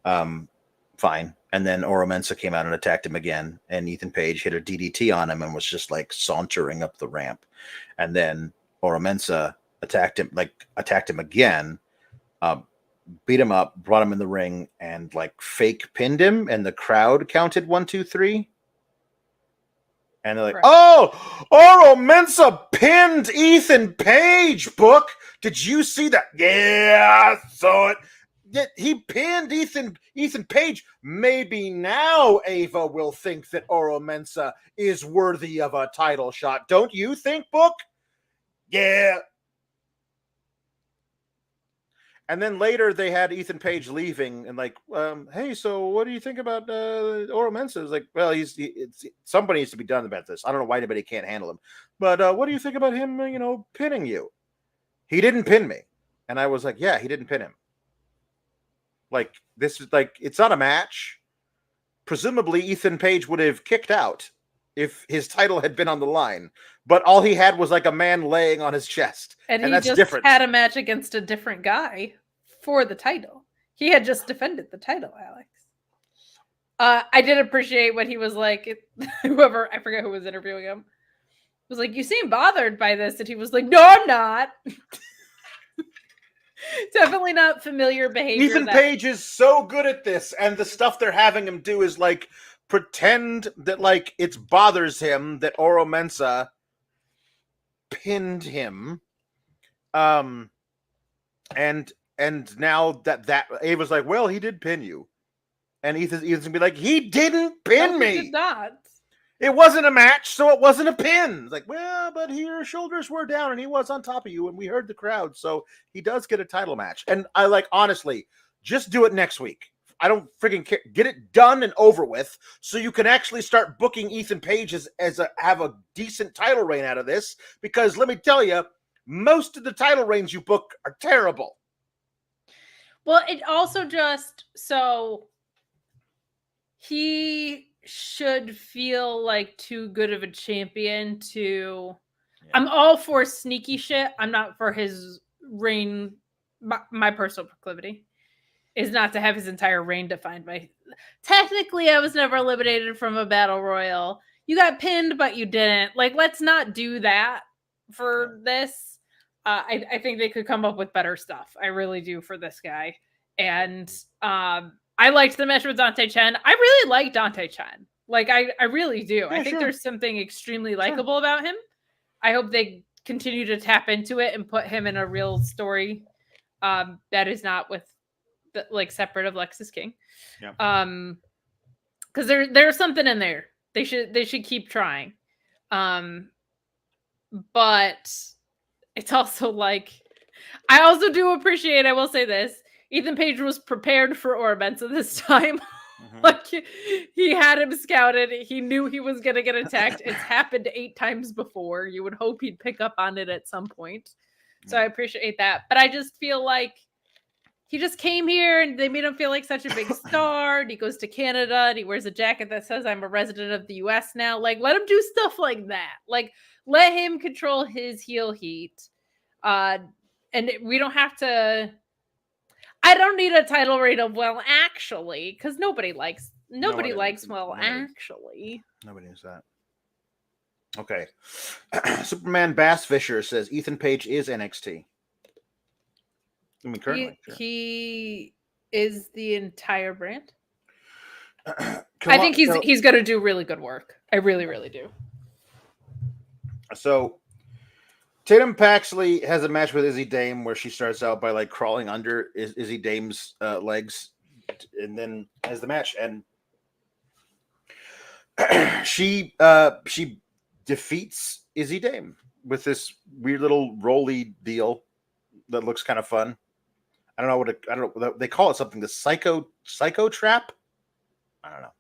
Fine. And then Oro Mensah came out and attacked him again. And Ethan Page hit a DDT on him and was just like sauntering up the ramp. And then Oro Mensah attacked him again, beat him up, brought him in the ring, and like fake pinned him. And the crowd counted 1, 2, 3. And they're like, right. Oh, Oro Mensah pinned Ethan Page, Book. Did you see that? Yeah, I saw it. He pinned Ethan Page. Maybe now Ava will think that Oro Mensah is worthy of a title shot. Don't you think, Book? Yeah. And then later they had Ethan Page leaving and like, hey, so what do you think about Oro Mensah? It's like, well, somebody needs to be done about this. I don't know why anybody can't handle him. But what do you think about him, pinning you? He didn't pin me. And I was like, yeah, he didn't pin him. Like, this is like, it's not a match. Presumably, Ethan Page would have kicked out if his title had been on the line. But all he had was like a man laying on his chest. And he that's just different. had a match against a different guy for the title. He had just defended the title, Alex. I did appreciate what he was like. Whoever, I forget who was interviewing him, was like, "You seem bothered by this," and he was like, "No, I'm not." Definitely not familiar behavior. Ethan Page is so good at this, and the stuff they're having him do is like pretend that like it bothers him that Oro Mensah pinned him, and now that Ava's like, well, he did pin you. And Ethan's gonna be like, he didn't pin me. He did not. It wasn't a match, so it wasn't a pin. It's like, well, but your shoulders were down and he was on top of you and we heard the crowd, so he does get a title match. And I like, honestly, just do it next week. I don't freaking care. Get it done and over with so you can actually start booking Ethan Page have a decent title reign out of this, because let me tell you, most of the title reigns you book are terrible. Well, it also just, so he should feel like too good of a champion to... Yeah. I'm all for sneaky shit. I'm not for his reign. My personal proclivity is not to have his entire reign defined by... Technically, I was never eliminated from a battle royal. You got pinned, but you didn't. Like, let's not do that for this. I think they could come up with better stuff. I really do for this guy. And I liked the match with Dante Chen. I really like Dante Chen. Like, I really do. Yeah, I think there's something extremely likable about him. I hope they continue to tap into it and put him in a real story that is not with like separate of Lexis King. Yeah. Because there's something in there. They should keep trying. But it's also like, I also do appreciate, I will say this, Ethan Page was prepared for Oro Mensah this time. Mm-hmm. Like, he had him scouted. He knew he was going to get attacked. It's happened 8 times before. You would hope he'd pick up on it at some point. So I appreciate that. But I just feel like he just came here and they made him feel like such a big star. And he goes to Canada and he wears a jacket that says, "I'm a resident of the US now." Like, let him do stuff like that. Like, let him control his heel heat. And we don't have to... I don't need a title reign of well, actually, because nobody likes well, actually. Nobody knows that. Okay. Superman Bass Fisher says Ethan Page is NXT. I mean, currently. He is the entire brand. I think he's going to do really good work. I really, really do. So, Tatum Paxley has a match with Izzi Dame where she starts out by like crawling under Izzi Dame's legs, and then has the match, and she defeats Izzi Dame with this weird little rolly deal that looks kind of fun. I don't know. They call it something. The psycho trap. I don't know.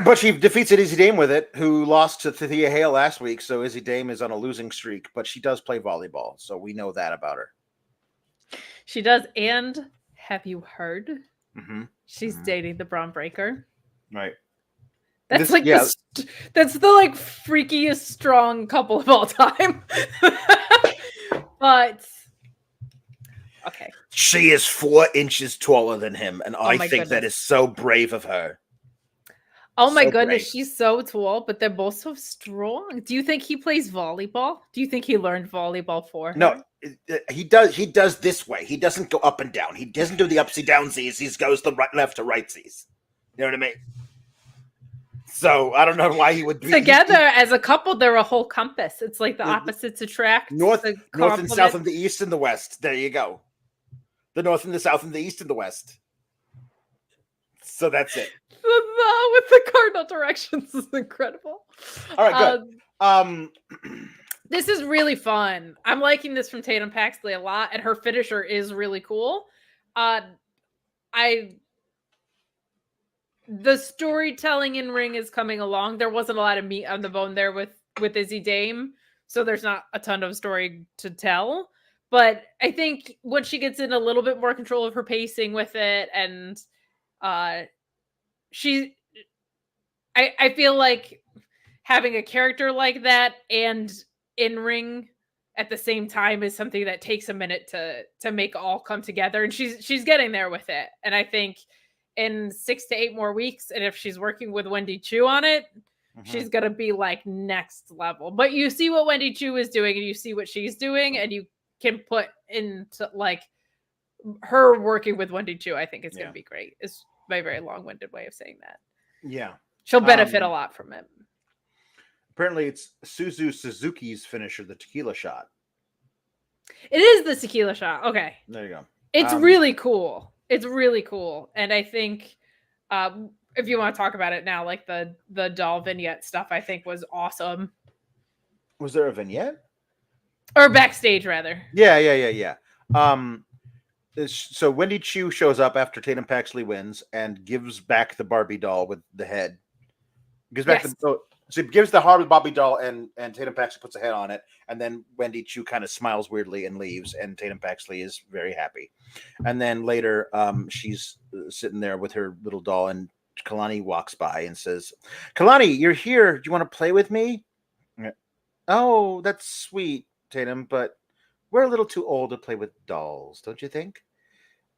But she defeats Izzi Dame with it, who lost to Thea Hale last week. So Izzi Dame is on a losing streak, but she does play volleyball, so we know that about her. She does. And have you heard? Mm-hmm. She's dating the Braun Breaker. Right. That's that's the like freakiest strong couple of all time. But okay, she is 4 inches taller than him, and I think that is so brave of her. Oh my goodness, brave. She's so tall, but they're both so strong. Do you think he plays volleyball? Do you think he learned volleyball for her? No, he does. He does this way. He doesn't go up and down. He doesn't do the upsy downsies. He goes the left to rightsies. You know what I mean? So I don't know why he would be together as a couple. They're a whole compass. It's like the opposites attract. North and south, and the east and the west. There you go. The north and the south and the east and the west. So that's it. With the cardinal directions is incredible. All right, good. This is really fun. I'm liking this from Tatum Paxley a lot, and her finisher is really cool. The storytelling in ring is coming along. There wasn't a lot of meat on the bone there with Izzi Dame, so there's not a ton of story to tell. But I think when she gets in a little bit more control of her pacing with it, and I feel like having a character like that and in ring at the same time is something that takes a minute to make all come together, and she's getting there with it. And I think in 6 to 8 more weeks, and if she's working with Wendy Chu on it, she's gonna be like next level. But you see what Wendy Chu is doing, and you see what she's doing, and you can put into like her working with Wendy Chu. I think it's gonna be great. It's my very long-winded way of saying that. Yeah, she'll benefit a lot from it. Apparently, it's Suzu Suzuki's finisher, the tequila shot. It is the tequila shot. Okay, there you go. It's really cool. It's really cool, and I think if you want to talk about it now, like the doll vignette stuff, I think was awesome. Was there a vignette? Or backstage, rather. Yeah. So Wendy Chu shows up after Tatum Paxley wins and gives back the Barbie doll with the head. So he gives the Barbie doll, and Tatum Paxley puts a head on it, and then Wendy Chu kind of smiles weirdly and leaves, and Tatum Paxley is very happy. And then later, she's sitting there with her little doll, and Kalani walks by and says, "Kalani, you're here. Do you want to play with me?" "Oh, that's sweet, Tatum, but we're a little too old to play with dolls, don't you think?"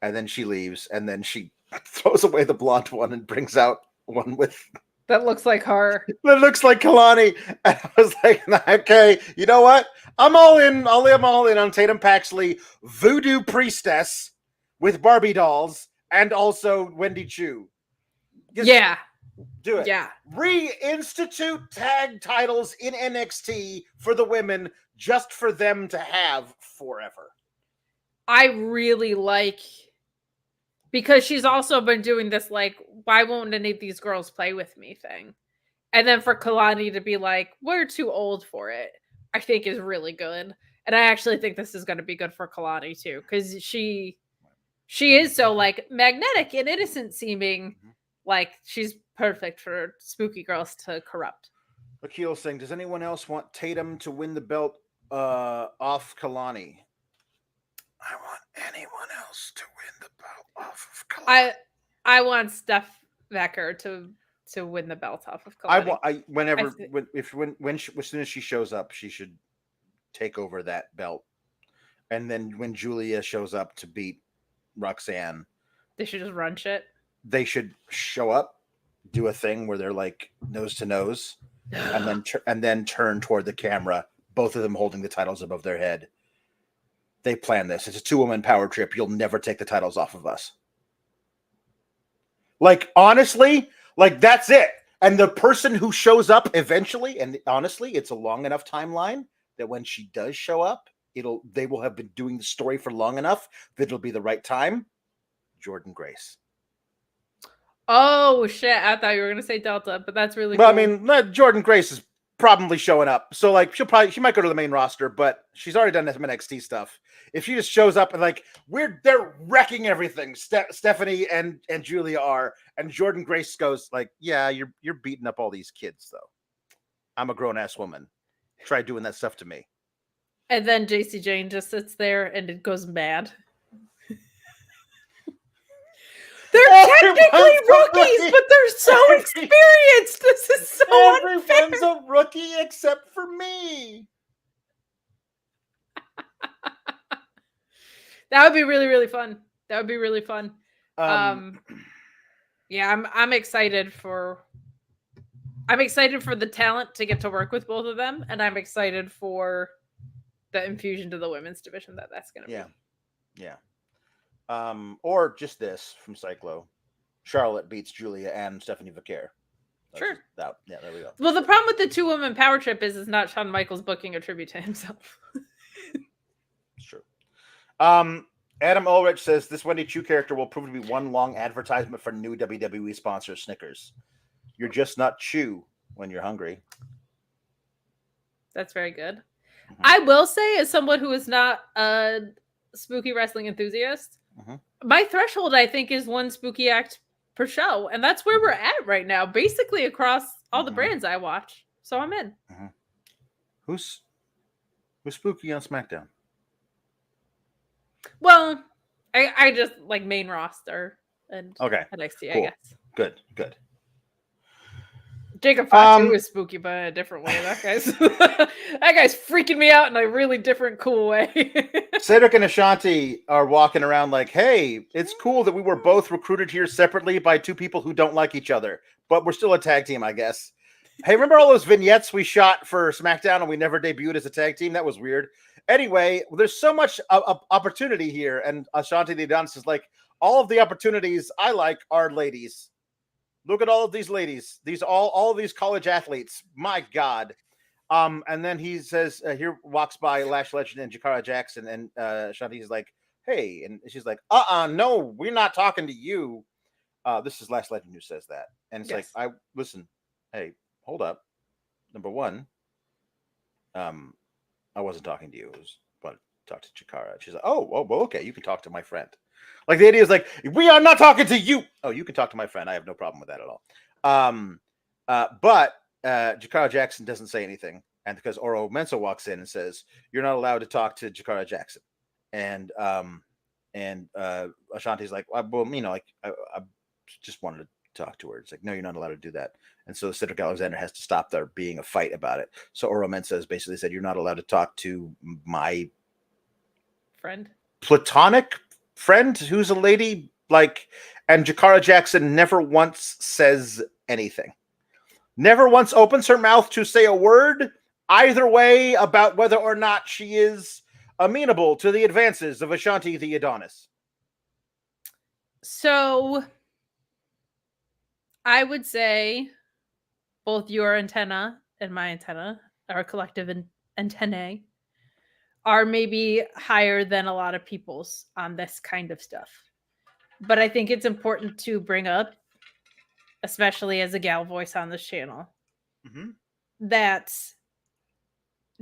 And then she leaves, and then she throws away the blonde one and brings out one with... that looks like her. That looks like Kalani. And I was like, okay, you know what? I'm all in. I'm all in on Tatum Paxley, voodoo priestess with Barbie dolls, and also Wendy Chu. Do it. Yeah. Reinstitute tag titles in NXT for the women, just for them to have forever. I really like, because she's also been doing this, like, why won't any of these girls play with me thing? And then for Kalani to be like, we're too old for it, I think is really good. And I actually think this is going to be good for Kalani too, because she is so like magnetic and innocent seeming. Like she's perfect for spooky girls to corrupt. Akil saying, does anyone else want Tatum to win the belt off Kalani? I want anyone else to win the belt off of Kalani. I want Steph Becker to win the belt off of Kalani. As soon as she shows up, she should take over that belt. And then when Julia shows up to beat Roxanne, they should just run shit. They should show up, do a thing where they're like nose to nose, and then turn toward the camera, both of them holding the titles above their head. They plan this. It's a 2-woman power trip. You'll never take the titles off of us. Like, honestly, like that's it. And the person who shows up eventually, and honestly, it's a long enough timeline that when she does show up, they will have been doing the story for long enough that it'll be the right time. Jordynne Grace. Oh shit! I thought you were gonna say Delta, but that's really. Well, cool. I mean, Jordynne Grace is probably showing up, so like she might go to the main roster, but she's already done some NXT stuff. If she just shows up and like they're wrecking everything. Stephanie and Julia are, and Jordynne Grace goes like, "Yeah, you're beating up all these kids though. I'm a grown ass woman. Try doing that stuff to me." And then Jacy Jayne just sits there and it goes mad. They're technically rookies, but they're so experienced. This is so Everyone's a rookie except for me. That would be really, really fun. That would be really fun. Yeah, I'm excited for the talent to get to work with both of them, and I'm excited for the infusion to the women's division that's going to be. Yeah. Or just this from Cyclo. Charlotte beats Julia and Stephanie Vaquer. Sure. Yeah, there we go. Well, the problem with the 2-woman power trip is not Shawn Michaels booking a tribute to himself. It's true. Adam Ulrich says this Wendy Chu character will prove to be one long advertisement for new WWE sponsor Snickers. You're just not Chu when you're hungry. That's very good. Mm-hmm. I will say, as someone who is not a spooky wrestling enthusiast, my threshold, I think, is one spooky act per show. And that's where we're at right now, basically across all the brands I watch. So I'm in. Who's spooky on SmackDown? Well, I just like main roster and NXT, cool. I guess. Good. Jacob Fatu is spooky, but in a different way. That guy's freaking me out in a really different, cool way. Cedric and Ashanti are walking around like, hey, it's cool that we were both recruited here separately by two people who don't like each other, but we're still a tag team, I guess. Hey, remember all those vignettes we shot for SmackDown and we never debuted as a tag team? That was weird. Anyway, there's so much opportunity here, and Ashanti the Adonis is like, all of the opportunities I like are ladies. Look at all of these ladies. These all of these college athletes. My God. And then he says, here walks by Lash Legend and Jakara Jackson, and Ashanti's like, hey, and she's like, no, we're not talking to you. This is Lash Legend who says that. And it's like, listen, hey, hold up. Number one, I wasn't talking to you. I was about to talk to Jakara. She's like, well, okay, you can talk to my friend. Like, the idea is like, we are not talking to you. Oh, you can talk to my friend. I have no problem with that at all. But Jakara Jackson doesn't say anything. And because Oro Mensah walks in and says, you're not allowed to talk to Jakara Jackson. And Ashanti's like, well, I just wanted to talk to her. It's like, no, you're not allowed to do that. And so Cedric Alexander has to stop there being a fight about it. So Oro Mensah has basically said, you're not allowed to talk to my friend, platonic friend who's a lady, like, and Jakara Jackson never once says anything. Never once opens her mouth to say a word either way about whether or not she is amenable to the advances of Ashanti the Adonis. So I would say both your antenna and my antenna, our collective antennae, are maybe higher than a lot of people's on this kind of stuff. But I think it's important to bring up, especially as a gal voice on this channel, that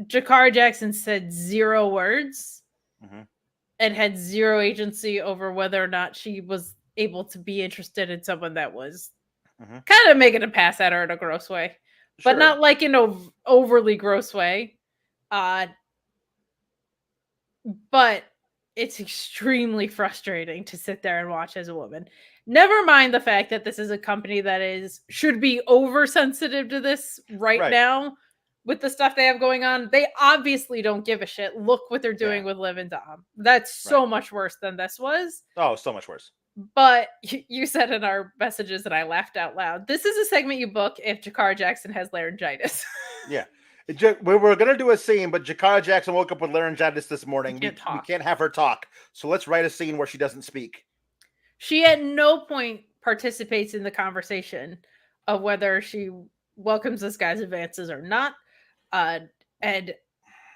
Jakara Jackson said 0 words and had 0 agency over whether or not she was able to be interested in someone that was kind of making a pass at her in a gross way, but not like in an overly gross way. But it's extremely frustrating to sit there and watch as a woman. Never mind the fact that this is a company that should be oversensitive to this right now with the stuff they have going on. They obviously don't give a shit. Look what they're doing with Liv and Dom. That's so much worse than this was. Oh, so much worse. But you said in our messages, and I laughed out loud, this is a segment you book if Jakara Jackson has laryngitis. Yeah. We were going to do a scene, but Jakara Jackson woke up with laryngitis this morning. We can't have her talk. So let's write a scene where she doesn't speak. She at no point participates in the conversation of whether she welcomes this guy's advances or not. And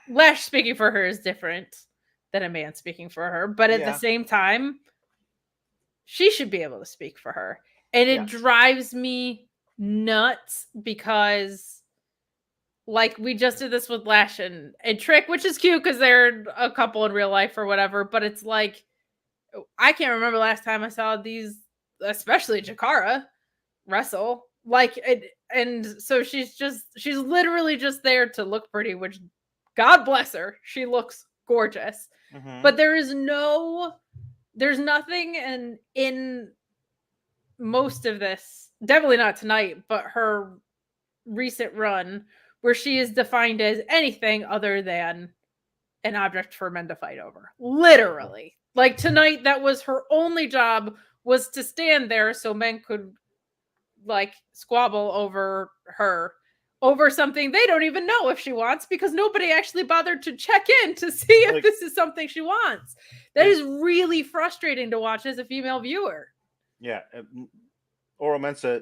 Lash speaking for her is different than a man speaking for her. But at the same time, she should be able to speak for her. And it drives me nuts because, like, we just did this with Lash and Trick, which is cute because they're a couple in real life or whatever. But it's like, I can't remember last time I saw these, especially Jakara, wrestle. Like, and so she's literally just there to look pretty, which God bless her. She looks gorgeous. But there's nothing in most of this, definitely not tonight, but her recent run where she is defined as anything other than an object for men to fight over. Literally. Like tonight, that was her only job, was to stand there so men could like squabble over her, over something they don't even know if she wants, because nobody actually bothered to check in to see if this is something she wants. That is really frustrating to watch as a female viewer. Yeah. Oro Mensah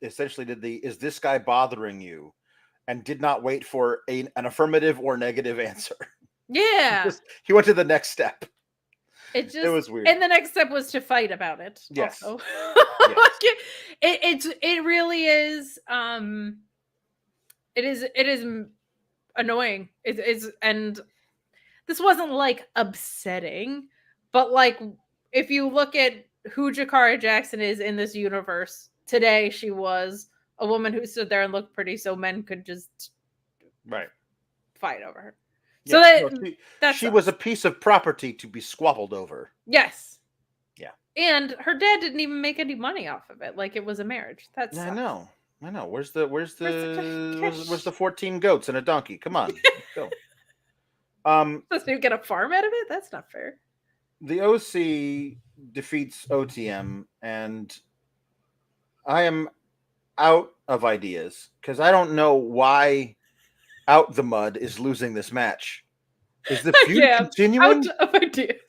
essentially did the, is this guy bothering you? And did not wait for an affirmative or negative answer. Yeah. He went to the next step. It was weird. And the next step was to fight about it. Yes. Also. Yes. It really is. It is annoying. And this wasn't like upsetting, but like if you look at who Jakara Jackson is in this universe today, she was a woman who stood there and looked pretty so men could just fight over her. So she was a piece of property to be squabbled over. Yes. Yeah. And her dad didn't even make any money off of it. Like, it was a marriage. That's I know. Where's the 14 goats and a donkey? Come on, let's go. Supposed to get a farm out of it? That's not fair. The OC defeats OTM, and I am out of ideas because I don't know why Out the Mud is losing this match. Is the feud continuing? Out of ideas.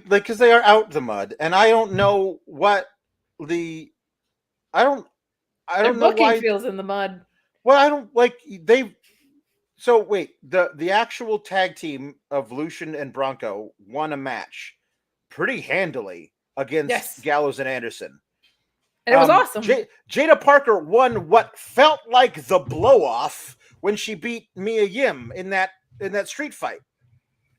Because they are Out the Mud, and I don't know what I don't know why feels in the mud. Well, I don't like they. So wait, the actual tag team of Lucien and Bronco won a match pretty handily against Gallows and Anderson. And it was awesome. Jaida Parker won what felt like the blow-off when she beat Mia Yim in that street fight.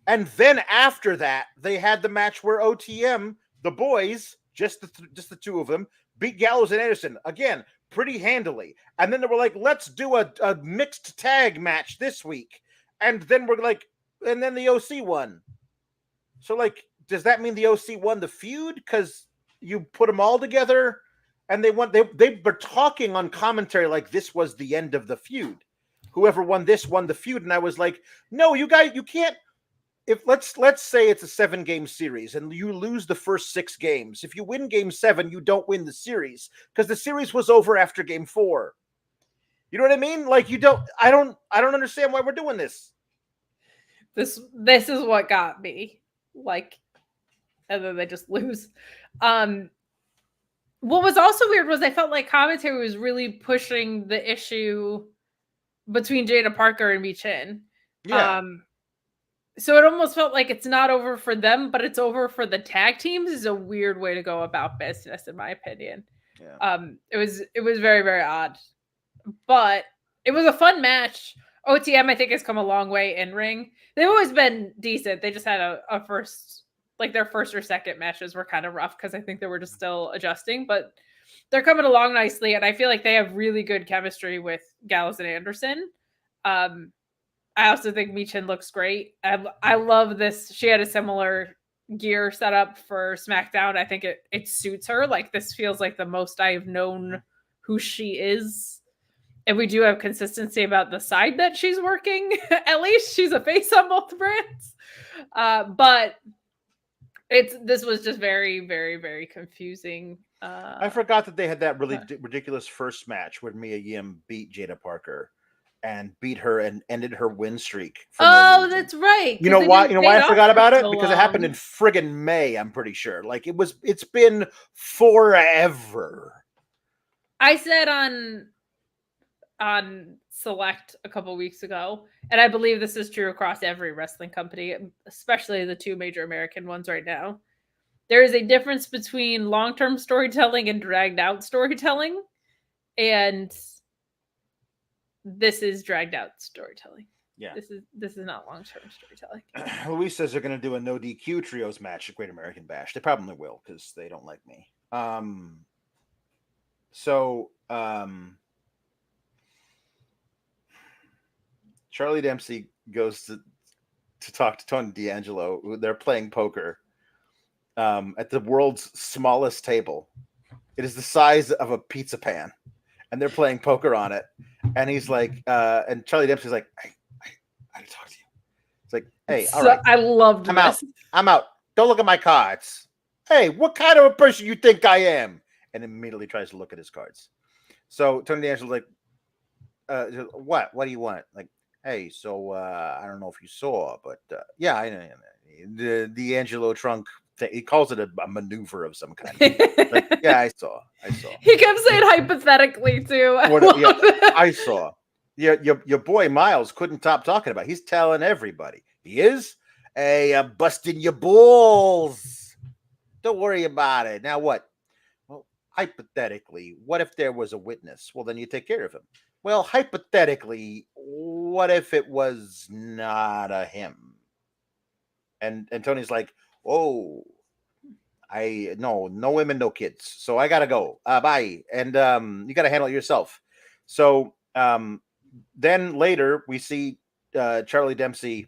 And then after that, they had the match where OTM, the boys, just the two of them, beat Gallows and Anderson again pretty handily. And then they were like, let's do a mixed tag match this week. And then and then the OC won. So does that mean the OC won the feud? Because you put them all together and they won. They were talking on commentary like this was the end of the feud. Whoever won this won the feud. And I was like, no, you guys, you can't. If let's say it's a 7-game series and you lose the first 6 games. If you win game 7, you don't win the series because the series was over after game 4. You know what I mean? Like I don't understand why we're doing this. This is what got me. And then they just lose. What was also weird was I felt like commentary was really pushing the issue between Jaida Parker and Michin. Yeah. So it almost felt like it's not over for them, but it's over for the tag teams. Is a weird way to go about business, in my opinion. Yeah. It was very, very odd, but it was a fun match. OTM, I think, has come a long way in ring. They've always been decent. They just had a first, their first or second matches were kind of rough because I think they were just still adjusting, but they're coming along nicely. And I feel like they have really good chemistry with Gallows and Anderson. I also think Michin looks great. I love this. She had a similar gear set up for SmackDown. I think it suits her. This feels like the most I've known who she is. And we do have consistency about the side that she's working. At least she's a face on both brands. But this was just very, very, very confusing. I forgot that they had that really ridiculous first match where Mia Yim beat Jaida Parker and beat her and ended her win streak. That's right. You know why? You know why I forgot about it? Because it happened in friggin' May. I'm pretty sure. It's been forever. I said on Select a couple weeks ago, and I believe this is true across every wrestling company, especially the 2 major American ones right now. There is a difference between long-term storytelling and dragged out storytelling, and this is dragged out storytelling. Yeah. This is not long-term storytelling. Luis says they're going to do a no DQ trios match at Great American Bash. They probably will because they don't like me. Charlie Dempsey goes to talk to Tony D'Angelo. They're playing poker at the world's smallest table. It is the size of a pizza pan, and they're playing poker on it. And he's like, and Charlie Dempsey's like, I gotta talk to you. It's like, hey, all right. I loved this. I'm out. Don't look at my cards. Hey, what kind of a person you think I am? And immediately tries to look at his cards. So Tony D'Angelo's like, what? What do you want? Like, hey, so I don't know if you saw, but yeah, I know. The D'Angelo trunk. He calls it a maneuver of some kind. Like, yeah, I saw. He kept saying hypothetically too. I saw. Your boy Miles couldn't stop talking about it. He's telling everybody. He is? Hey, I'm busting your balls. Don't worry about it. Now what? Well, hypothetically, what if there was a witness? Well, then you take care of him. Well, hypothetically, what if it was not a him? And Tony's like, oh, no women, no kids. So I gotta go. Bye. And you gotta handle it yourself. So then later we see Charlie Dempsey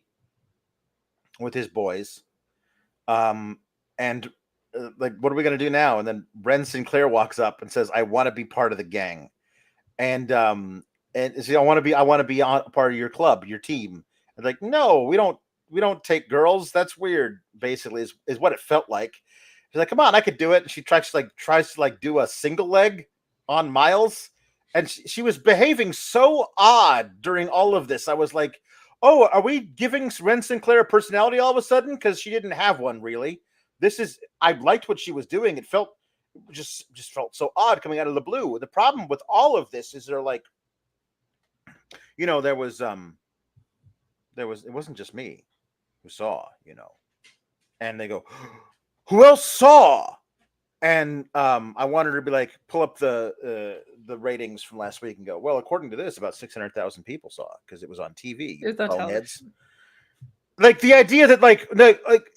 with his boys, and like, what are we gonna do now? And then Ren Sinclair walks up and says, "I want to be part of the gang," and see, I want to be on part of your club, your team. And like, no, we don't take girls. That's weird. Basically, is what it felt like. She's like, come on, I could do it. And she tries to do a single leg on Miles, and she was behaving so odd during all of this. I was like, oh, are we giving Ren Sinclair a personality all of a sudden? Because she didn't have one really. I liked what she was doing. It felt just felt so odd coming out of the blue. The problem with all of this is they're like, it wasn't just me who saw, and they go, who else saw? And I wanted her to be like, pull up the ratings from last week and go, well, according to this, about 600,000 people saw it because it was on TV. It was on television. Like the idea that like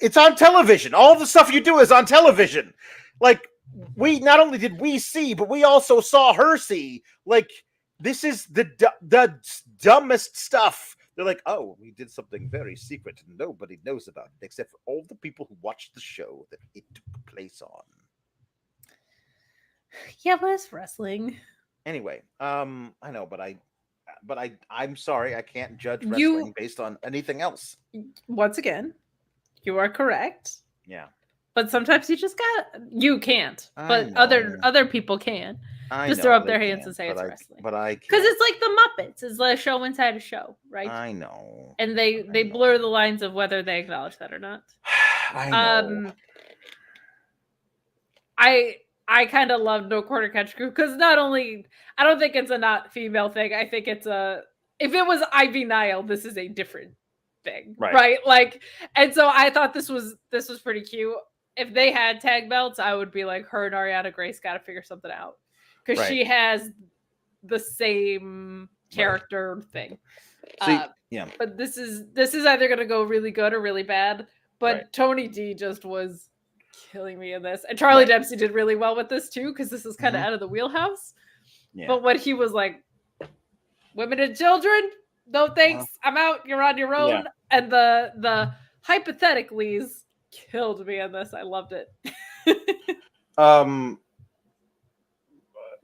it's on television. All the stuff you do is on television. Like, we not only did we see, but we also saw her see. Like, this is the dumbest stuff. They're like, oh, we did something very secret and nobody knows about it except for all the people who watched the show that it took place on. Yeah, but it's wrestling. Anyway, I know, but I'm sorry, I can't judge wrestling based on anything else. Once again, you are correct. Yeah. But sometimes you can't. But other people can. Just throw up their hands and say it's wrestling. But I can't. Because it's like the Muppets. It's like a show inside a show, right? I know. And they blur the lines of whether they acknowledge that or not. I know. I kind of love No Quarter Catch Crew because not only I don't think it's a not female thing. I think it's if it was Ivy Nile, this is a different thing, right? Like, and so I thought this was pretty cute. If they had tag belts, I would be like, her and Ariana Grace got to figure something out because she has the same character thing. Yeah. But this is either going to go really good or really bad. But Tony D just was killing me in this, and Charlie Dempsey did really well with this too because this is kind of out of the wheelhouse. Yeah. But when he was like, "Women and children, no thanks, I'm out. You're on your own," and the hypotheticallys killed me in this. I loved it.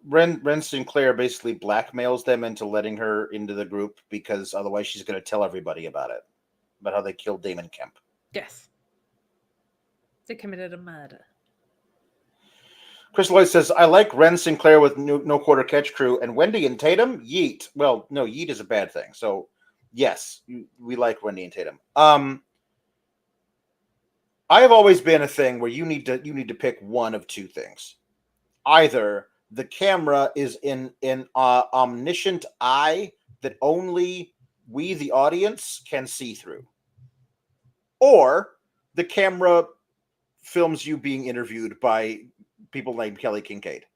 Ren Sinclair basically blackmails them into letting her into the group because otherwise she's going to tell everybody about how they killed Damon Kemp. Yes. They committed a murder. Chris Lloyd says, I like Ren Sinclair with No Quarter Catch Crew and Wendy and Tatum. Yeet. Well, no, yeet is a bad thing. So, yes, we like Wendy and Tatum. I have always been a thing where you need to pick one of two things. Either the camera is in omniscient eye that only we, the audience, can see through, or the camera films you being interviewed by people named Kelly Kincaid.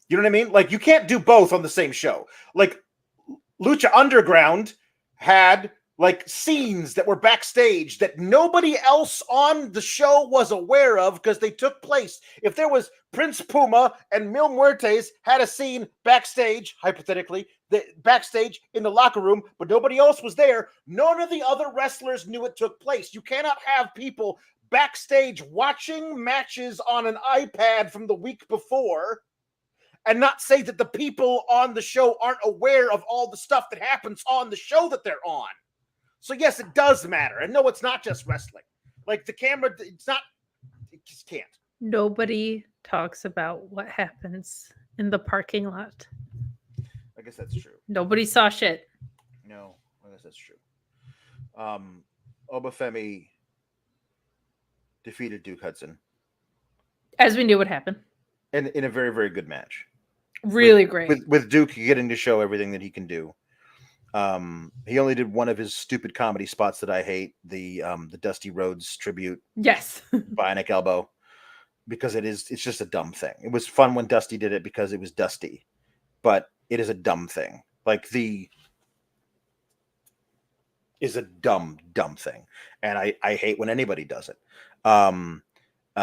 You know what I mean? Like, you can't do both on the same show. Like, Lucha Underground had like scenes that were backstage that nobody else on the show was aware of because they took place. If there was Prince Puma and Mil Muertes had a scene backstage, hypothetically, backstage in the locker room, but nobody else was there, none of the other wrestlers knew it took place. You cannot have people backstage watching matches on an iPad from the week before and not say that the people on the show aren't aware of all the stuff that happens on the show that they're on. So yes, it does matter. And no, it's not just wrestling. Like, the camera, it just can't. Nobody talks about what happens in the parking lot. I guess that's true. Nobody saw shit. No, I guess that's true. Oba Femi defeated Duke Hudson. As we knew would happen. And in a very, very good match. Really great. With Duke getting to show everything that he can do. He only did one of his stupid comedy spots that I hate, the Dusty Rhodes tribute. Yes. Bionic elbow. Because it's just a dumb thing. It was fun when Dusty did it because it was Dusty. But it is a dumb thing. Like, is a dumb thing. And I hate when anybody does it.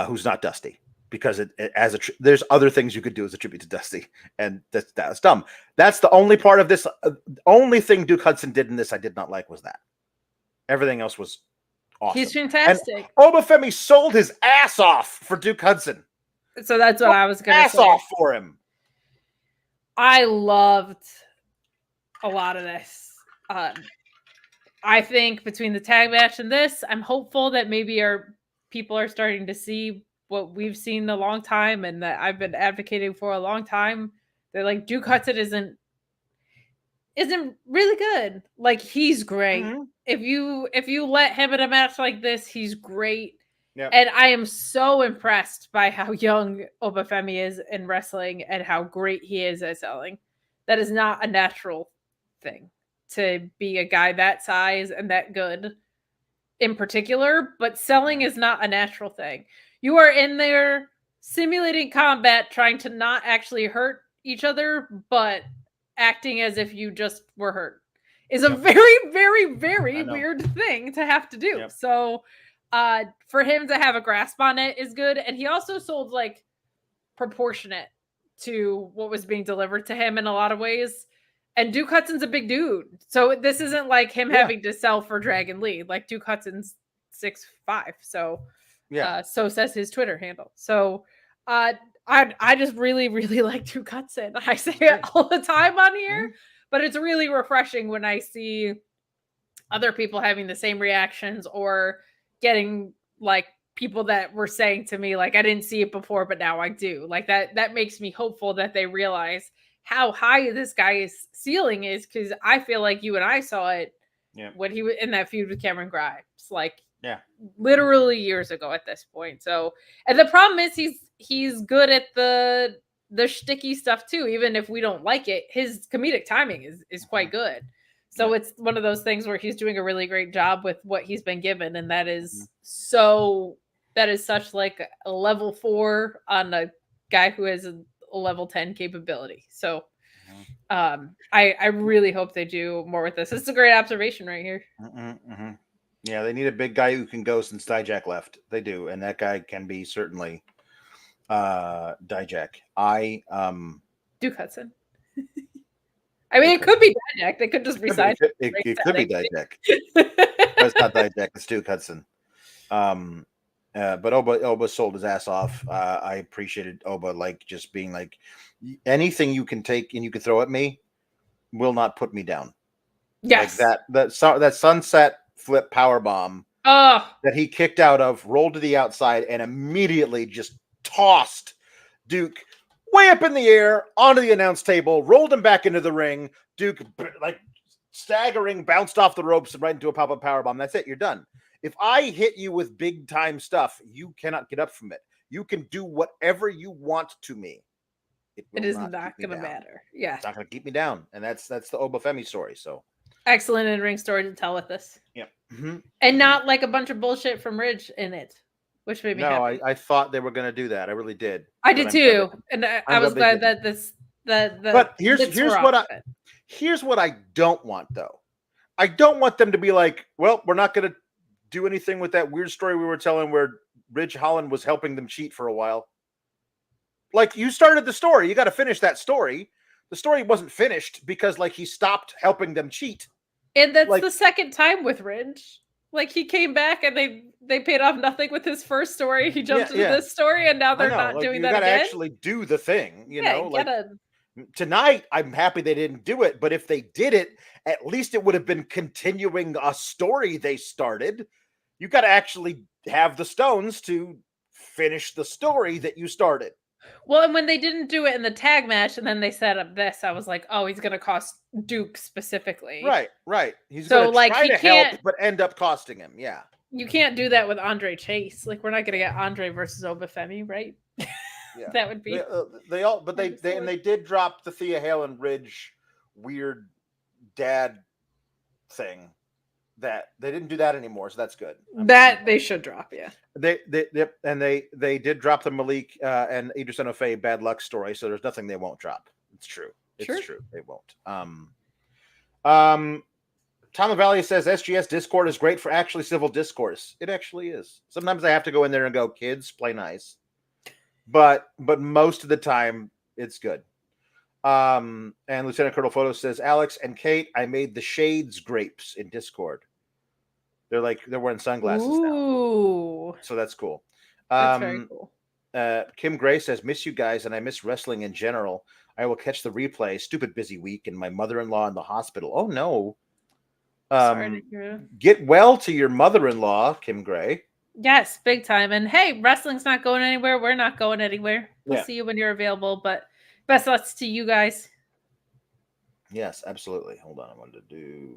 Who's not Dusty. because there's other things you could do as a tribute to Dusty, and that's dumb. That's the only part of this. Only thing Duke Hudson did in this I did not like was that. Everything else was awesome. He's fantastic. And Oba Femi sold his ass off for Duke Hudson. So that's what I was going to say. Ass off for him. I loved a lot of this. I think between the tag match and this, I'm hopeful that maybe our people are starting to see what we've seen a long time and that I've been advocating for a long time. They're like, Duke Hudson isn't really good. Like, he's great. Mm-hmm. If you let him in a match like this, he's great. Yep. And I am so impressed by how young Oba Femi is in wrestling and how great he is at selling. That is not a natural thing to be a guy that size and that good in particular, but selling is not a natural thing. You are in there simulating combat, trying to not actually hurt each other, but acting as if you just were hurt is a very, very, very weird thing to have to do. Yep. So for him to have a grasp on it is good. And he also sold like proportionate to what was being delivered to him in a lot of ways. And Duke Hudson's a big dude. So this isn't like him having to sell for Dragon Lee. Like Duke Hudson's 6'5". So so says his Twitter handle. So I just really, really like Duke Hudson. I say it all the time on here, but it's really refreshing when I see other people having the same reactions or getting like people that were saying to me, like, I didn't see it before, but now I do. Like that makes me hopeful that they realize how high this guy's ceiling is, because I feel like you and I saw it when he was in that feud with Cameron Grimes, like literally years ago at this point. So, and the problem is he's good at the shticky stuff too. Even if we don't like it, his comedic timing is quite good. So it's one of those things where he's doing a really great job with what he's been given, and that is such like a level 4 on a guy who has a level 10 capability. So I really hope they do more with this. It's a great observation right here. Yeah, they need a big guy who can go since Dijak left. They do, and that guy can be certainly Dijak. Duke Hudson. I mean, it could be Dijak. They could just resign. It could be Dijak. It's not Dijak. It's Duke Hudson. But Oba sold his ass off. I appreciated Oba, like, just being like, anything you can take and you can throw at me will not put me down. Yes. Like that sunset flip power bomb that he kicked out of, rolled to the outside, and immediately just tossed Duke way up in the air onto the announce table, rolled him back into the ring. Duke, like, staggering, bounced off the ropes and right into a pop-up power bomb. That's it. You're done. If I hit you with big time stuff, you cannot get up from it. You can do whatever you want to me. It is not going to matter. Yeah. It's not going to keep me down. And that's the Oba Femi story. So excellent in-ring story to tell with this. Yeah. And not like a bunch of bullshit from Ridge in it, which made me happy. I thought they were going to do that. I really did. I did too. And I was glad that but here's what I don't want, though. I don't want them to be like, well, we're not going to do anything with that weird story we were telling where Ridge Holland was helping them cheat for a while. Like, you started the story. You got to finish that story. The story wasn't finished because, like, he stopped helping them cheat. And that's the second time with Ridge. Like, he came back and they paid off nothing with his first story. He jumped into this story, and now they're not doing that again. You got to actually do the thing, you know? Like, tonight, I'm happy they didn't do it, but if they did it, at least it would have been continuing a story they started. You got to actually have the stones to finish the story that you started. Well, and when they didn't do it in the tag match and then they set up this, I was like, oh, he's going to cost Duke specifically. Right. He's going to try to help, but end up costing him. Yeah. You can't do that with Andre Chase. Like, we're not going to get Andre versus Oba Femi, right? Yeah. That would be. They did drop the Thea, Hale, and Ridge weird dad thing. That they didn't do that anymore, so that's good. They should drop, yeah. They did drop the Malik and Idris Enofe bad luck story, so there's nothing they won't drop. It's true. It's true. They won't. Tom Valley says SGS Discord is great for actually civil discourse. It actually is. Sometimes I have to go in there and go, kids, play nice. but most of the time it's good. And Lieutenant Colonel Photo says, Alex and Kate, I made the shades grapes in Discord. They're wearing sunglasses now. So that's cool. That's very cool. Kim Gray says, miss you guys, and I miss wrestling in general. I will catch the replay. Stupid busy week, and my mother-in-law in the hospital. Oh no. Sorry to hear. Get well to your mother-in-law, Kim Gray. Yes, big time. And hey, wrestling's not going anywhere. We're not going anywhere. We'll see you when you're available, but best luck to you guys. Yes, absolutely. Hold on. I wanted to do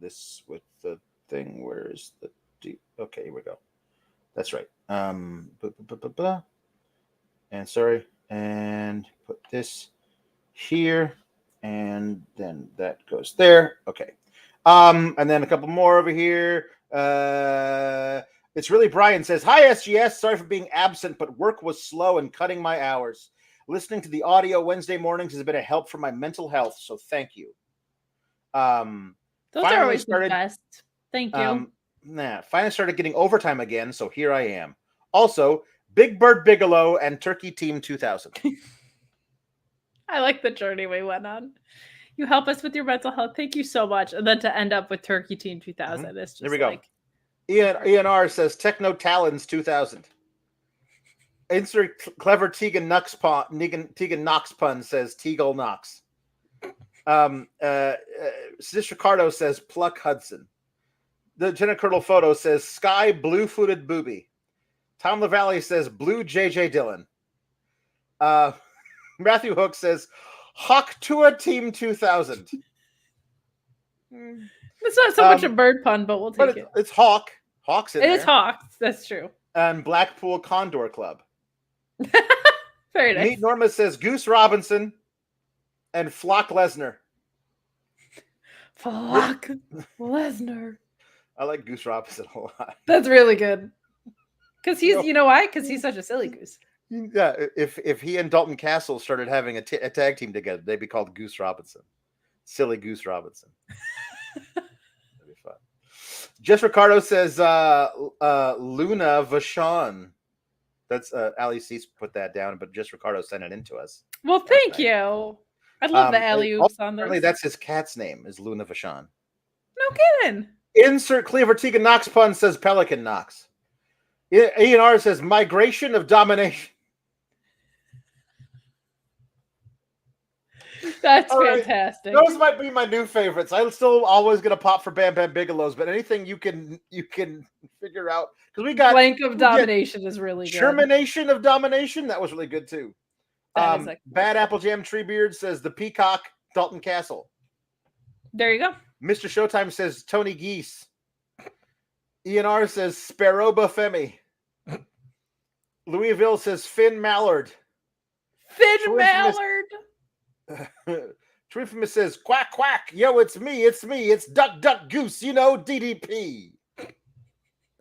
this with the thing. Where is the okay, here we go. That's right. And sorry. And put this here. And then that goes there. Okay. And then a couple more over here. It's really Brian says, hi, SGS. Sorry for being absent, but work was slow and cutting my hours. Listening to the audio Wednesday mornings has been a help for my mental health, so thank you. Those are always the best. Thank you. Finally started getting overtime again, so here I am. Also, Big Bird Bigelow and Turkey Team 2000. I like the journey we went on. You help us with your mental health. Thank you so much. And then to end up with Turkey Team 2000. Mm-hmm. It's just there we go. Ian R says Techno Talons 2000. Insert clever Tegan Knox pun says Teagle Knox. Sis Ricardo says Pluck Hudson. The Jenna Curdle Photo says Sky Blue Footed Booby. Tom LaValle says Blue JJ Dillon. Matthew Hook says Hawk Tua Team 2000. It's not so much a bird pun, but we'll take it. It's Hawk. Hawk's in there. It is Hawks. That's true. And Blackpool Condor Club. Very nice. Meet Norma says Goose Robinson and Flock Lesnar. Flock Lesnar. I like Goose Robinson a lot. That's really good. Because he's, you know why? Because he's such a silly goose. Yeah, if he and Dalton Castle started having a tag team together, they'd be called Goose Robinson. Silly Goose Robinson. That'd be fun. Jess Ricardo says Luna Vachon. That's Ali Cease put that down, but Jess Ricardo sent it in to us. Well, thank you. I love the alley-oops on those. That's his cat's name, is Luna Vachon. No kidding. Insert Cleaver Tegan Knox pun says Pelican Knox. Ian R says Migration of Domination. That's fantastic. Those might be my new favorites. I'm still always gonna pop for Bam Bam Bigelow's, but anything you can figure out, because we got Blank of Domination is really good. Termination of Domination, that was really good too. Bad Apple Jam Treebeard says the Peacock Dalton Castle. There you go. Mr. Showtime says Tony Geese. Ian R says Oba Femi. Louisville says Finn Mallard. Mallard. True says quack quack. Yo, it's me. It's Duck Duck Goose. You know, DDP.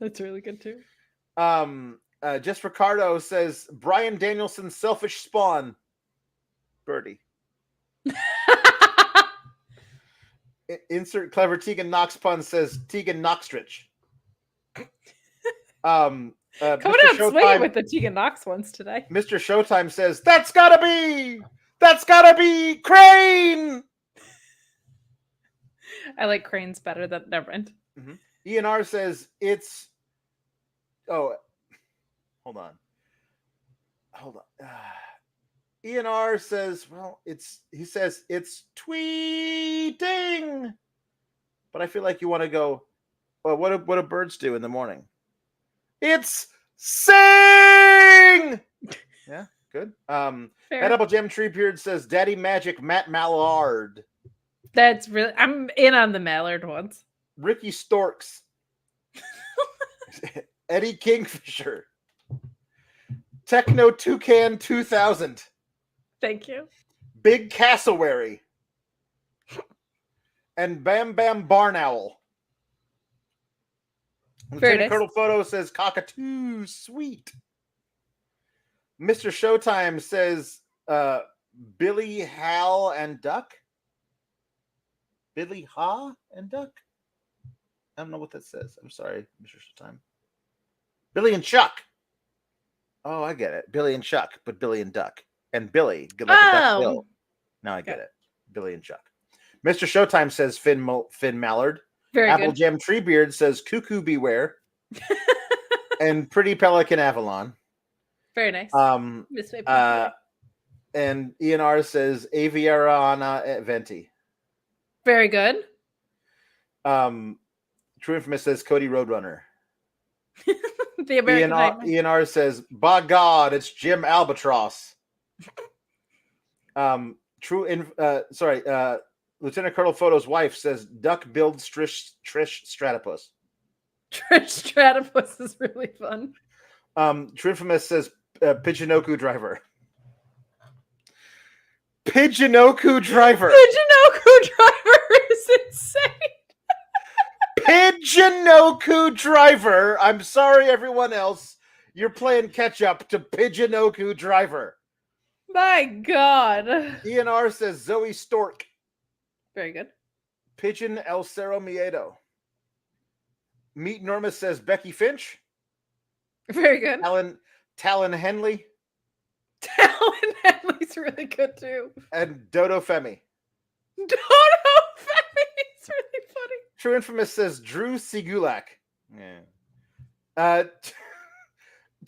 That's really good too. Just Ricardo says Brian Danielson's Selfish Spawn. Birdie. Insert clever Tegan Knox pun says Tegan Knoxtrich. Coming out swinging with the Tegan Knox ones today. Mr. Showtime says that's gotta be Crane. I like Cranes better than never mind. Mm-hmm. Ian R says it's. Oh, hold on. Ian R says, well, he says it's tweeting, but I feel like you want to go. Well, what do birds do in the morning? It's sing. Yeah, good. Edible Gem Treebeard says Daddy Magic Matt Mallard. That's really. I'm in on the Mallard ones. Ricky Storks. Eddie Kingfisher. Techno Toucan 2000. Thank you. Big Cassowary. And Bam Bam Barn Owl. Lieutenant Colonel Photo says cockatoo sweet. Mr. Showtime says Billy Hal and Duck. Billy Ha and Duck? I don't know what that says. I'm sorry, Mr. Showtime. Billy and Chuck. Oh, I get it. Billy and Chuck, but Billy and Duck. And Billy, good like a duck bill. Now I get it. Billy and Chuck. Mr. Showtime says Finn Mallard. Very Apple good. Jam Treebeard says Cuckoo Beware. And Pretty Pelican Avalon. Very nice. And ENR says Aviarana Venti. Very good. True Infamous says Cody Roadrunner. The American ENR says, by God, it's Jim Albatross. Lieutenant Colonel Photo's wife says Duck builds Trish Stratopus. Trish Stratopus is really fun. True Infamous says Pigeonoku Driver. Pigeonoku Driver. Pigeonoku Driver is insane. Pigeonoku Driver. I'm sorry, everyone else. You're playing catch up to Pigeonoku Driver. My God. ENR says Zoe Stork. Very good. Pigeon El Cerro Miedo. Meet Norma says Becky Finch. Very good. Talon Henley. Talon Henley's really good too. And Dodo Femi. Dodo Femi is really funny. True Infamous says Drew Sigulak. Yeah.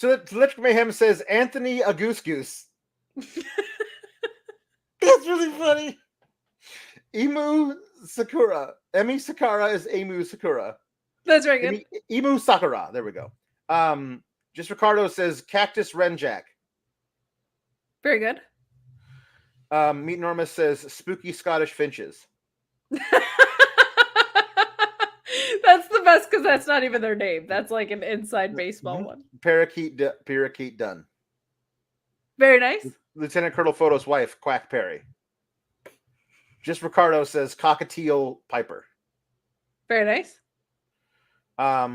Electric Mayhem says Anthony Goose. That's really funny. Emu Sakura is Emu Sakura. That's very good. Emu Sakura. There we go. Just Ricardo says Cactus Renjack. Very good. Meet Norma says Spooky Scottish Finches. That's the best because that's not even their name. That's like an inside baseball one. Parakeet Dunn. Very nice. Lieutenant Colonel Photo's wife, Quack Perry. Just Ricardo says Cockatiel Piper. Very nice. I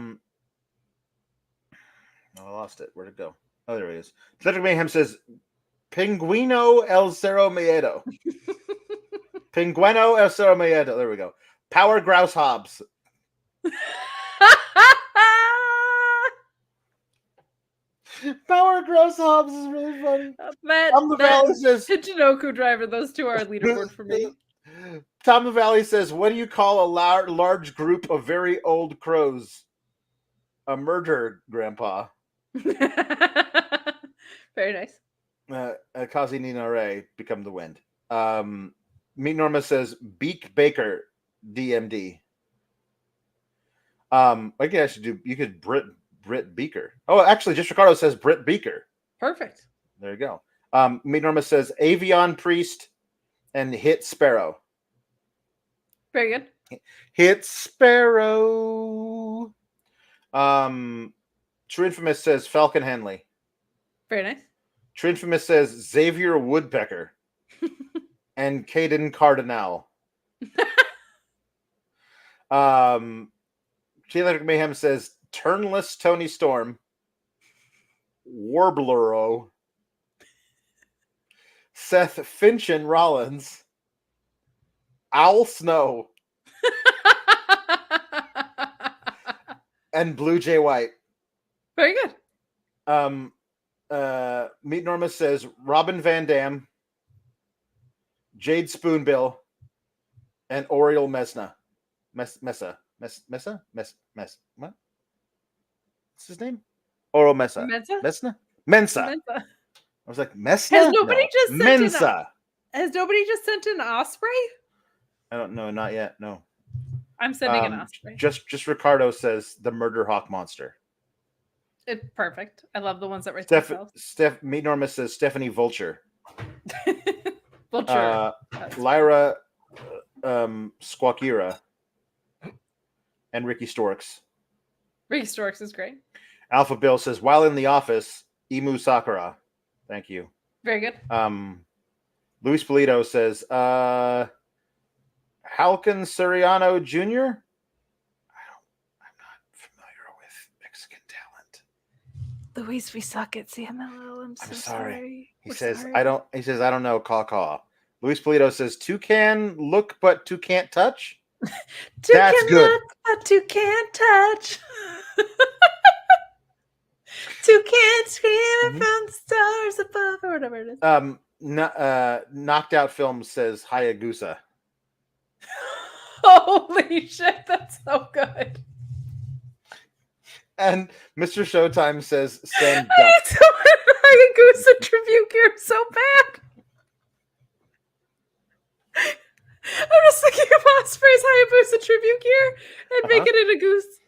lost it. Where'd it go? Oh, there he is. Electric Mayhem says Pinguino El Cerro Miedo. Pinguino El Cerro Miedo. There we go. Power Grouse Hobbs. Power Grouse Hobbs is really funny. Tom the Valley says Pigeonoku Driver. Those two are a leaderboard for me. Tom the Valley says, what do you call a large group of very old crows? A murder, Grandpa. Very nice. Kazi Nina Ray, Become the Wind. Meet Norma says Beak Baker, DMD. I guess you could Britt Beaker. Oh, actually, just Ricardo says Britt Beaker. Perfect. There you go. Meet Norma says Avion Priest and Hit Sparrow. Very good. Hit Sparrow. True Infamous says Falcon Henley. Very nice. True Infamous says Xavier Woodpecker and Caden Cardinal. Electric Mayhem says Turnless Tony Storm. Warblero. Seth Finchin Rollins. Owl Snow. And Blue Jay White. Very good. Meet Norma says Robin Van Dam, Jade Spoonbill, and Oriole Mesna. Messa. What? What's his name? Oriole Messa. Mensa. I was like, Mesna? Has nobody just sent Mensa. Has nobody just sent an Osprey? I don't know, not yet. No. I'm sending an Osprey. Just Ricardo says the Murder Hawk Monster. Perfect. I love the ones that write Meet Norma says Stephanie Vulture. Vulture. Lyra Squawkira. And Ricky Storks. Ricky Storks is great. Alpha Bill says, while in the office, Emu Sakura. Thank you. Very good. Luis Polito says, Halkin Suriano Jr.? I'm not familiar with Mexican talent. Luis, we suck at CMLL. I'm sorry. He says, I don't know, caw. Luis Polito says, Toucan look but two can't touch. That's good. Look, but two can't touch. You can't scream it from the stars above, or whatever it is. Knocked Out Film says Hayabusa. Holy shit, that's so good. And Mr. Showtime says send duck. I need someone Hayabusa tribute gear so bad. I'm just thinking of Osprey's Hayabusa tribute gear and making it a goose.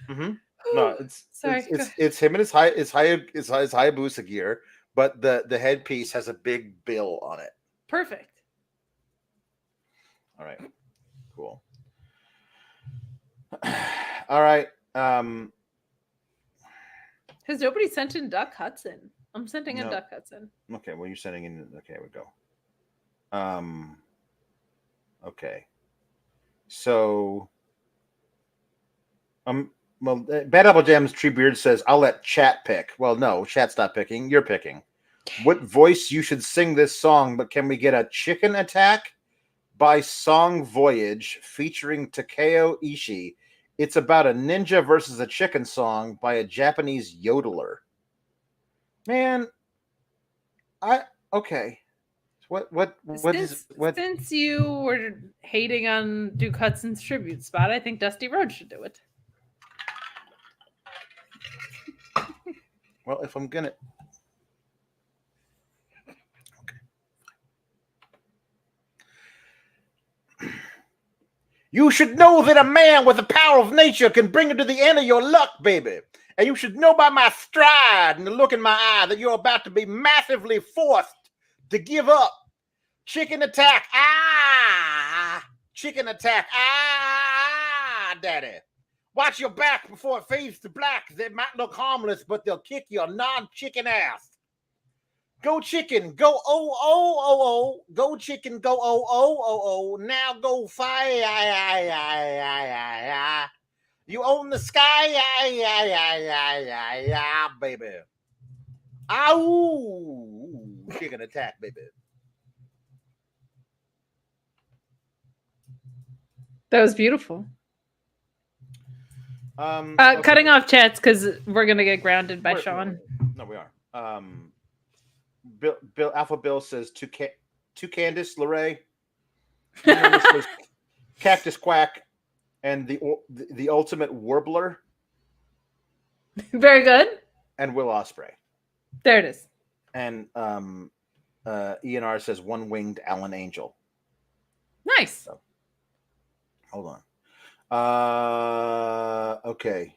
Mm-hmm. No, sorry. It's him and his Hayabusa gear, but the headpiece has a big bill on it. Perfect. All right. Cool. All right. Has nobody sent in Duck Hudson? I'm sending in Duck Hudson. Okay, well, you're sending in. Okay, we go. Okay. So, well, Bad Apple Jam's Tree Beard says, I'll let chat pick. Well, no, chat's not picking. You're picking. What voice you should sing this song, but can we get a Chicken Attack by Song Voyage featuring Takeo Ishii? It's about a ninja versus a chicken song by a Japanese yodeler. Man, okay. Since you were hating on Duke Hudson's tribute spot, I think Dusty Rhodes should do it. Well, if I'm gonna, okay. You should know that a man with the power of nature can bring you to the end of your luck, baby. And you should know by my stride and the look in my eye that you're about to be massively forced to give up. Chicken attack. Chicken attack. Daddy. Watch your back before it fades to black. They might look harmless, but they'll kick your non-chicken ass. Go chicken, go go chicken, go now go fire. You own the sky, baby. Ow, chicken attack, baby. That was beautiful. Okay. Cutting off chats because we're gonna get grounded by Sean. No, we are. Alpha Bill says to Candice LeRae, Cactus Quack, and the Ultimate Warbler. Very good. And Will Ospreay. There it is. And ENR says One Winged Alan Angel. Nice. So, hold on. Okay.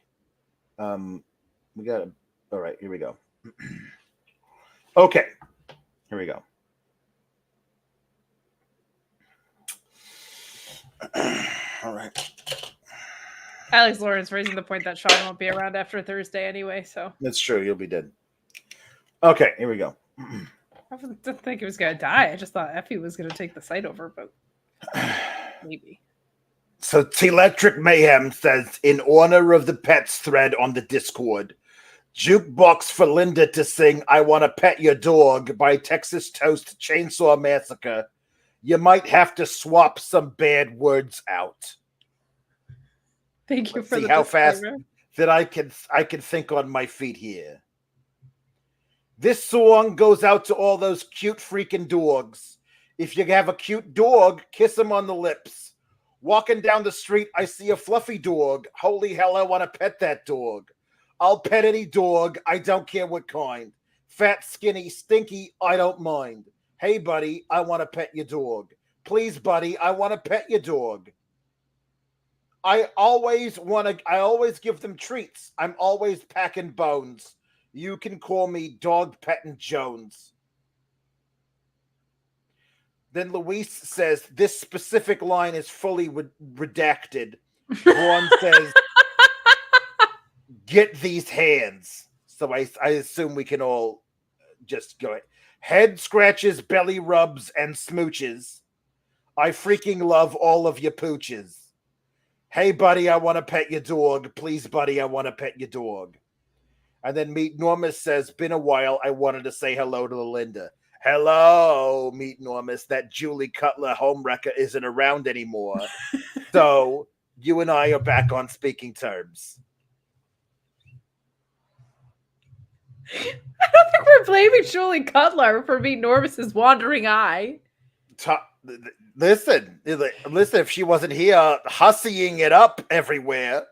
We got it. All right, here we go. Okay. Here we go. All right. Alex Lawrence raising the point that Sean won't be around after Thursday anyway, so. That's true. You'll be dead. Okay, here we go. I didn't think he was going to die. I just thought Effie was going to take the site over, but maybe. So T-Electric Mayhem says, in honor of the pets thread on the Discord, jukebox for Linda to sing I Wanna Pet Your Dog by Texas Toast Chainsaw Massacre. You might have to swap some bad words out. Thank you for see how fast that I can think on my feet here. This song goes out to all those cute freaking dogs. If you have a cute dog, kiss him on the lips. Walking down the street, I see a fluffy dog. Holy hell, I want to pet that dog. I'll pet any dog. I don't care what kind. Fat, skinny, stinky, I don't mind. Hey, buddy, I want to pet your dog. Please, buddy, I want to pet your dog. I always give them treats. I'm always packing bones. You can call me Dog Petting Jones. Then Luis says, this specific line is fully redacted. Braun says, get these hands. So I assume we can all just go. Head scratches, belly rubs, and smooches. I freaking love all of your pooches. Hey, buddy, I want to pet your dog. Please, buddy, I want to pet your dog. And then Meet Normus says, been a while. I wanted to say hello to Linda. Hello, Meet Normus. That Julie Cutler homewrecker isn't around anymore. So you and I are back on speaking terms. I don't think we're blaming Julie Cutler for being Normus's wandering eye. Listen, if she wasn't here hussying it up everywhere,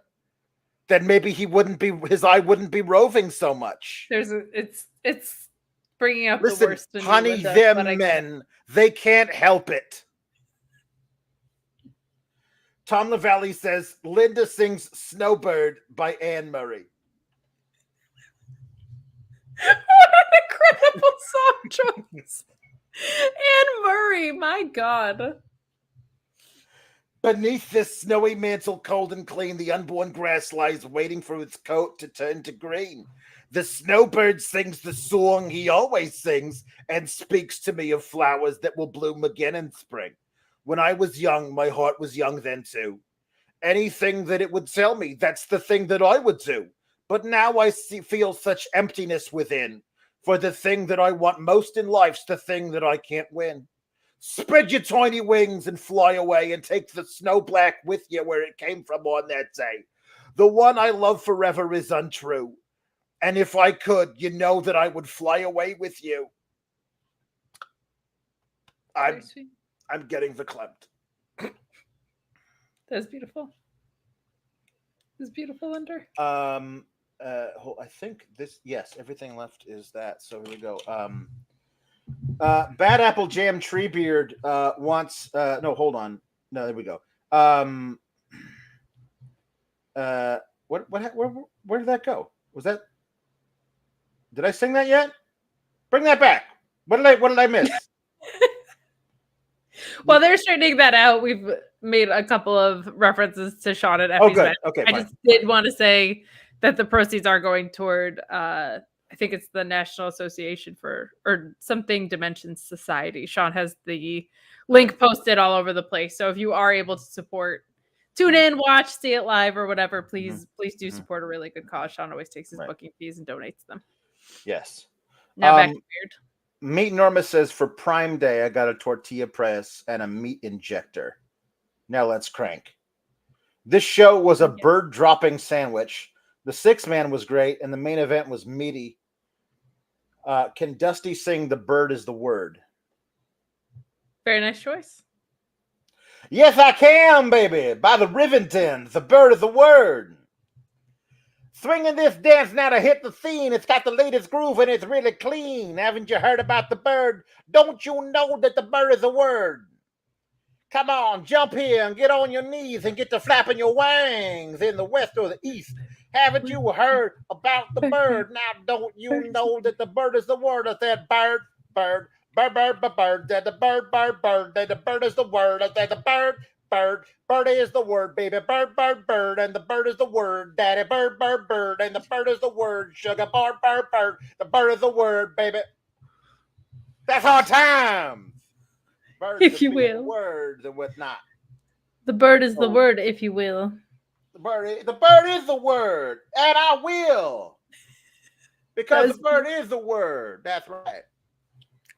then maybe his eye wouldn't be roving so much. It's bringing up Listen, the worst in honey, Linda, them men, they can't help it. Tom LaValle says Linda sings Snowbird by Anne Murray. What an incredible song choice. Anne Murray, my God. Beneath this snowy mantle, cold and clean, the unborn grass lies waiting for its coat to turn to green. The snowbird sings the song he always sings and speaks to me of flowers that will bloom again in spring. When I was young, my heart was young then too. Anything that it would tell me, that's the thing that I would do. But now I feel such emptiness within. For the thing that I want most in life's the thing that I can't win. Spread your tiny wings and fly away and take the snow black with you where it came from on that day. The one I love forever is untrue. And if I could, you know that I would fly away with you. I'm getting verklempt. That's beautiful. It's beautiful, Under. I think everything left is that. So here we go. Bad Apple Jam Treebeard wants no, hold on. No, there we go. Where did that go? Was that, did I sing that yet? Bring that back. What did I miss? Well, they're straightening that out. We've made a couple of references to Sean and Effie's. Oh, good. Okay, I just did want to say that the proceeds are going toward I think it's the National Association for or something Dimensions Society. Sean has the link posted all over the place. So if you are able to support, tune in, watch, see it live or whatever, please do support a really good cause. Sean always takes his booking fees and donates them. Yes. Now back to Weird. Meat Norma says for Prime Day, I got a tortilla press and a meat injector. Now let's crank. This show was a bird dropping sandwich. The 6-man was great, and the main event was meaty. Can Dusty sing "The Bird Is the Word"? Very nice choice. Yes, I can, baby. By the Rivingtons, "The Bird Is the Word." Swinging this dance now to hit the scene. It's got the latest groove and it's really clean. Haven't you heard about the bird? Don't you know that the bird is a word? Come on, jump here and get on your knees and get to flapping your wings in the west or the east. Haven't you heard about the bird? Now don't you know that the bird is the word? I said bird, bird, bird, bird, bird, bird, that the bird, bird, bird, that the bird is the word. I said the bird, bird, bird is the word, baby. Bird, bird, bird, and the bird is the word. Daddy, bird, bird, bird, and the bird is the word. Sugar, bird, bird, bird, the bird is the word, baby. That's our time. Birds if you will. Words and whatnot. The bird is the word, if you will. The bird is the word, and I will. Because the bird is the word. That's right.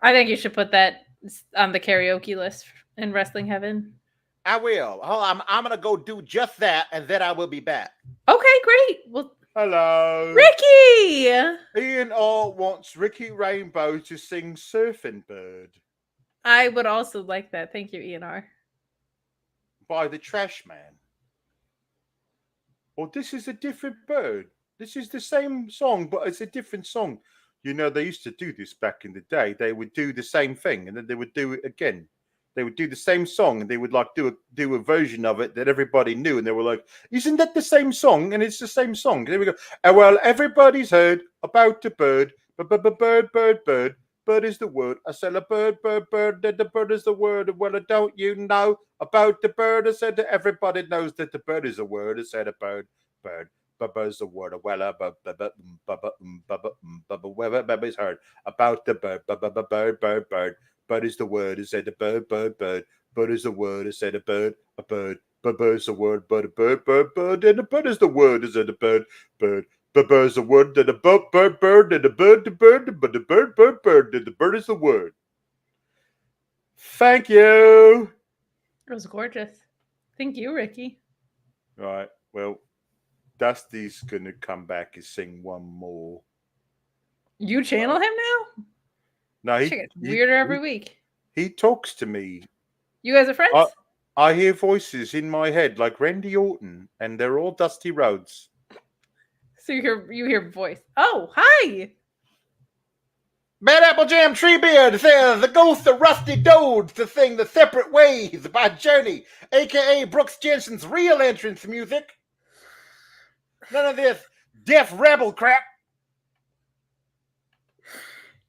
I think you should put that on the karaoke list in Wrestling Heaven. I will. I'm going to go do just that, and then I will be back. Okay, great. Well, hello. Ricky! Ian O wants Ricky Rainbow to sing Surfing Bird. I would also like that. Thank you, Ian R. By the Trash Man. Well, this is a different bird. This is the same song, but it's a different song. You know, they used to do this back in the day. They would do the same thing, and then they would do it again. They would do the same song, and they would like do a version of it that everybody knew, and they were like, "Isn't that the same song?" And it's the same song. And there we go. Well, everybody's heard about the bird, bird. Bird is the word. I said a bird. That the bird is the word. Well, don't you know about the bird? I said that everybody knows that the bird is a word. I said a bird. Bird's the word. Well, everybody's heard about the bird. Bird is the word. I said a bird. Bird is the word. I said a bird. Bird's the word. Bird. And the bird is the word. I said a bird. Bird's the word. That the bird. And the bird. But the bird. And the bird is the word. Thank you. It was gorgeous. Thank you, Ricky. All right. Well, Dusty's gonna come back and sing one more. You channel him now? No, Shit gets weirder every week. He talks to me. You guys are friends? I hear voices in my head like Randy Orton, and they're all Dusty Rhodes. So you hear voice. Oh, hi. Bad Apple Jam Treebeard says the ghost of Rusty Dodes to sing The Separate Ways by Journey, a.k.a. Brooks Jensen's real entrance music. None of this deaf rebel crap.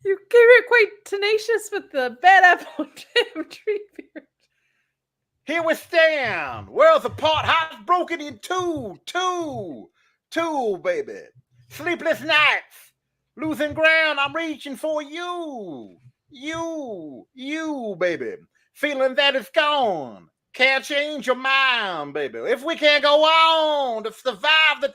You came it quite tenacious with the Bad Apple Jam Treebeard. Here we stand, worlds apart, hearts broken in two, baby. Sleepless nights, losing ground, I'm reaching for you, baby. Feeling that it's gone, can't change your mind, baby. If we can't go on to survive the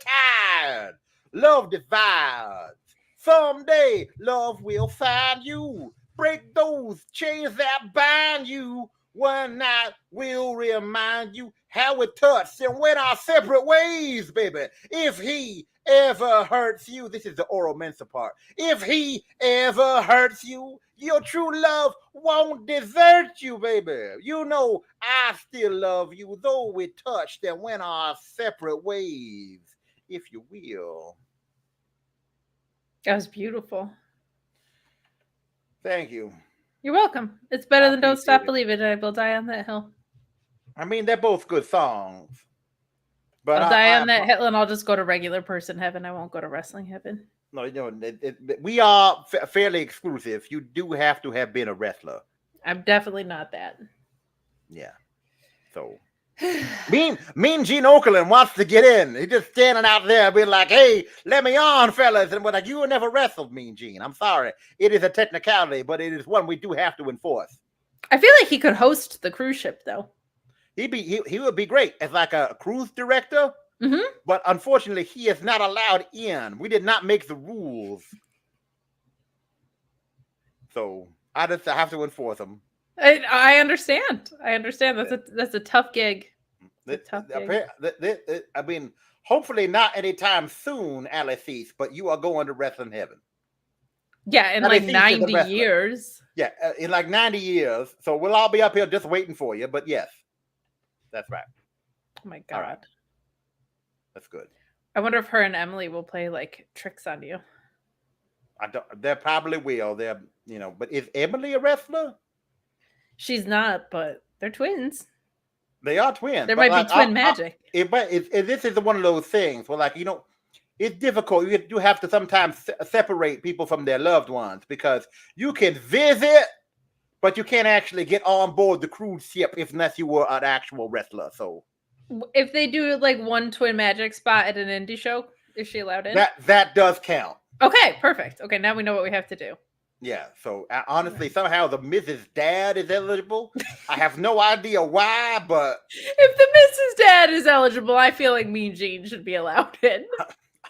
tide, love divides. Someday, love will find you, break those chains that bind you. One night will remind you how it touched and went our separate ways, baby. If he ever hurts you, this is the oral Mensa part. If he ever hurts you, your true love won't desert you, baby. You know I still love you, though we touched and went our separate ways, if you will. That was beautiful. Thank you. You're welcome. It's better than Don't Stop Believing, and I will die on that hill. I mean, they're both good songs. But I'll die on that hill, and I'll just go to regular person heaven. I won't go to wrestling heaven. No, we are fairly exclusive. You do have to have been a wrestler. I'm definitely not that. Yeah. So... Mean Gene Okerlund wants to get in. He's just standing out there being like, hey, let me on, fellas. And we're like, you never wrestled, Mean Gene. I'm sorry. It is a technicality, but it is one we do have to enforce. I feel like he could host the cruise ship, though. He would be great as like a cruise director. Mm-hmm. But unfortunately, he is not allowed in. We did not make the rules. So I just have to enforce them. I understand. That's a tough gig. I mean, hopefully not anytime soon, Alice, but you are going to wrestling heaven. Yeah, in like 90 years. Yeah, in like 90 years. So we'll all be up here just waiting for you. But yes, that's right. Oh my God. Right. That's good. I wonder if her and Emily will play like tricks on you. They probably will. But is Emily a wrestler? She's not, but they're twins. They are twins. There might be twin magic. This is one of those things where, it's difficult. You do have to sometimes separate people from their loved ones because you can visit, but you can't actually get on board the cruise ship unless you were an actual wrestler. So, if they do like one twin magic spot at an indie show, is she allowed in? That does count. Okay, perfect. Okay, now we know what we have to do. Yeah, so honestly, somehow the Mrs. Dad is eligible. I have no idea why, but... If the Mrs. Dad is eligible, I feel like Mean Gene should be allowed in.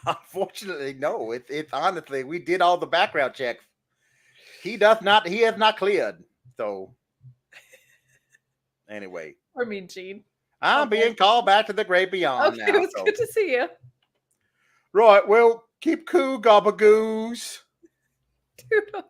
Unfortunately, no. It's honestly, we did all the background checks. He has not cleared. So, anyway. Or Mean Gene. I'm being called back to the great beyond now. Okay, it was good to see you. Right, well, keep cool, gabagoos. Toodles.